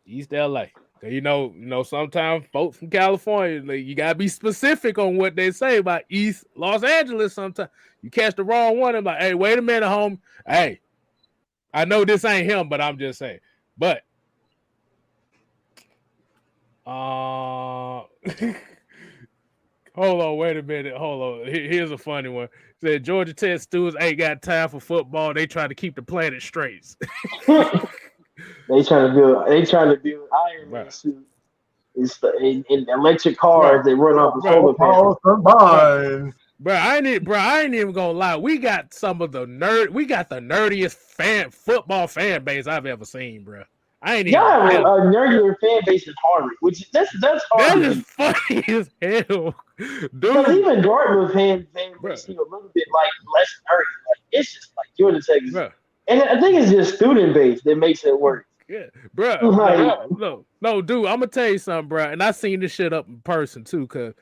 East LA. You know, sometimes folks from California, you gotta be specific on what they say about East Los Angeles. Sometimes you catch the wrong one and like, hey, wait a minute, home. Hey, I know this ain't him, but I'm just saying. But hold on, wait a minute. Hold on. Here's a funny one. Said Georgia Tech students ain't got time for football. They try to keep the planet straight. They trying to build Iron Man suit. It's in electric cars that run off the solar panels. Bro, I ain't even gonna lie. We got the nerdiest football fan base I've ever seen, bro. I ain't even. Yeah, a nerdier fan base is Harvard, which that's hard. That is funny as hell, dude. Because even Dartmouth fan base seem a little bit like less nerdy. Like it's just like Georgia Tech is. Bro. And I think it's just student base that makes it work. Yeah, bro. No, dude. I'm gonna tell you something, bro. And I seen this shit up in person too, cause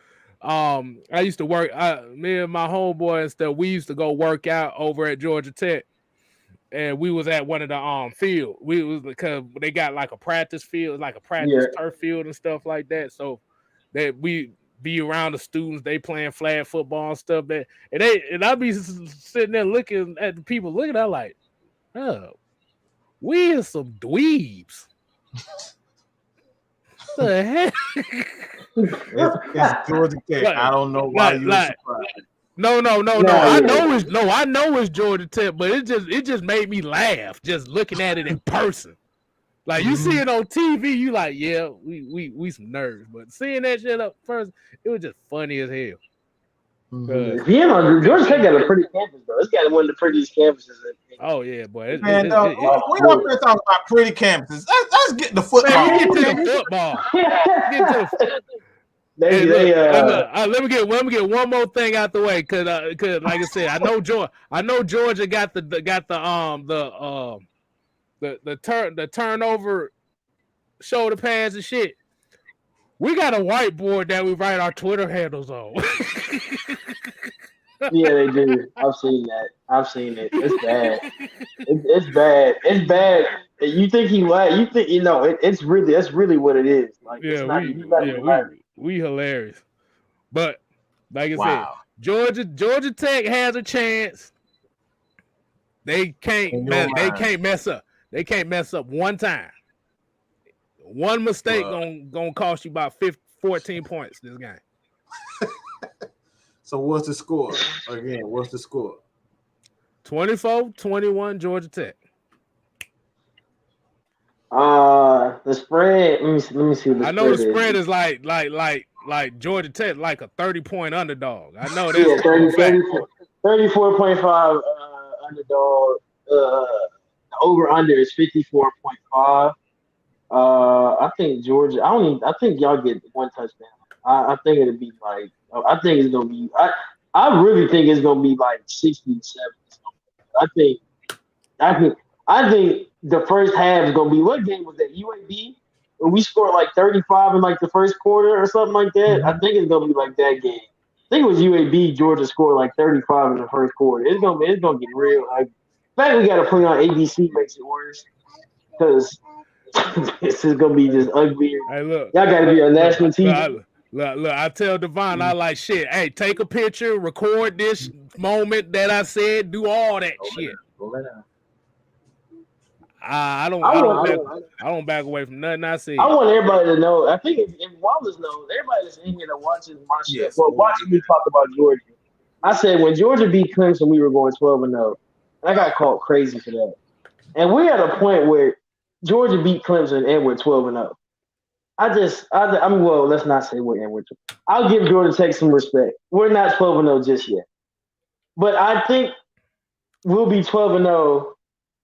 I used to work. Me and my homeboy and stuff. We used to go work out over at Georgia Tech, and we was at one of the field. We was because they got like a practice field, like a practice turf field and stuff like that. So that we be around the students, they playing flag football and stuff. And I be sitting there looking at the people looking at like. Oh, we are some dweebs. The heck? It's Georgia Tech. I don't know why you surprised. No. I know it's Georgia Tech, but it just made me laugh just looking at it in person. Like you see it on TV, you like, yeah, we some nerds. But seeing that shit up first, it was just funny as hell. Georgia Tech got a pretty campus, bro. It's got one of the prettiest campuses. Oh yeah, boy. We don't talk about pretty campuses. Let's get the football. Man, get to the football. Let me get one more thing out the way, cause like I said, I know Georgia got the turnover shoulder pads and shit. We got a whiteboard that we write our Twitter handles on. Yeah, they do. I've seen that. I've seen it. It's bad. It's bad. It's bad. You think he lied? You think it's really that's really what it is. Like it's Yeah, not. He's not even lying. we hilarious. But like I said, Wow. Georgia Tech has a chance. They can't In your mind. mess up. They can't mess up one time. One mistake Well, gonna cost you about 14 points this game. so what's the score? Again, what's the score? 24-21 Georgia Tech. The spread. Let me see what the I know spread the spread is. is like Georgia Tech, like a 30-point underdog. I know Yeah, that's for a fact. 34.5 underdog. The over under is 54.5. I think Georgia. I think y'all get one touchdown. I think it'll be like. I think it's gonna be. I really think it's gonna be like 60-7. I think. I think. I think the first half is gonna be. What game was that? UAB. When we scored like 35 in like the first quarter or something like that. I think it's gonna be like that game. I think it was UAB. Georgia scored like 35 in the first quarter. It's gonna get real. Like, the fact we got to play on ABC makes it worse because this is gonna be just ugly. Hey, look, Y'all got to be on national TV. Look, I tell Devon, I like shit. Hey, take a picture, record this moment that I said, do all that shit. I don't back away from nothing I said. I want everybody to know. I think if Wallace knows, everybody that's in here that watches my shit, Yes. well, watching me talk about Georgia. I said when Georgia beat Clemson, we were going 12-0. I got called crazy for that. And we're at a point where Georgia beat Clemson and we're 12-0. Well, let's not say we're in. I'll give Georgia Tech some respect. We're not 12-0 just yet, but I think we'll be 12-0.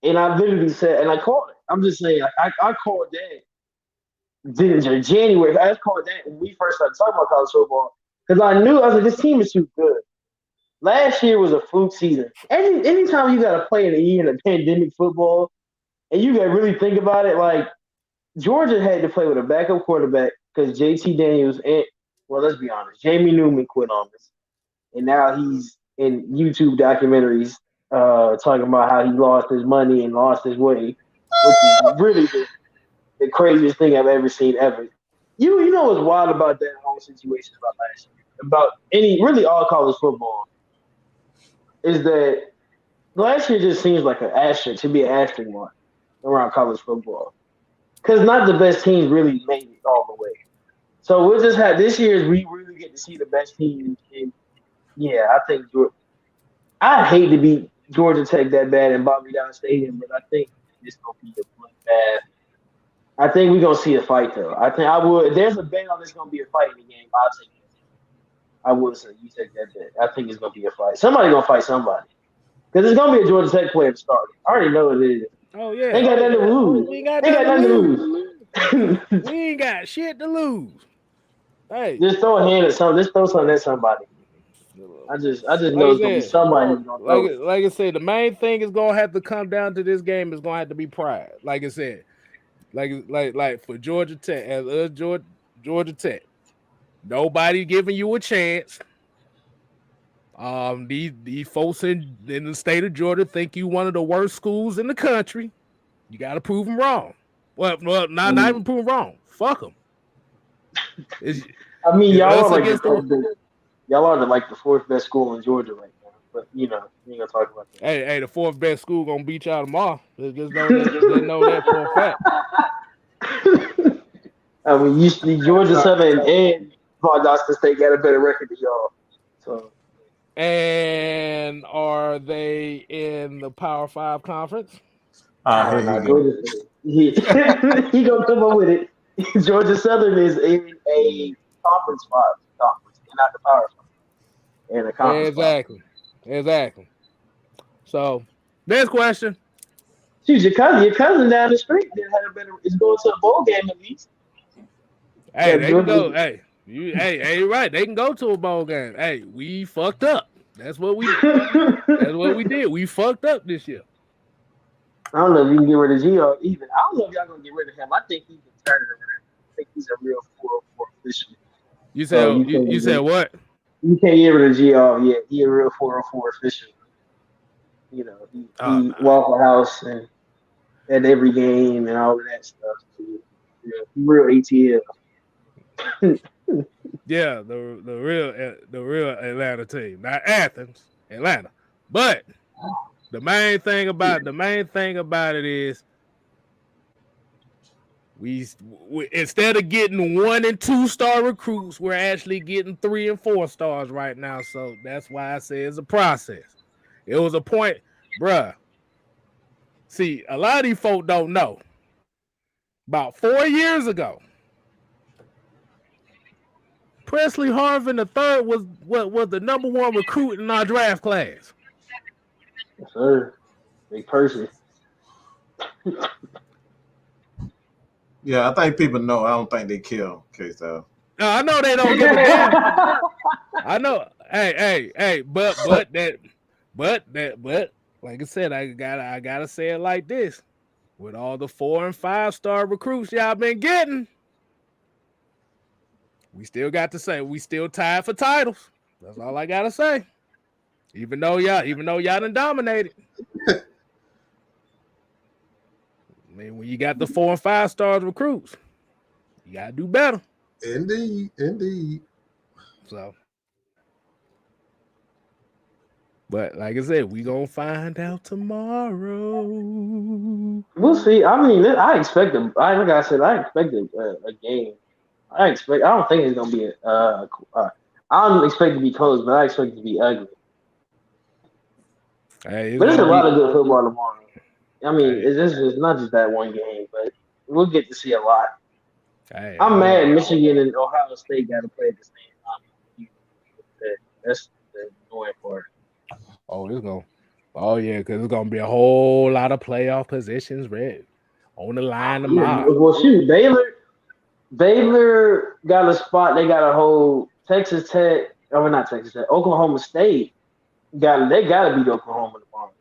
And I literally said, and I called it. I'm just saying, I called that January. I called that when we first started talking about college football because I knew I was like, this team is too good. Last year was a fluke season. Anytime you got to play in a year in a pandemic football, and you got to really think about it, like Georgia had to play with a backup quarterback because JT Daniels and, well, let's be honest, Jamie Newman quit on us, and now he's in YouTube documentaries talking about how he lost his money and lost his way, which is really the craziest thing I've ever seen ever. You know what's wild about that whole situation about last year, about really all college football, is that last year just seems like an asterisk, should be an asterisk mark around college football. Because not the best teams really made it all the way. So we'll just have this year, we really get to see the best teams. And yeah, I think I hate to beat Georgia Tech that bad in Bobby Down Stadium, but I think it's gonna be a bloodbath. I think we're gonna see a fight though. I think I would. If there's a bet on it's gonna be a fight in the game, I'll take it. I would say you take that bet. I think it's gonna be a fight. Somebody gonna fight somebody because it's gonna be a Georgia Tech player to start. I already know it is. Oh yeah, they got nothing to lose. We got nothing to lose. We ain't got shit to lose. Hey, just throw a hand at something. Just throw something at somebody. I just know it's gonna be somebody who's gonna throw it. Like I said, the main thing is gonna have to come down to this game is gonna have to be pride. Like I said, like for Georgia Tech, as us Georgia Tech, nobody giving you a chance. These folks in the state of Georgia think you one of the worst schools in the country. You got to prove them wrong. Well, not even prove them wrong. Fuck them. I mean, y'all are like the fourth best school in Georgia right now. But you know, we ain't gonna talk about that. Hey, the fourth best school gonna beat y'all tomorrow. Just know that for a fact. I mean, Georgia Southern and Valdosta State got a better record than y'all. So. And are they in the Power 5 conference? He gonna come up with it. Georgia Southern is in a conference conference, and not the Power 5. And a conference. Exactly. So, next question. Shoot, your cousin down the street is going to a bowl game at least. Hey, they can go. Hey, you're right. They can go to a bowl game. Hey, we fucked up. That's what we did. We fucked up this year. I don't know if you can get rid of Gio even. I don't know if y'all gonna get rid of him. I think he can turn it around. I think he's a real 404 official. You said what? You can't get rid of G off yet. He a real 404 official. You know, he Waffle House and at every game and all of that stuff. Yeah, real ATL. Yeah, the real Atlanta team, not Athens, Atlanta. But the main thing about it is we instead of getting 1 and 2 star recruits, we're actually getting 3 and 4 stars right now. So that's why I say it's a process. It was a point, bruh. See, a lot of these folk don't know. About 4 years ago, Presley Harvin III was the number 1 recruit in our draft class. Yes, sir. Big person. Yeah, I think people know. I don't think they kill Kstylz. No, I know they don't give a damn. I know. Hey, but like I said, I gotta say it like this. With all the 4 and 5 star recruits y'all been getting, we still got to say we still tied for titles. That's all I gotta say. Even though y'all done dominated. I mean, when you got the 4 and 5 stars recruits, you gotta do better. Indeed. So, but like I said, we gonna find out tomorrow. We'll see. I mean, I expect like I said, I expect a game. I don't think it's gonna be I don't expect it to be close, but I expect it to be ugly. Hey, but there's a lot of good football tomorrow. I mean, it's not just that one game, but we'll get to see a lot. Hey, I'm mad Michigan and Ohio State got to play at the same time. That's the annoying part. Because it's gonna be a whole lot of playoff positions red on the line tomorrow. Well, shoot, Baylor got a spot. They got a whole Texas Tech. Oh, not Texas Tech. Oklahoma State they gotta beat Oklahoma tomorrow.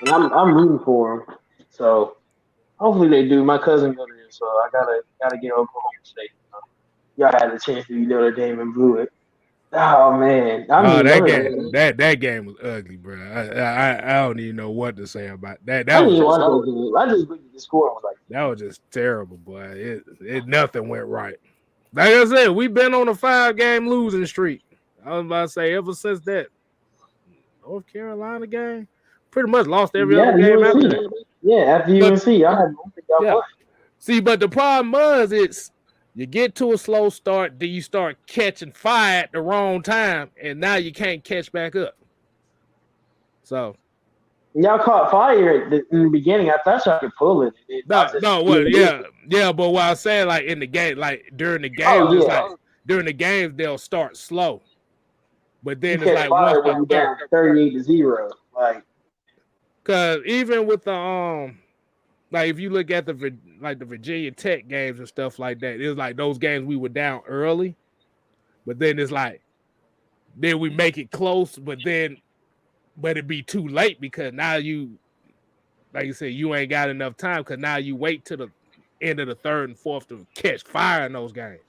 And I'm rooting for them. So hopefully they do. My cousin go there, so I gotta get Oklahoma State. Y'all had a chance to beat Notre Dame and blew it. Oh man! That game was ugly, bro. I don't even know what to say about that. I didn't watch that game. I just looked at the score and was like, that was just terrible, boy. It nothing went right. Like I said, we've been on a 5-game losing streak. I was about to say ever since that North Carolina game, pretty much lost every other game after that. Yeah, after UNC, I don't think y'all won. See, but the problem was you get to a slow start, then you start catching fire at the wrong time, and now you can't catch back up. So y'all caught fire in the beginning. I thought y'all could pull it. But what I was saying, like in the game, like during the game, during the games they'll start slow, but then it's like once when down 38-0, like. Because even with the like if you look at the Virginia Tech games and stuff like that, it was like those games we were down early, but then it's like then we make it close, but it'd be too late because now you, like you said, you ain't got enough time because now you wait to the end of the third and fourth to catch fire in those games.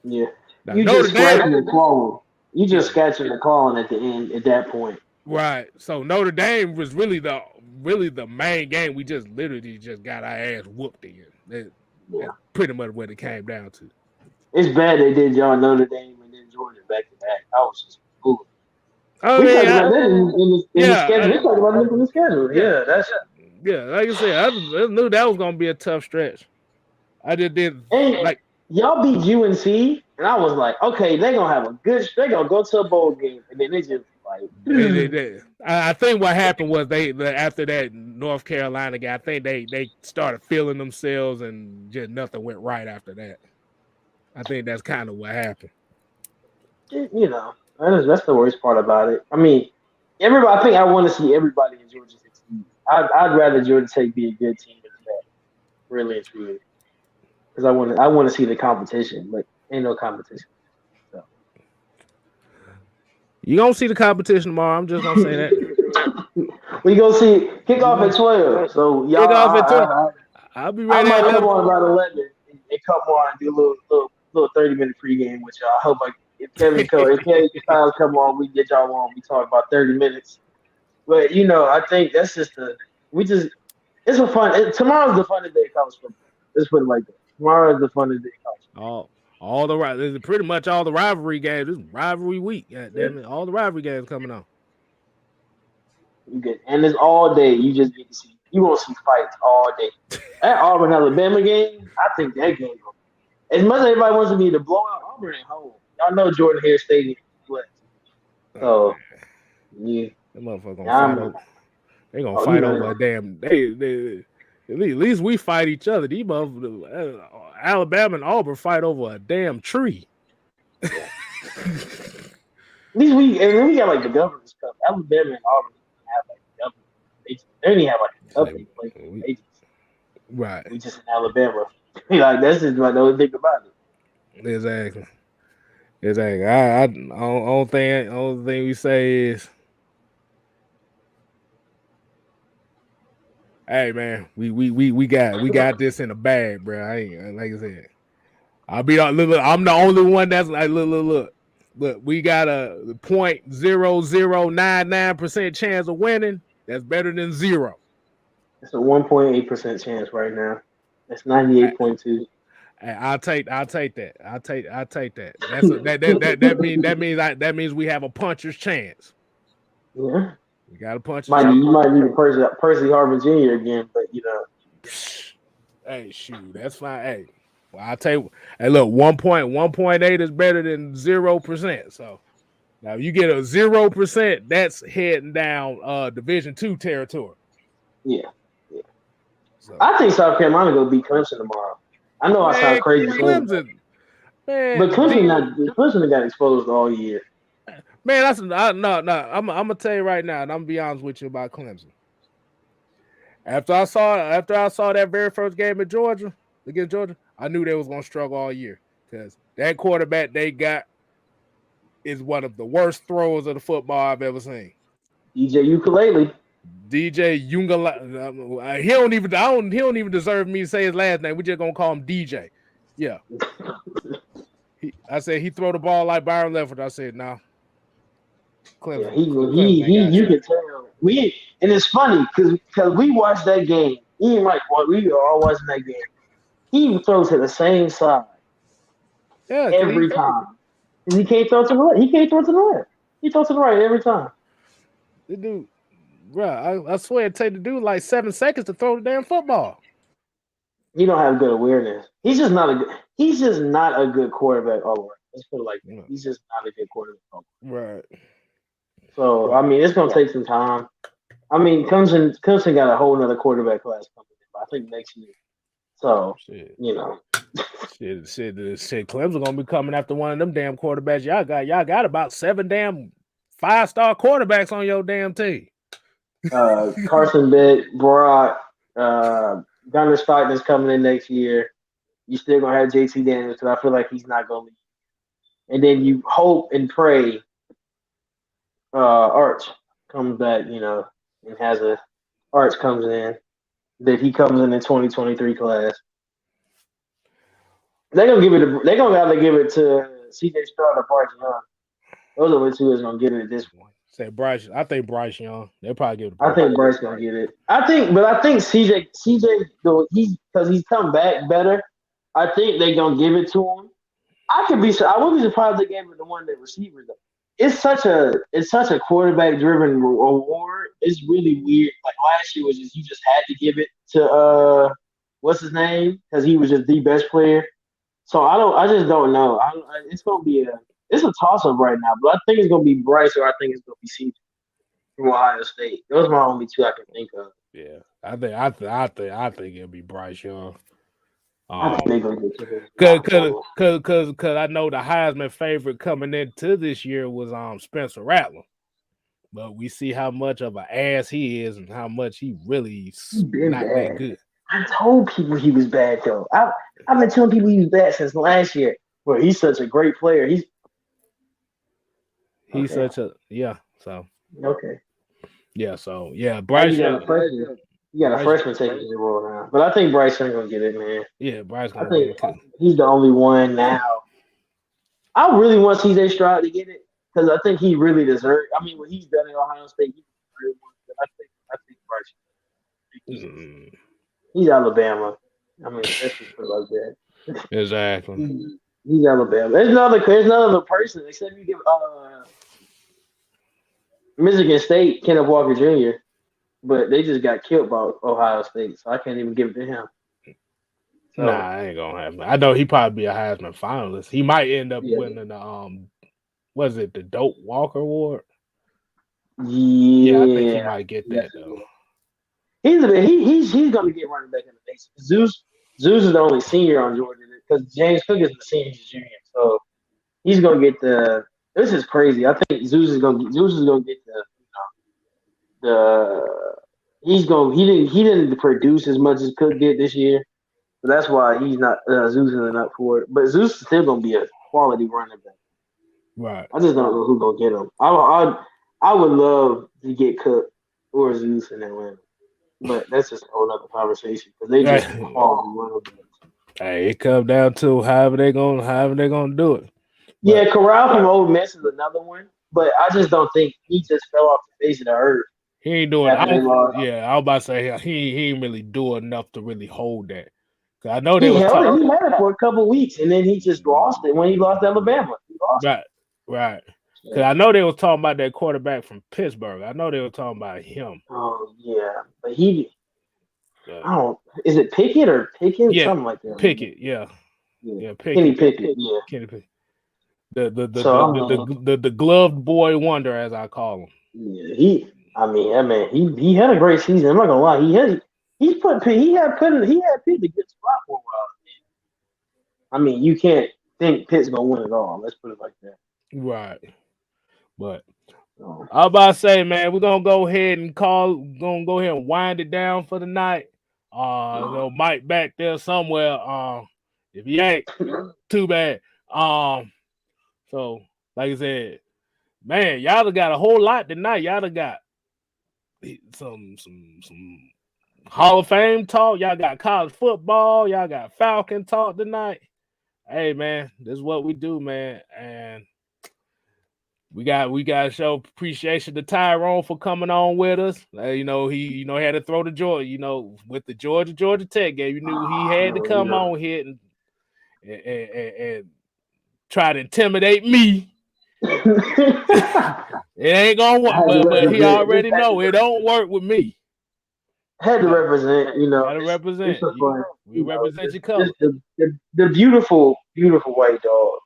Yeah, now, you just scratching the claw. You just scratching the claw at the end at that point. Right. So Notre Dame was really the main game. We just literally just got our ass whooped in. That's pretty much what it came down to. It's bad they did y'all Notre Dame and then Georgia back to back. I was just cool. We talked about that in the schedule. We talked about it in the schedule. Yeah, that's like I said, I knew that was gonna be a tough stretch. I just did like y'all beat UNC, and I was like, okay, they're gonna have they're gonna go to a bowl game, and then they just like I think what happened was after that North Carolina game, I think they started feeling themselves and just nothing went right after that. I think that's kind of what happened. You know, that's the worst part about it. I mean, I think I want to see everybody in Georgia succeed. I'd rather Georgia Tech be a good team than that, really and truly, because I want to see the competition, but ain't no competition. So. You gonna see the competition tomorrow? I'm just gonna say that. We gonna see kickoff at 12. So y'all kickoff at 12. I'll be ready. I might come on about 11 and come on and do a little 30-minute pregame with y'all. I hope if Kevin Kstylz come on, we get y'all on. We talk about 30 minutes. But I think that's just it's a fun. Tomorrow's the funnest day of college football. Let's put it like that. Tomorrow is the funnest day of college football. Pretty much all the rivalry games. This is rivalry week. God damn it, all the rivalry games coming on. You get, and it's all day. You just get to see. You won't see fights all day. That Auburn Alabama game, I think that game. As much as everybody wants to be the blowout, Auburn ain't home. Y'all know Jordan Hare Stadium is so yeah. That motherfucker gonna fight over. They gonna fight over a damn. At least we fight each other. These motherfuckers, Alabama and Auburn fight over a damn tree. At least we got like the Governor's Cup. Alabama and Auburn have like the Governor's. They didn't have like a cup. Right. We just in Alabama. Like that's just like the only thing about it. Exactly. I only thing we say is, hey man, we got this in the bag, bro. I ain't like I said. I'm the only one that's like look. We got a 0.0099% chance of winning. That's better than 0. It's a 1.8% chance right now. That's 98.2. I'll take that. I'll take that. That means we have a puncher's chance. Yeah. We got a puncher's chance. You might need a Percy Harvin Jr. again, but Hey, shoot, that's fine. Hey, well, I'll tell you. Hey, look, 1.8 is better than 0%. So now you get a 0%, that's heading down Division II territory. Yeah. So. I think South Carolina gonna beat Clemson tomorrow. I know I sound crazy, Clemson, man, but Clemson got exposed all year. Man, no. I'm gonna tell you right now, and I'm gonna be honest with you about Clemson. After I saw that very first game against Georgia, I knew they was gonna struggle all year because that quarterback they got is one of the worst throwers of the football I've ever seen. DJ Ukulele. DJ Ukulele. He don't even deserve me to say his last name. We just gonna call him DJ. Yeah. I said he throw the ball like Byron Leftwich. I said no. Clemson. Yeah, you can tell. And it's funny because we watched that game. We were all watching that game. He throws to the same side. Yeah, every time. And he can't throw to the right. He throws to the right every time. The dude, bro, I swear it take the dude like 7 seconds to throw the damn football. He don't have good awareness. He's just not a good quarterback all around. Let's put it like that. He's just not a good quarterback all around. Right. So I mean, it's gonna take some time. I mean, Clemson got a whole nother quarterback class coming in, I think next year. So shit. Clemson gonna be coming after one of them damn quarterbacks. Y'all got about 7 damn 5-star quarterbacks on your damn team. Carson Beck, Brock, Gunnar Stockton is coming in next year. You still gonna have JT Daniels because I feel like he's not gonna leave. And then you hope and pray Arch comes back, and has Arch comes in, that he comes in 2023 class. They're gonna have to give it to CJ Stroud or Bryce Young. Those are the two that's gonna get it at this point. Say Bryce. I think Bryce Young. They'll probably give it. I think Bryce gonna get it. I think CJ though because he's come back better. I think they're gonna give it to him. I wouldn't be surprised if they gave it to one of the receivers though. It's such a quarterback driven award. It's really weird. Like last year was just you just had to give it to what's his name because he was just the best player. So I just don't know. It's gonna be it's a toss up right now, but I think it's gonna be Bryce or I think it's gonna be CJ from Ohio State. Those are my only two I can think of. Yeah, I think it'll be Bryce Young. Cause I know the Heisman favorite coming into this year was Spencer Rattler, but we see how much of an ass he is and how much he really not that good. I told people he was bad though. I've been telling people he was bad since last year. But he's such a great player. He's such a So okay. Yeah. So yeah, Bryce. You got a freshman taking the role now, but I think Bryce Young gonna get it, man. Yeah, Bryce gonna get it too. He's the only one now I really want CJ Stroud to get it because I think he really deserves. I mean, when he's done at Ohio State, he really wants it. I think Bryce. He's Alabama. I mean, let's just put it like that. Exactly. He's Alabama. There's no other person except you give Michigan State Kenneth Walker Jr. But they just got killed by Ohio State, so I can't even give it to him. So, nah, I ain't gonna happen. I know he probably be a Heisman finalist. He might end up winning the was it the Dope Walker Award? Yeah, I think he might get that though. He's gonna get running back in the base. Zeus is the only senior on Georgia because James Cook is the senior junior, so he's gonna get the. This is crazy. I think Zeus is gonna get the. He didn't produce as much as Cook did this year, so that's why he's not Zeus isn't up for it. But Zeus is still gonna be a quality running back. Right. I just don't know who's gonna get him. I would love to get Cook or Zeus in Atlanta, but that's just a whole other conversation because they just quality running backs. Hey, it comes down to however they gonna do it. Yeah, Corral from Ole Miss is another one, but I just don't think he just fell off the face of the earth. He ain't doing. I was about to say he ain't really do enough to really hold that. I know they he had it for a couple of weeks, and then he just lost it when he lost Alabama. Right. Because I know they were talking about that quarterback from Pittsburgh. I know they were talking about him. Oh yeah, but he. I don't. Is it Pickett or Pickett? Yeah, something like that. Pickett. Yeah. Pickett. Kenny Pickett. Yeah. Kenny Pickett. The gloved boy wonder, as I call him. Yeah, he had a great season. I'm not gonna lie. He had Pitt a good spot for a while. I mean, you can't think Pitt's gonna win it all. Let's put it like that. Right. But I'm about to say, man, we're gonna go ahead and wind it down for the night. Mike back there somewhere. If he ain't, too bad. So like I said, man, y'all done got a whole lot tonight. Y'all done got some Hall of Fame talk. Y'all got college football. Y'all got Falcon talk tonight. Hey, man, this is what we do, man. And we got to show appreciation to Tyrone for coming on with us. He had to throw the Georgia, with the Georgia Tech game. You knew he had to come on here and try to intimidate me. It ain't gonna work, but he already know it don't work with me. Had to represent, Had to represent. We represent your color. The beautiful, beautiful white dog.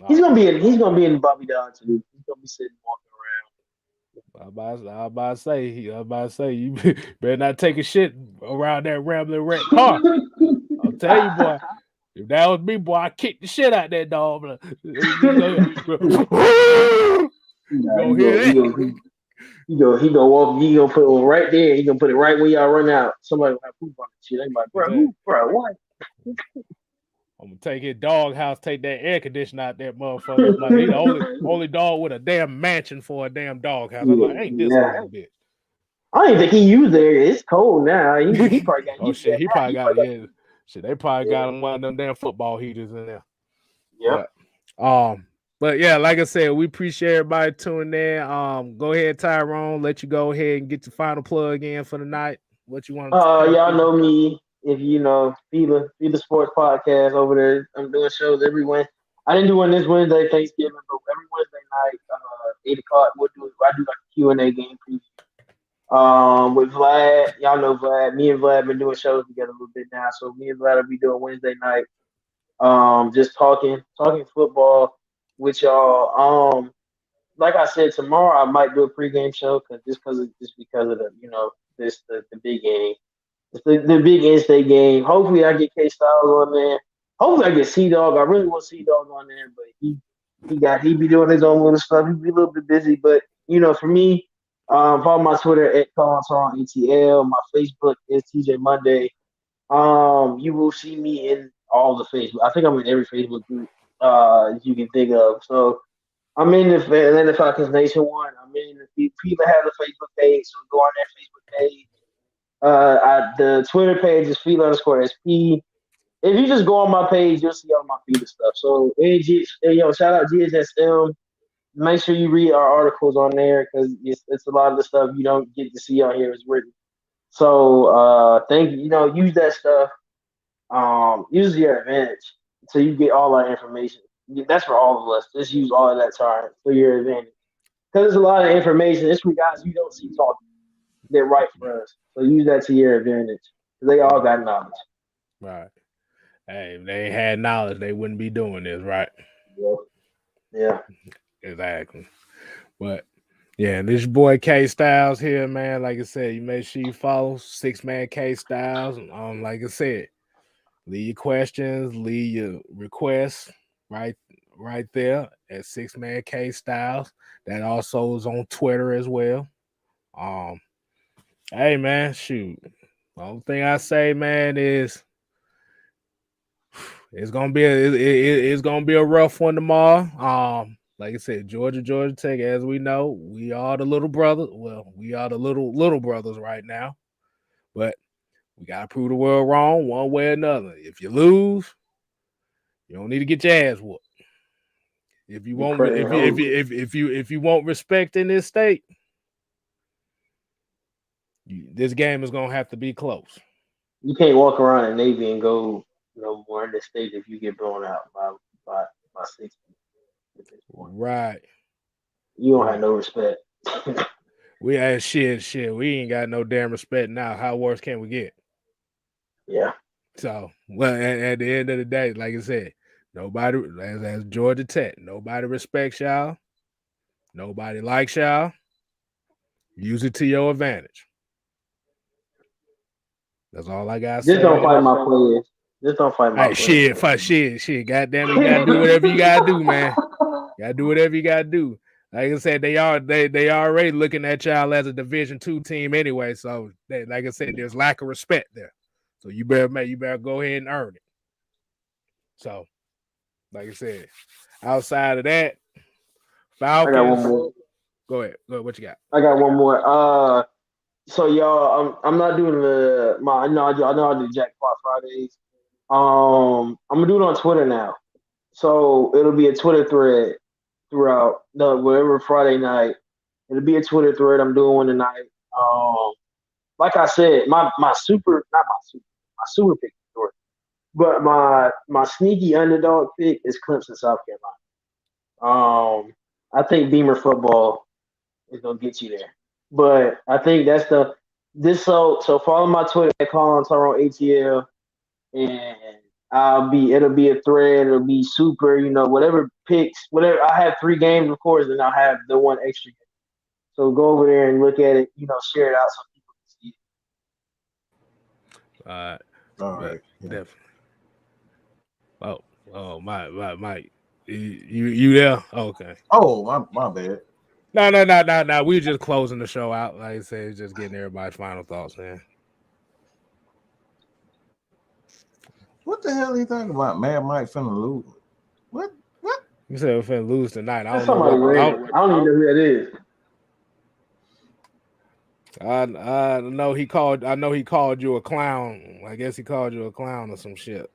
He's gonna be in Bobby Dog too. He's gonna be sitting walking around. I about to say, you better not take a shit around that rambling red car. I'll tell you, boy. If that was me, boy, I kick the shit out that dog. He gonna walk. He gonna put it right there. He gonna put it right where y'all run out. Somebody will have poop on the shit. They like, bro, what? I'm gonna take his dog house, take that air conditioner out that motherfucker. Like, he's the only dog with a damn mansion for a damn dog house. I'm like, ain't this a bitch? I don't even think he used there. It's cold now. He probably got. Oh shit, he probably got it. Shit, they probably got him one of them damn football heaters in there. Yeah. But yeah, like I said, we appreciate everybody tuning in. Go ahead, Tyrone. Let you go ahead and get your final plug in for the night. What you want? Y'all know me. If Feed the Sports Podcast over there. I'm doing shows every Wednesday. I didn't do one this Wednesday, Thanksgiving, but every Wednesday night, 8 o'clock, I do like a Q&A game preview. With Vlad, y'all know Vlad. Me and Vlad been doing shows together a little bit now, so me and Vlad will be doing Wednesday night. Just talking football with y'all. Like I said, tomorrow I might do a pregame show because of the the big game. It's the big in-state game. Hopefully I get Kstylz on there. Hopefully I get C-Dog. I really want C-Dog on there, but he be doing his own little stuff. He be a little bit busy, but for me, follow my Twitter at ATL. My Facebook is TJ Monday. You will see me in all the Facebook. I think I'm in every Facebook group you can think of. So I'm in the Atlanta Falcons Nation one. I'm in the people have the Facebook page, so go on their Facebook page. The Twitter page is _SP. if you just go on my page, you'll see all my feed and stuff. So, shout out GHSM. Make sure you read our articles on there because it's a lot of the stuff you don't get to see on here is written. So, thank you. Use that stuff. Use your advantage so you get all our information. That's for all of us. Just use all of that time for your advantage. Because there's a lot of information. It's from guys you don't see talking. They're right for us. So use that to your advantage. They all got knowledge. Right. Hey, if they had knowledge, they wouldn't be doing this, right? Yeah. Exactly. But yeah, this boy Kstylz here, man. Like I said, you make sure you follow 6-Man Kstylz. Like I said, leave your questions, leave your requests right there at 6-Man Kstylz. That also is on Twitter as well. Hey man, shoot. The only thing I say, man, is it's gonna be a rough one tomorrow. Like I said, Georgia Tech, as we know, we are the little brothers. Well, we are the little brothers right now, but we gotta prove the world wrong one way or another. If you lose, you don't need to get your ass whooped. If you want respect in this state, this game is gonna have to be close. You can't walk around in Navy and go no more in this state if you get blown out by 60. Right. You don't have no respect. We had shit. We ain't got no damn respect now. How worse can we get? Yeah. So, well, at the end of the day, like I said, nobody, as Georgia Tech, nobody respects y'all. Nobody likes y'all. Use it to your advantage. That's all I got to say. Just don't fight my players. Just don't fight my players. Shit. Goddamn it, you gotta do whatever you gotta do, man. You gotta do whatever you gotta do. Like I said, they already looking at y'all as a Division II team anyway. So, like I said, there's lack of respect there. So you better go ahead and earn it. So, like I said, outside of that, Falcons. I got one more. Go ahead. What you got? I got one more. So y'all, I'm not doing I know I do Jackpot Fridays. I'm gonna do it on Twitter now. So it'll be a Twitter thread throughout whatever Friday night. It'll be a Twitter thread. I'm doing one tonight. Like I said, my super pick story, but my sneaky underdog pick is Clemson, South Carolina. I think Beamer football is gonna get you there, but I think that's so follow my Twitter at Colin Tyrone ATL, and it'll be a thread. It'll be super, whatever picks, whatever. I have 3 games, of course, and I'll have the one extra game. So go over there and look at it. Share it out so people can see it. All right. Definitely. Oh, Mike. You there? Okay. Oh, my bad. No. We're just closing the show out. Like I said, just getting everybody's final thoughts, man. What the hell are you talking about? Mad Mike finna lose. What? You said we're finna lose tonight. I don't somebody know. I don't even know who that is. I know he called you a clown. I guess he called you a clown or some shit.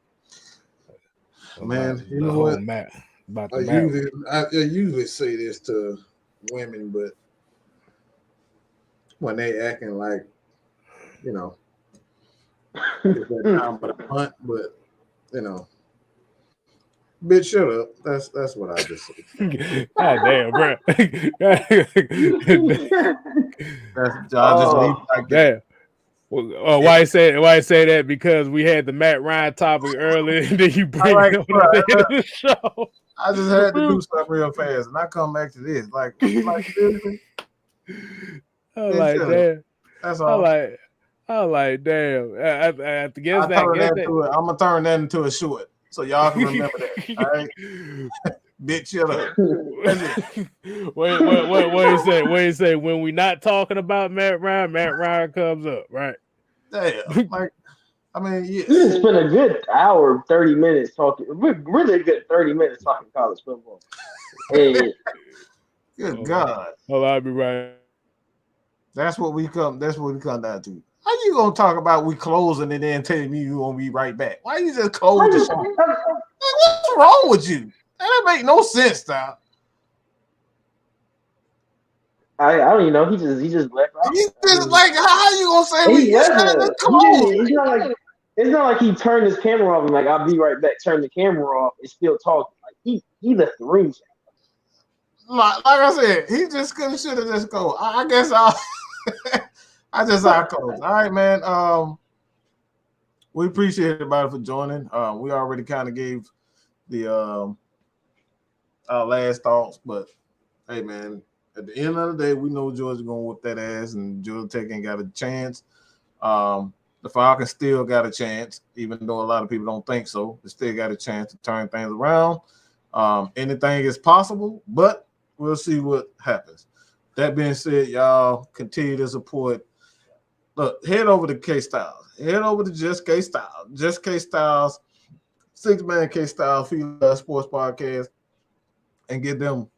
Man, you know what? I usually say this to women, but when they acting like, it's that time for the hunt, but bitch, shut up. That's what I just said. God damn, bro. I'll just leave it like that. Why you say that? Because we had the Matt Ryan topic earlier, and then you bring it up at the end of the show. I just had to do something real fast, and I come back to this. Like seriously? I'm like, damn. That's all. I'm like, damn. I have to guess that. I'm gonna turn that into a short, so y'all can remember that. All right, bitch, shut up. What you say? What you say? When we not talking about Matt Ryan comes up, right? Damn, I mean, yes. We just spent a good hour, 30 minutes talking. Really a good 30 minutes talking college football. Hey, good God. Oh, I'll be right. That's what we come down to. How you gonna talk about we closing and then telling me you gonna be right back? Why you just close the show? What's wrong with you? That make no sense, Tom. I don't even know. He just left out. He just like how you gonna say we He left. close? It's not like he turned his camera off and like I'll be right back. Turn the camera off and still talking. Like he left the room. Like I said, he just should have just go. I guess I'll close. All right, man. We appreciate everybody for joining. We already kind of gave the our last thoughts, but hey, man, at the end of the day, we know Georgia gonna whoop that ass, and Georgia Tech ain't got a chance. The Falcons still got a chance, even though a lot of people don't think so. They still got a chance to turn things around. Anything is possible, but we'll see what happens. That being said, y'all continue to support. Look, head over to Kstylz. Head over to Just Kstylz. Just Kstylz, 6-man Kstylz Female Sports Podcast, and get them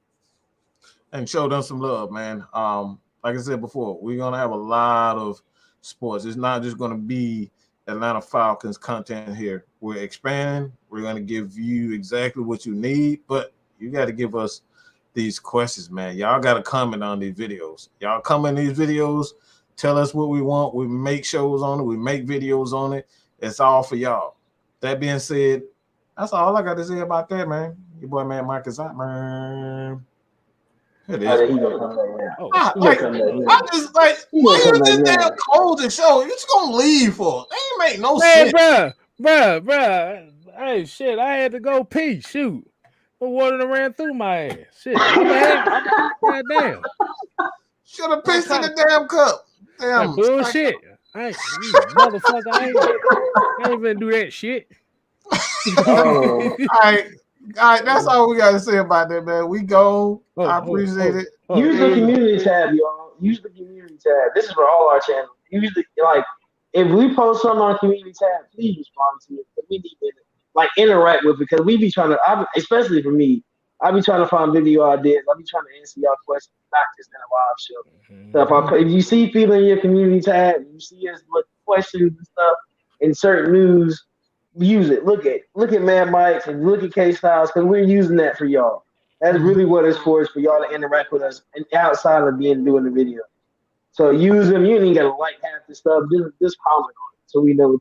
and show them some love, man. Like I said before, we're gonna have a lot of sports. It's not just gonna be Atlanta Falcons content here. We're expanding. We're gonna give you exactly what you need, but you got to give us these questions, man. Y'all got to comment on these videos. Y'all comment in these videos. Tell us what we want. We make shows on it. We make videos on it. It's all for y'all. That being said, that's all I got to say about that, man. Your boy, man, Mike is out, man. It is. I'm just like, why you just damn close the show? You just gonna leave for it? They ain't make no sense. Bruh. Hey, shit, I had to go pee. Shoot. The water done ran through my ass. Shit. God damn. Should have pissed in the damn cup. Damn. Bullshit. Motherfucker, I ain't even do that shit. All right, that's all we got to say about that, man. We go. I appreciate it. Use the community tab, y'all. Use the community tab. This is for all our channels. Usually, like, if we post something on community tab, please respond to it. We need to interact with it because we be trying to. Especially for me, I be trying to find video ideas. I be trying to answer y'all questions, not just in a live show. So if you see people in your community tab, you see us with questions and stuff, insert news, use it. Look at Mad Mike and look at Kstylz because we're using that for y'all. That's really what it's for. Is for y'all to interact with us and outside of doing the video. So use them. You ain't gotta like half the stuff. Just comment on it so we know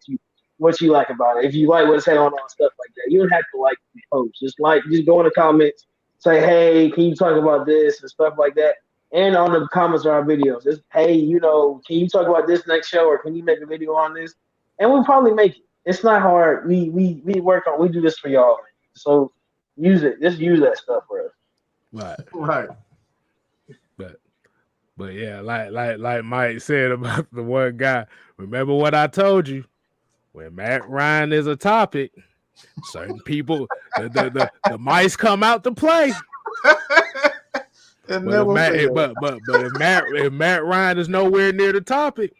what you like about it. If you like what's said on stuff like that, you don't have to like the post. Just go in the comments, say, hey, can you talk about this and stuff like that. And on the comments of our videos, just hey, can you talk about this next show or can you make a video on this? And we'll probably make it. It's not hard. We do this for y'all. So use it. Just use that stuff for us. Right. But yeah, like Mike said about the one guy. Remember what I told you? When Matt Ryan is a topic, certain people, the mice come out to play. But if Matt Ryan is nowhere near the topic,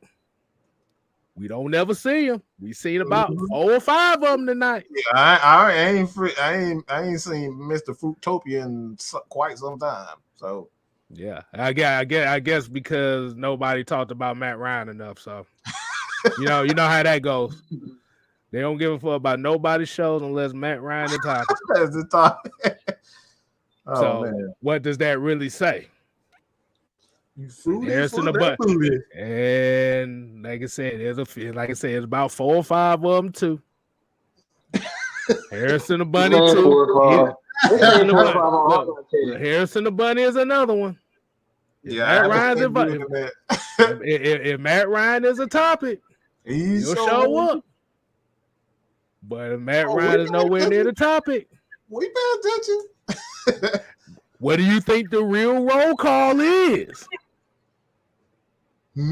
we don't never see him. We seen about 4 or 5 of them tonight. Yeah, I ain't seen Mr. Fruitopia in quite some time. So yeah, I guess because nobody talked about Matt Ryan enough. So you know how that goes. They don't give a fuck about nobody's shows unless Matt Ryan is topic. That's the topic. Man. What does that really say? You food Harrison the butt. And like I said, it's about 4 or 5 of them too. Harrison the Bunny too. Harrison the Bunny is another one. If Matt Ryan is a topic, he'll show up. But if Matt Ryan is nowhere near the topic, we pay attention. What do you think the real roll call is? We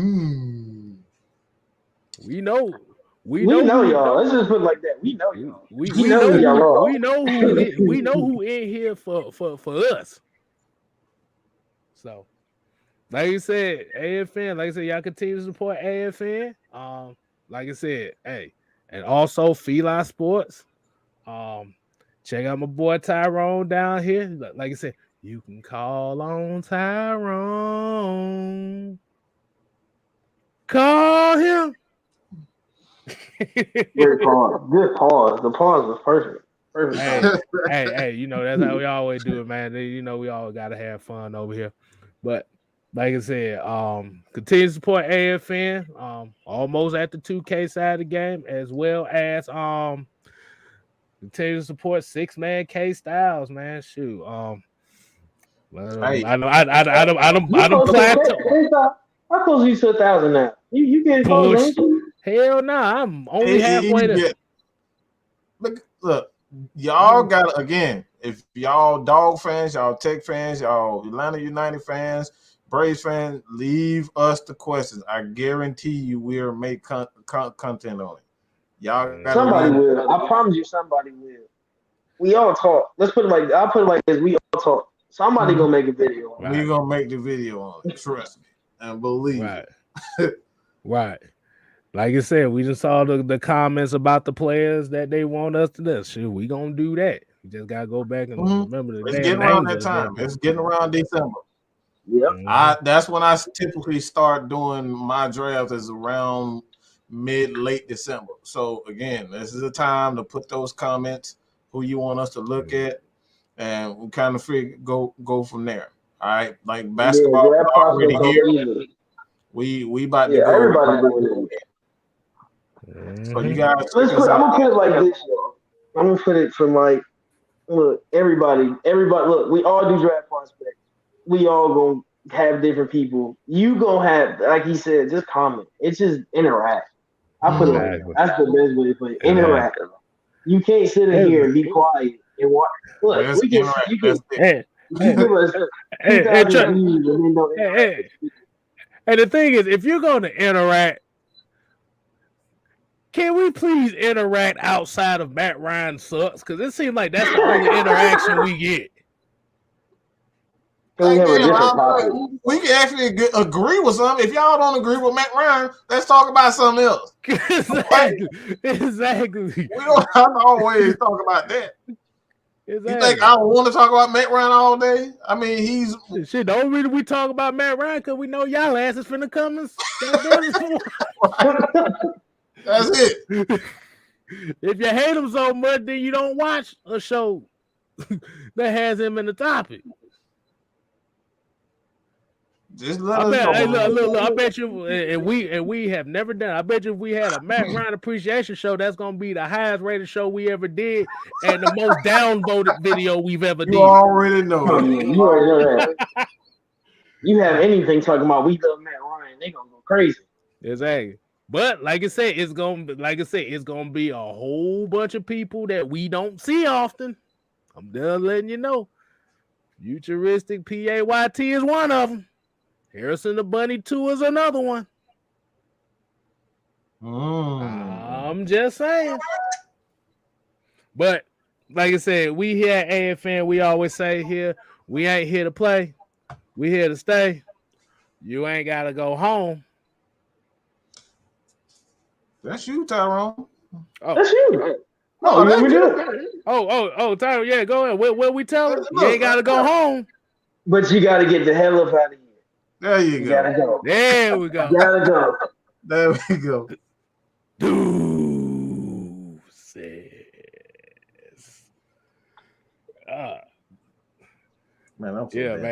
know y'all. Let's just put it like that. We know y'all. We know who in here for us. So, like I said, AFN. Like I said, y'all continue to support AFN. Like I said, hey, and also Feline Sports. Check out my boy Tyrone down here. Like I said, you can call on Tyrone. Call him. Great pause. Good pause. The pause was perfect. Perfect. Hey, you know, that's how we always do it, man. You know, we always gotta have fun over here. But like I said, continue to support AFN, almost at the 2K side of the game, as well as continue to support Man Kstylz, man. Shoot. Hey. I don't plateau. How close are you to 1,000 now? You getting close, ain't you? Hell nah, I'm only halfway there. Look, y'all got again. If y'all Dog fans, y'all Tech fans, y'all Atlanta United fans, Braves fans, leave us the questions. I guarantee you, we'll make content on it. Y'all, somebody will. I promise you, somebody will. We all talk. Let's put it like I'll put it like this. We all talk. Somebody gonna make a video. Right. We gonna make the video on it. Trust me and believe. Right. Right. Like I said, we just saw the comments about the players that they want us to do. Shoot, we gonna do that. We just gotta go back and remember the. It's getting around that time. It's getting around December. Yep. That's when I typically start doing my drafts. Is around late December. So again, this is a time to put those comments who you want us to look at, and we kind of go from there. All right, like basketball already here. We about to go. Everybody doing it. So you guys, I'm gonna put it like this, y'all. I'm gonna put it from like, look, everybody. Look, we all do draft prospects. We all gonna have different people. You gonna have, like he said, just comment. It's just interact. I put it like that. That's the best way to put it. Interact. You can't sit in here and be quiet and watch. Look, we can. You can. Give us 2,000 views and then don't interact. And the thing is, if you're going to interact, can we please interact outside of Matt Ryan sucks? Because it seems like that's the only interaction we get. We can actually agree with something. If y'all don't agree with Matt Ryan, let's talk about something else. Exactly. We don't have to always talk about that. Exactly. You think I want to talk about Matt Ryan all day? I mean, he's shit. The only reason we talk about Matt Ryan because we know y'all asses finna come and that's it. If you hate him so much, then you don't watch a show that has him in the topic. Just let us know. Hey, look, I bet you, and we have never done. I bet you if we had a Matt Ryan appreciation show, that's gonna be the highest rated show we ever did, and the most downvoted video we've ever did. You already know. You already know that. You have anything talking about we love Matt Ryan, they gonna go crazy. Exactly. But like I said, it's gonna be a whole bunch of people that we don't see often. I'm done letting you know. Futuristic PAYT is one of them. Harrison the Bunny 2 is another one. I'm just saying. But like I said, we here at AFN, we always say here, we ain't here to play. We here to stay. You ain't got to go home. That's you, Tyrone. Oh. That's you. No, that's you. Oh, Tyrone, yeah, go ahead. What we tell him? You ain't got to go home. But you got to get the hell up out of here. There you go. Gotta go. There we go. Gotta go. There we go. Deuces. Man, I'm so man.